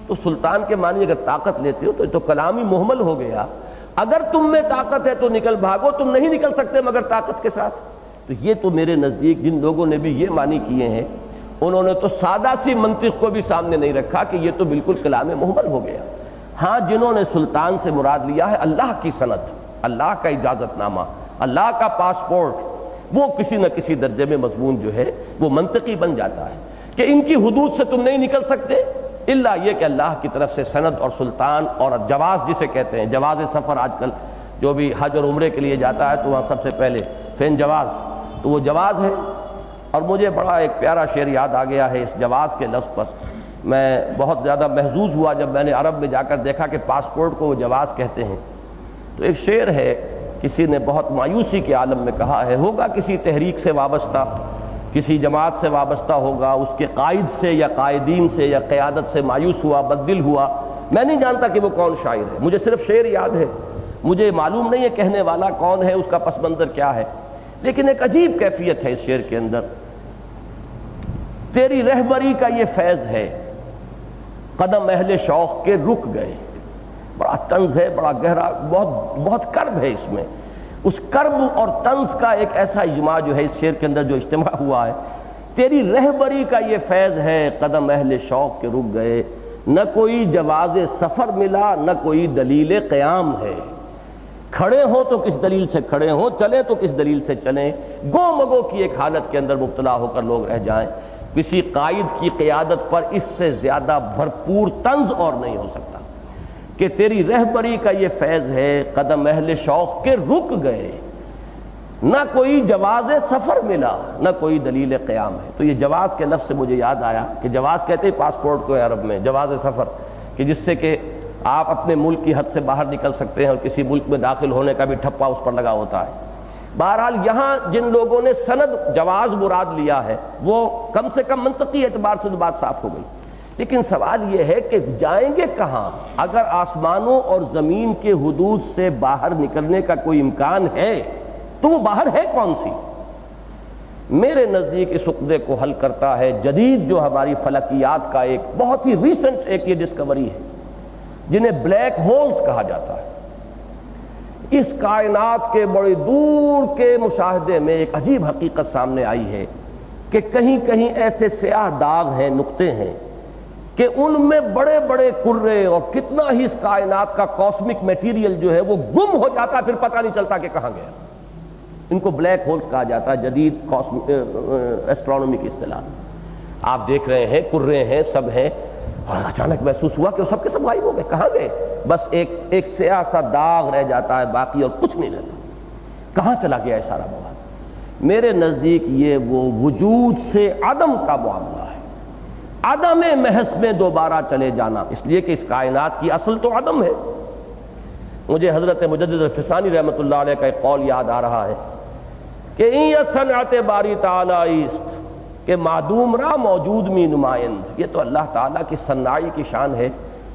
تو سلطان کے معنی اگر طاقت لیتے ہو تو کلام ہی محمل ہو گیا، اگر تم میں طاقت ہے تو نکل بھاگو، تم نہیں نکل سکتے مگر طاقت کے ساتھ۔ تو یہ تو میرے نزدیک جن لوگوں نے بھی یہ معنی کیے ہیں انہوں نے تو سادہ سی منطق کو بھی سامنے نہیں رکھا کہ یہ تو بالکل کلام محمل ہو گیا۔ ہاں، جنہوں نے سلطان سے مراد لیا ہے اللہ کی سند، اللہ کا اجازت نامہ، اللہ کا پاسپورٹ، وہ کسی نہ کسی درجے میں مضمون جو ہے وہ منطقی بن جاتا ہے کہ ان کی حدود سے تم نہیں نکل سکتے، الا یہ کہ اللہ کی طرف سے سند اور سلطان اور جواز جسے کہتے ہیں، جواز سفر۔ آج کل جو بھی حج اور عمرے کے لیے جاتا ہے تو وہاں سب سے پہلے فین جواز، تو وہ جواز ہے۔ اور مجھے بڑا ایک پیارا شعر یاد آ گیا ہے اس جواز کے لفظ پر، میں بہت زیادہ محظوظ ہوا جب میں نے عرب میں جا کر دیکھا کہ پاسپورٹ کو وہ جواز کہتے ہیں۔ تو ایک شعر ہے، کسی نے بہت مایوسی کے عالم میں کہا ہے، ہوگا کسی تحریک سے وابستہ، کسی جماعت سے وابستہ ہوگا، اس کے قائد سے یا قائدین سے یا قیادت سے مایوس ہوا، بددل ہوا۔ میں نہیں جانتا کہ وہ کون شاعر ہے، مجھے صرف شعر یاد ہے، مجھے معلوم نہیں ہے کہنے والا کون ہے، اس کا پس منظر کیا ہے، لیکن ایک عجیب کیفیت ہے اس شعر کے اندر۔ تیری رہبری کا یہ فیض ہے، قدم اہل شوق کے رک گئے۔ بڑا طنز ہے، بڑا گہرا، بہت کرب ہے اس میں۔ اس کرب اور طنز کا ایک ایسا اجماع جو ہے اس شعر کے اندر جو اجتماع ہوا ہے، تیری رہبری کا یہ فیض ہے، قدم اہل شوق کے رک گئے، نہ کوئی جواز سفر ملا، نہ کوئی دلیل قیام ہے۔ کھڑے ہوں تو کس دلیل سے کھڑے ہوں، چلیں تو کس دلیل سے چلیں، گو مگو کی ایک حالت کے اندر مبتلا ہو کر لوگ رہ جائیں۔ کسی قائد کی قیادت پر اس سے زیادہ بھرپور طنز اور نہیں ہو سکتا کہ تیری رہبری کا یہ فیض ہے، قدم اہل شوق کے رک گئے، نہ کوئی جواز سفر ملا، نہ کوئی دلیل قیام ہے۔ تو یہ جواز کے لفظ سے مجھے یاد آیا کہ جواز کہتے ہیں پاسپورٹ کو عرب میں، جواز سفر، کہ جس سے کہ آپ اپنے ملک کی حد سے باہر نکل سکتے ہیں اور کسی ملک میں داخل ہونے کا بھی ٹھپا اس پر لگا ہوتا ہے۔ بہرحال یہاں جن لوگوں نے سند جواز مراد لیا ہے وہ کم سے کم منطقی اعتبار سے تو بات صاف ہو گئی، لیکن سوال یہ ہے کہ جائیں گے کہاں؟ اگر آسمانوں اور زمین کے حدود سے باہر نکلنے کا کوئی امکان ہے تو وہ باہر ہے کون سی؟ میرے نزدیک اس عقدے کو حل کرتا ہے جدید جو ہماری فلکیات کا ایک بہت ہی ریسنٹ ایک یہ ڈسکوری ہے جنہیں بلیک ہولز کہا جاتا ہے۔ اس کائنات کے بڑے دور کے مشاہدے میں ایک عجیب حقیقت سامنے آئی ہے کہ کہیں کہیں ایسے سیاہ داغ ہیں، نقطے ہیں کہ ان میں بڑے بڑے کرے اور کتنا ہی اس کائنات کا کاسمک میٹیریل جو ہے وہ گم ہو جاتا ہے، پھر پتہ نہیں چلتا کہ کہاں گیا۔ ان کو بلیک ہولز کہا جاتا ہے جدید ایسٹرونومی کی اصطلاح۔ آپ دیکھ رہے ہیں کرے ہیں، سب ہیں، اور اچانک محسوس ہوا کہ وہ سب کے سب غائب ہو گئے، کہاں گئے؟ بس ایک سیاہ سا داغ رہ جاتا ہے، باقی اور کچھ نہیں رہتا۔ کہاں چلا گیا ہے سارا مواد؟ میرے نزدیک یہ وہ وجود سے عدم کا معاملہ ہے، عدم محض میں دوبارہ چلے جانا، اس لیے کہ اس کائنات کی اصل تو عدم ہے۔ مجھے حضرت مجدد الفسانی رحمۃ اللہ علیہ کا ایک قول یاد آ رہا ہے کہ این صنعت باری تعالی است کہ معدوم را موجود می نمائند۔ یہ تو اللہ تعالیٰ کی صنائی کی شان ہے،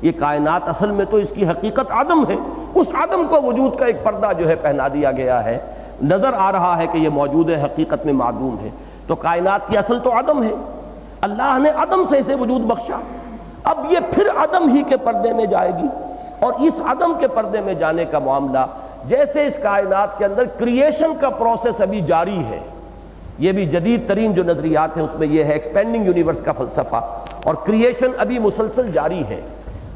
یہ کائنات اصل میں تو اس کی حقیقت عدم ہے، اس عدم کو وجود کا ایک پردہ جو ہے پہنا دیا گیا ہے، نظر آ رہا ہے کہ یہ موجود ہے، حقیقت میں معدوم ہے۔ تو کائنات کی اصل تو عدم ہے، اللہ نے عدم سے اسے وجود بخشا، اب یہ پھر عدم ہی کے پردے میں جائے گی، اور اس عدم کے پردے میں جانے کا معاملہ جیسے اس کائنات کے اندر کریشن کا پروسیس ابھی جاری ہے، یہ بھی جدید ترین جو نظریات ہیں اس میں یہ ہے ایکسپینڈنگ یونیورس کا فلسفہ، اور کریشن ابھی مسلسل جاری ہے۔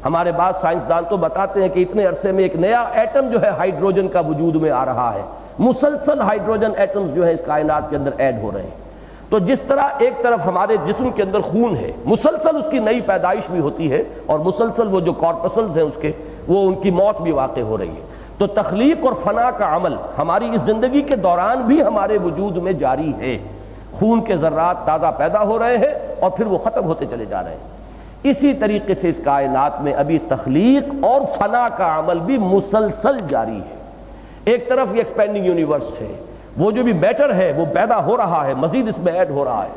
ہمارے بعض سائنسدان تو بتاتے ہیں کہ اتنے عرصے میں ایک نیا ایٹم جو ہے ہائیڈروجن کا وجود میں آ رہا ہے، مسلسل ہائیڈروجن ایٹمز جو ہیں اس کائنات کے اندر ایڈ ہو رہے ہیں۔ تو جس طرح ایک طرف ہمارے جسم کے اندر خون ہے، مسلسل اس کی نئی پیدائش بھی ہوتی ہے، اور مسلسل وہ جو کارپسلز ہیں اس کے وہ ان کی موت بھی واقع ہو رہی ہے، تو تخلیق اور فنا کا عمل ہماری اس زندگی کے دوران بھی ہمارے وجود میں جاری ہے۔ خون کے ذرات تازہ پیدا ہو رہے ہیں اور پھر وہ ختم ہوتے چلے جا رہے ہیں۔ اسی طریقے سے اس کائنات میں ابھی تخلیق اور فنا کا عمل بھی مسلسل جاری ہے۔ ایک طرف یہ ایکسپینڈنگ یونیورس ہے، وہ جو بھی میٹر ہے وہ پیدا ہو رہا ہے، مزید اس میں ایڈ ہو رہا ہے۔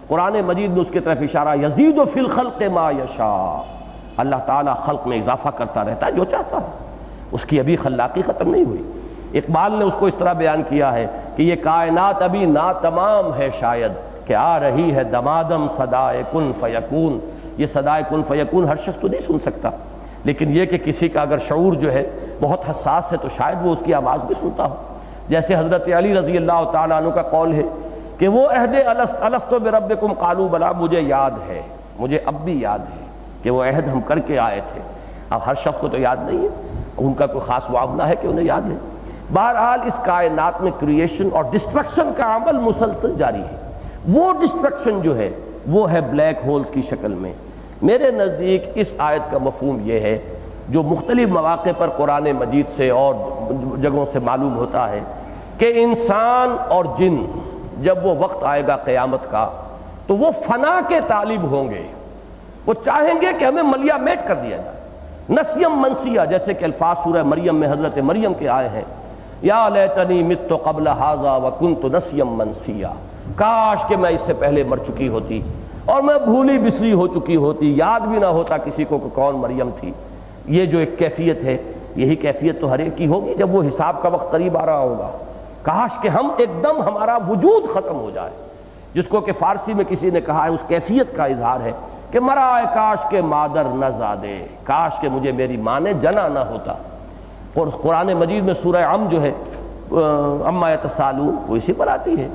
قرآن مجید میں اس کی طرف اشارہ یزید فی الخلق ما یشاء، اللہ تعالیٰ خلق میں اضافہ کرتا رہتا ہے جو چاہتا ہے، اس کی ابھی خلاقی ختم نہیں ہوئی۔ اقبال نے اس کو اس طرح بیان کیا ہے کہ یہ کائنات ابھی ناتمام ہے، شاید کہ آ رہی ہے دمادم صدائے کن فیکون۔ یہ صدائے کن فیکون ہر شخص تو نہیں سن سکتا، لیکن یہ کہ کسی کا اگر شعور جو ہے بہت حساس ہے تو شاید وہ اس کی آواز بھی سنتا ہو۔ جیسے حضرت علی رضی اللہ تعالیٰ عنہ کا قول ہے کہ وہ عہد الست بربکم قالوا بلا، مجھے یاد ہے، مجھے اب بھی یاد ہے کہ وہ عہد ہم کر کے آئے تھے۔ اب ہر شخص کو تو یاد نہیں ہے، ان کا کوئی خاص معاملہ ہے کہ انہیں یاد ہے۔ بہرحال اس کائنات میں کریشن اور ڈسٹرکشن کا عمل مسلسل جاری ہے۔ وہ ڈسٹرکشن جو ہے وہ ہے بلیک ہولز کی شکل میں۔ میرے نزدیک اس آیت کا مفہوم یہ ہے جو مختلف مواقع پر قرآن مجید سے اور جگہوں سے معلوم ہوتا ہے کہ انسان اور جن جب وہ وقت آئے گا قیامت کا تو وہ فنا کے طالب ہوں گے، وہ چاہیں گے کہ ہمیں ملیا میٹ کر دیا جائے، نسیم منسیہ، جیسے کہ الفاظ سورہ مریم میں حضرت مریم کے آئے ہیں، یا لیتنی مت قبل ھذا وکنت نسیم منسیہ، کاش کہ میں اس سے پہلے مر چکی ہوتی اور میں بھولی بسری ہو چکی ہوتی، یاد بھی نہ ہوتا کسی کو کہ کون مریم تھی۔ یہ جو ایک کیفیت ہے، یہی کیفیت تو ہر ایک کی ہوگی جب وہ حساب کا وقت قریب آ رہا ہوگا۔ کاش کہ ہم ایک دم ہمارا وجود ختم ہو جائے، جس کو کہ فارسی میں کسی نے کہا ہے، اس کیفیت کا اظہار ہے کہ مرا کاش کے مادر نہ زادے، کاش کہ مجھے میری ماں نے جنا نہ ہوتا۔ اور قرآن مجید میں سورہ جو ہے اما یتسالون، وہ اسی پر آتی ہے،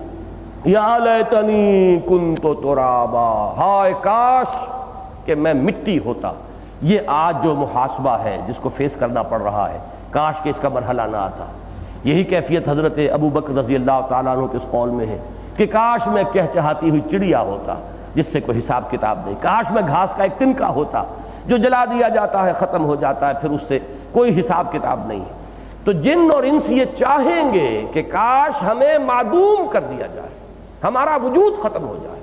یا لیتنی کنت ترابا، ہائے کاش کہ میں مٹی ہوتا۔ یہ آج جو محاسبہ ہے جس کو فیس کرنا پڑ رہا ہے، کاش کہ اس کا مرحلہ نہ آتا۔ یہی کیفیت حضرت ابو بکر رضی اللہ تعالیٰ عنہ کے اس قول میں ہے کہ کاش میں چہچہاتی ہوئی چڑیا ہوتا جس سے کوئی حساب کتاب نہیں، کاش میں گھاس کا ایک تنکا ہوتا جو جلا دیا جاتا ہے، ختم ہو جاتا ہے، پھر اس سے کوئی حساب کتاب نہیں۔ تو جن اور انس یہ چاہیں گے کہ کاش ہمیں معدوم کر دیا جائے، ہمارا وجود ختم ہو جائے،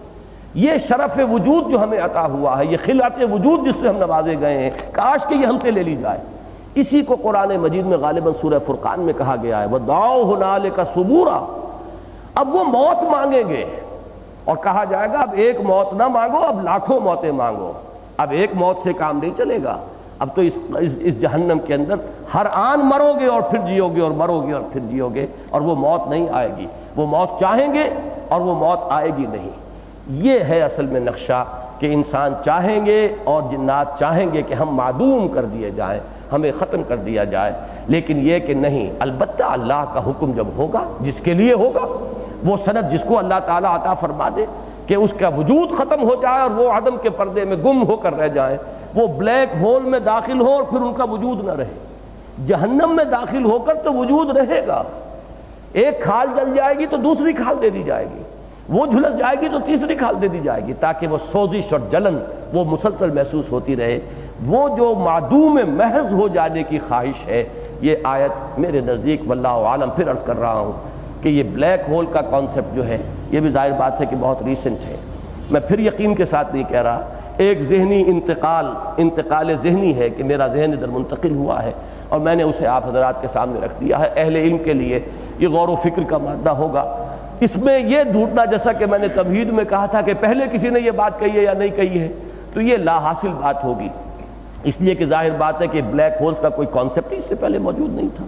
یہ شرف وجود جو ہمیں عطا ہوا ہے، یہ خلعت وجود جس سے ہم نوازے گئے ہیں، کاش کہ یہ ہم سے لے لی جائے۔ اسی کو قرآن مجید میں غالباً سورہ فرقان میں کہا گیا ہے، وَدَعَوْا هُنَالِكَ ثُبُورًا، اب وہ موت مانگیں گے اور کہا جائے گا اب ایک موت نہ مانگو، اب لاکھوں موتیں مانگو، اب ایک موت سے کام نہیں چلے گا، اب تو اس جہنم کے اندر ہر آن مرو گے اور پھر جیو گے، اور مرو گے اور پھر جیو گے، اور وہ موت نہیں آئے گی۔ وہ موت چاہیں گے اور وہ موت آئے گی نہیں۔ یہ ہے اصل میں نقشہ کہ انسان چاہیں گے اور جنات چاہیں گے کہ ہم معدوم کر دیے جائیں، ہمیں ختم کر دیا جائے، لیکن یہ کہ نہیں، البتہ اللہ کا حکم جب ہوگا، جس کے لیے ہوگا، وہ سند جس کو اللہ تعالیٰ عطا فرما دے کہ اس کا وجود ختم ہو جائے اور وہ عدم کے پردے میں گم ہو کر رہ جائیں، وہ بلیک ہول میں داخل ہو اور پھر ان کا وجود نہ رہے۔ جہنم میں داخل ہو کر تو وجود رہے گا، ایک کھال جل جائے گی تو دوسری کھال دے دی جائے گی، وہ جھلس جائے گی تو تیسری کھال دے دی جائے گی، تاکہ وہ سوزش اور جلن وہ مسلسل محسوس ہوتی رہے۔ وہ جو معدوم محض ہو جانے کی خواہش ہے، یہ آیت میرے نزدیک واللہ عالم پھر عرض کر رہا ہوں کہ یہ بلیک ہول کا کانسیپٹ جو ہے یہ بھی ظاہر بات ہے کہ بہت ریسنٹ ہے، میں پھر یقین کے ساتھ نہیں کہہ رہا، ایک ذہنی انتقال ذہنی ہے کہ میرا ذہن ادھر منتقل ہوا ہے اور میں نے اسے آپ حضرات کے سامنے رکھ دیا ہے۔ اہل علم کے لیے یہ غور و فکر کا مادہ ہوگا۔ اس میں یہ ڈھونڈنا، جیسا کہ میں نے تمہید میں کہا تھا کہ پہلے کسی نے یہ بات کہی ہے یا نہیں کہی ہے، تو یہ لا حاصل بات ہوگی، اس لیے کہ ظاہر بات ہے کہ بلیک ہولز کا کوئی کانسیپٹ ہی اس سے پہلے موجود نہیں تھا،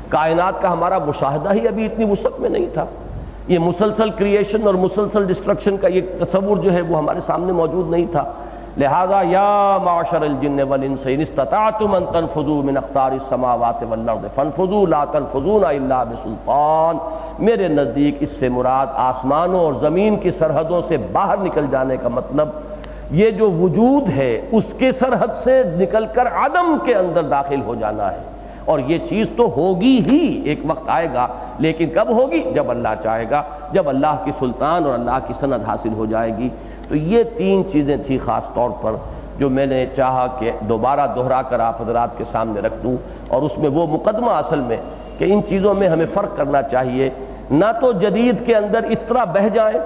کائنات کا ہمارا مشاہدہ ہی ابھی اتنی وسعت میں نہیں تھا، یہ مسلسل کریشن اور مسلسل ڈسٹرکشن کا یہ تصور جو ہے وہ ہمارے سامنے موجود نہیں تھا۔ لہذا یا معشر الجن والانس ان استطعتم ان تنفذوا من اقطار السماوات والارض فانفذوا لا تنفذون الا بسلطان. میرے نزدیک اس سے مراد آسمانوں اور زمین کی سرحدوں سے باہر نکل جانے کا مطلب یہ جو وجود ہے اس کے سرحد سے نکل کر عدم کے اندر داخل ہو جانا ہے. اور یہ چیز تو ہوگی ہی، ایک وقت آئے گا، لیکن کب ہوگی؟ جب اللہ چاہے گا، جب اللہ کی سلطان اور اللہ کی سند حاصل ہو جائے گی. تو یہ تین چیزیں تھیں خاص طور پر جو میں نے چاہا کہ دوبارہ دہرا کر آپ حضرات کے سامنے رکھ دوں. اور اس میں وہ مقدمہ اصل میں کہ ان چیزوں میں ہمیں فرق کرنا چاہیے، نہ تو جدید کے اندر اس طرح بہہ جائیں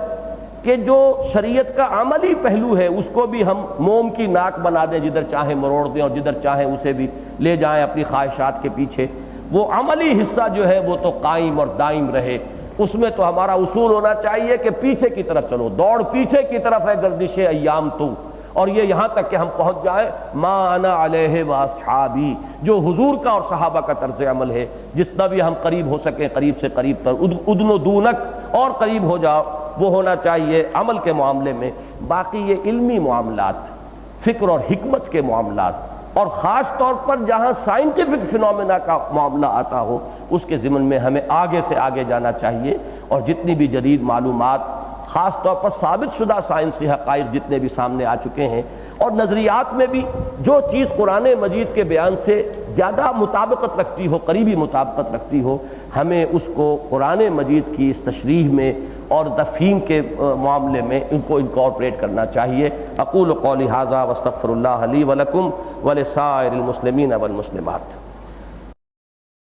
کہ جو شریعت کا عملی پہلو ہے اس کو بھی ہم موم کی ناک بنا دیں، جدھر چاہیں مروڑ دیں اور جدھر چاہیں اسے بھی لے جائیں اپنی خواہشات کے پیچھے. وہ عملی حصہ جو ہے وہ تو قائم اور دائم رہے. اس میں تو ہمارا اصول ہونا چاہیے کہ پیچھے کی طرف چلو، دوڑ پیچھے کی طرف ہے گردش ایام تو، اور یہ یہاں تک کہ ہم پہنچ جائیں ما انا علیہ واصحابی، جو حضور کا اور صحابہ کا طرز عمل ہے. جتنا بھی ہم قریب ہو سکیں قریب سے قریب تر، ادن و دونک اور قریب ہو جاؤ، وہ ہونا چاہیے عمل کے معاملے میں. باقی یہ علمی معاملات، فکر اور حکمت کے معاملات، اور خاص طور پر جہاں سائنٹیفک فنومینا کا معاملہ آتا ہو اس کے ضمن میں ہمیں آگے سے آگے جانا چاہیے. اور جتنی بھی جدید معلومات، خاص طور پر ثابت شدہ سائنسی حقائق جتنے بھی سامنے آ چکے ہیں، اور نظریات میں بھی جو چیز قرآن مجید کے بیان سے زیادہ مطابقت رکھتی ہو، قریبی مطابقت رکھتی ہو، ہمیں اس کو قرآن مجید کی اس تشریح میں اور تفہیم کے معاملے میں ان کو انکارپوریٹ کرنا چاہیے. اقول قولی ھذا واستغفر اللہ لی ولکم ولسائر المسلمین والمسلمات.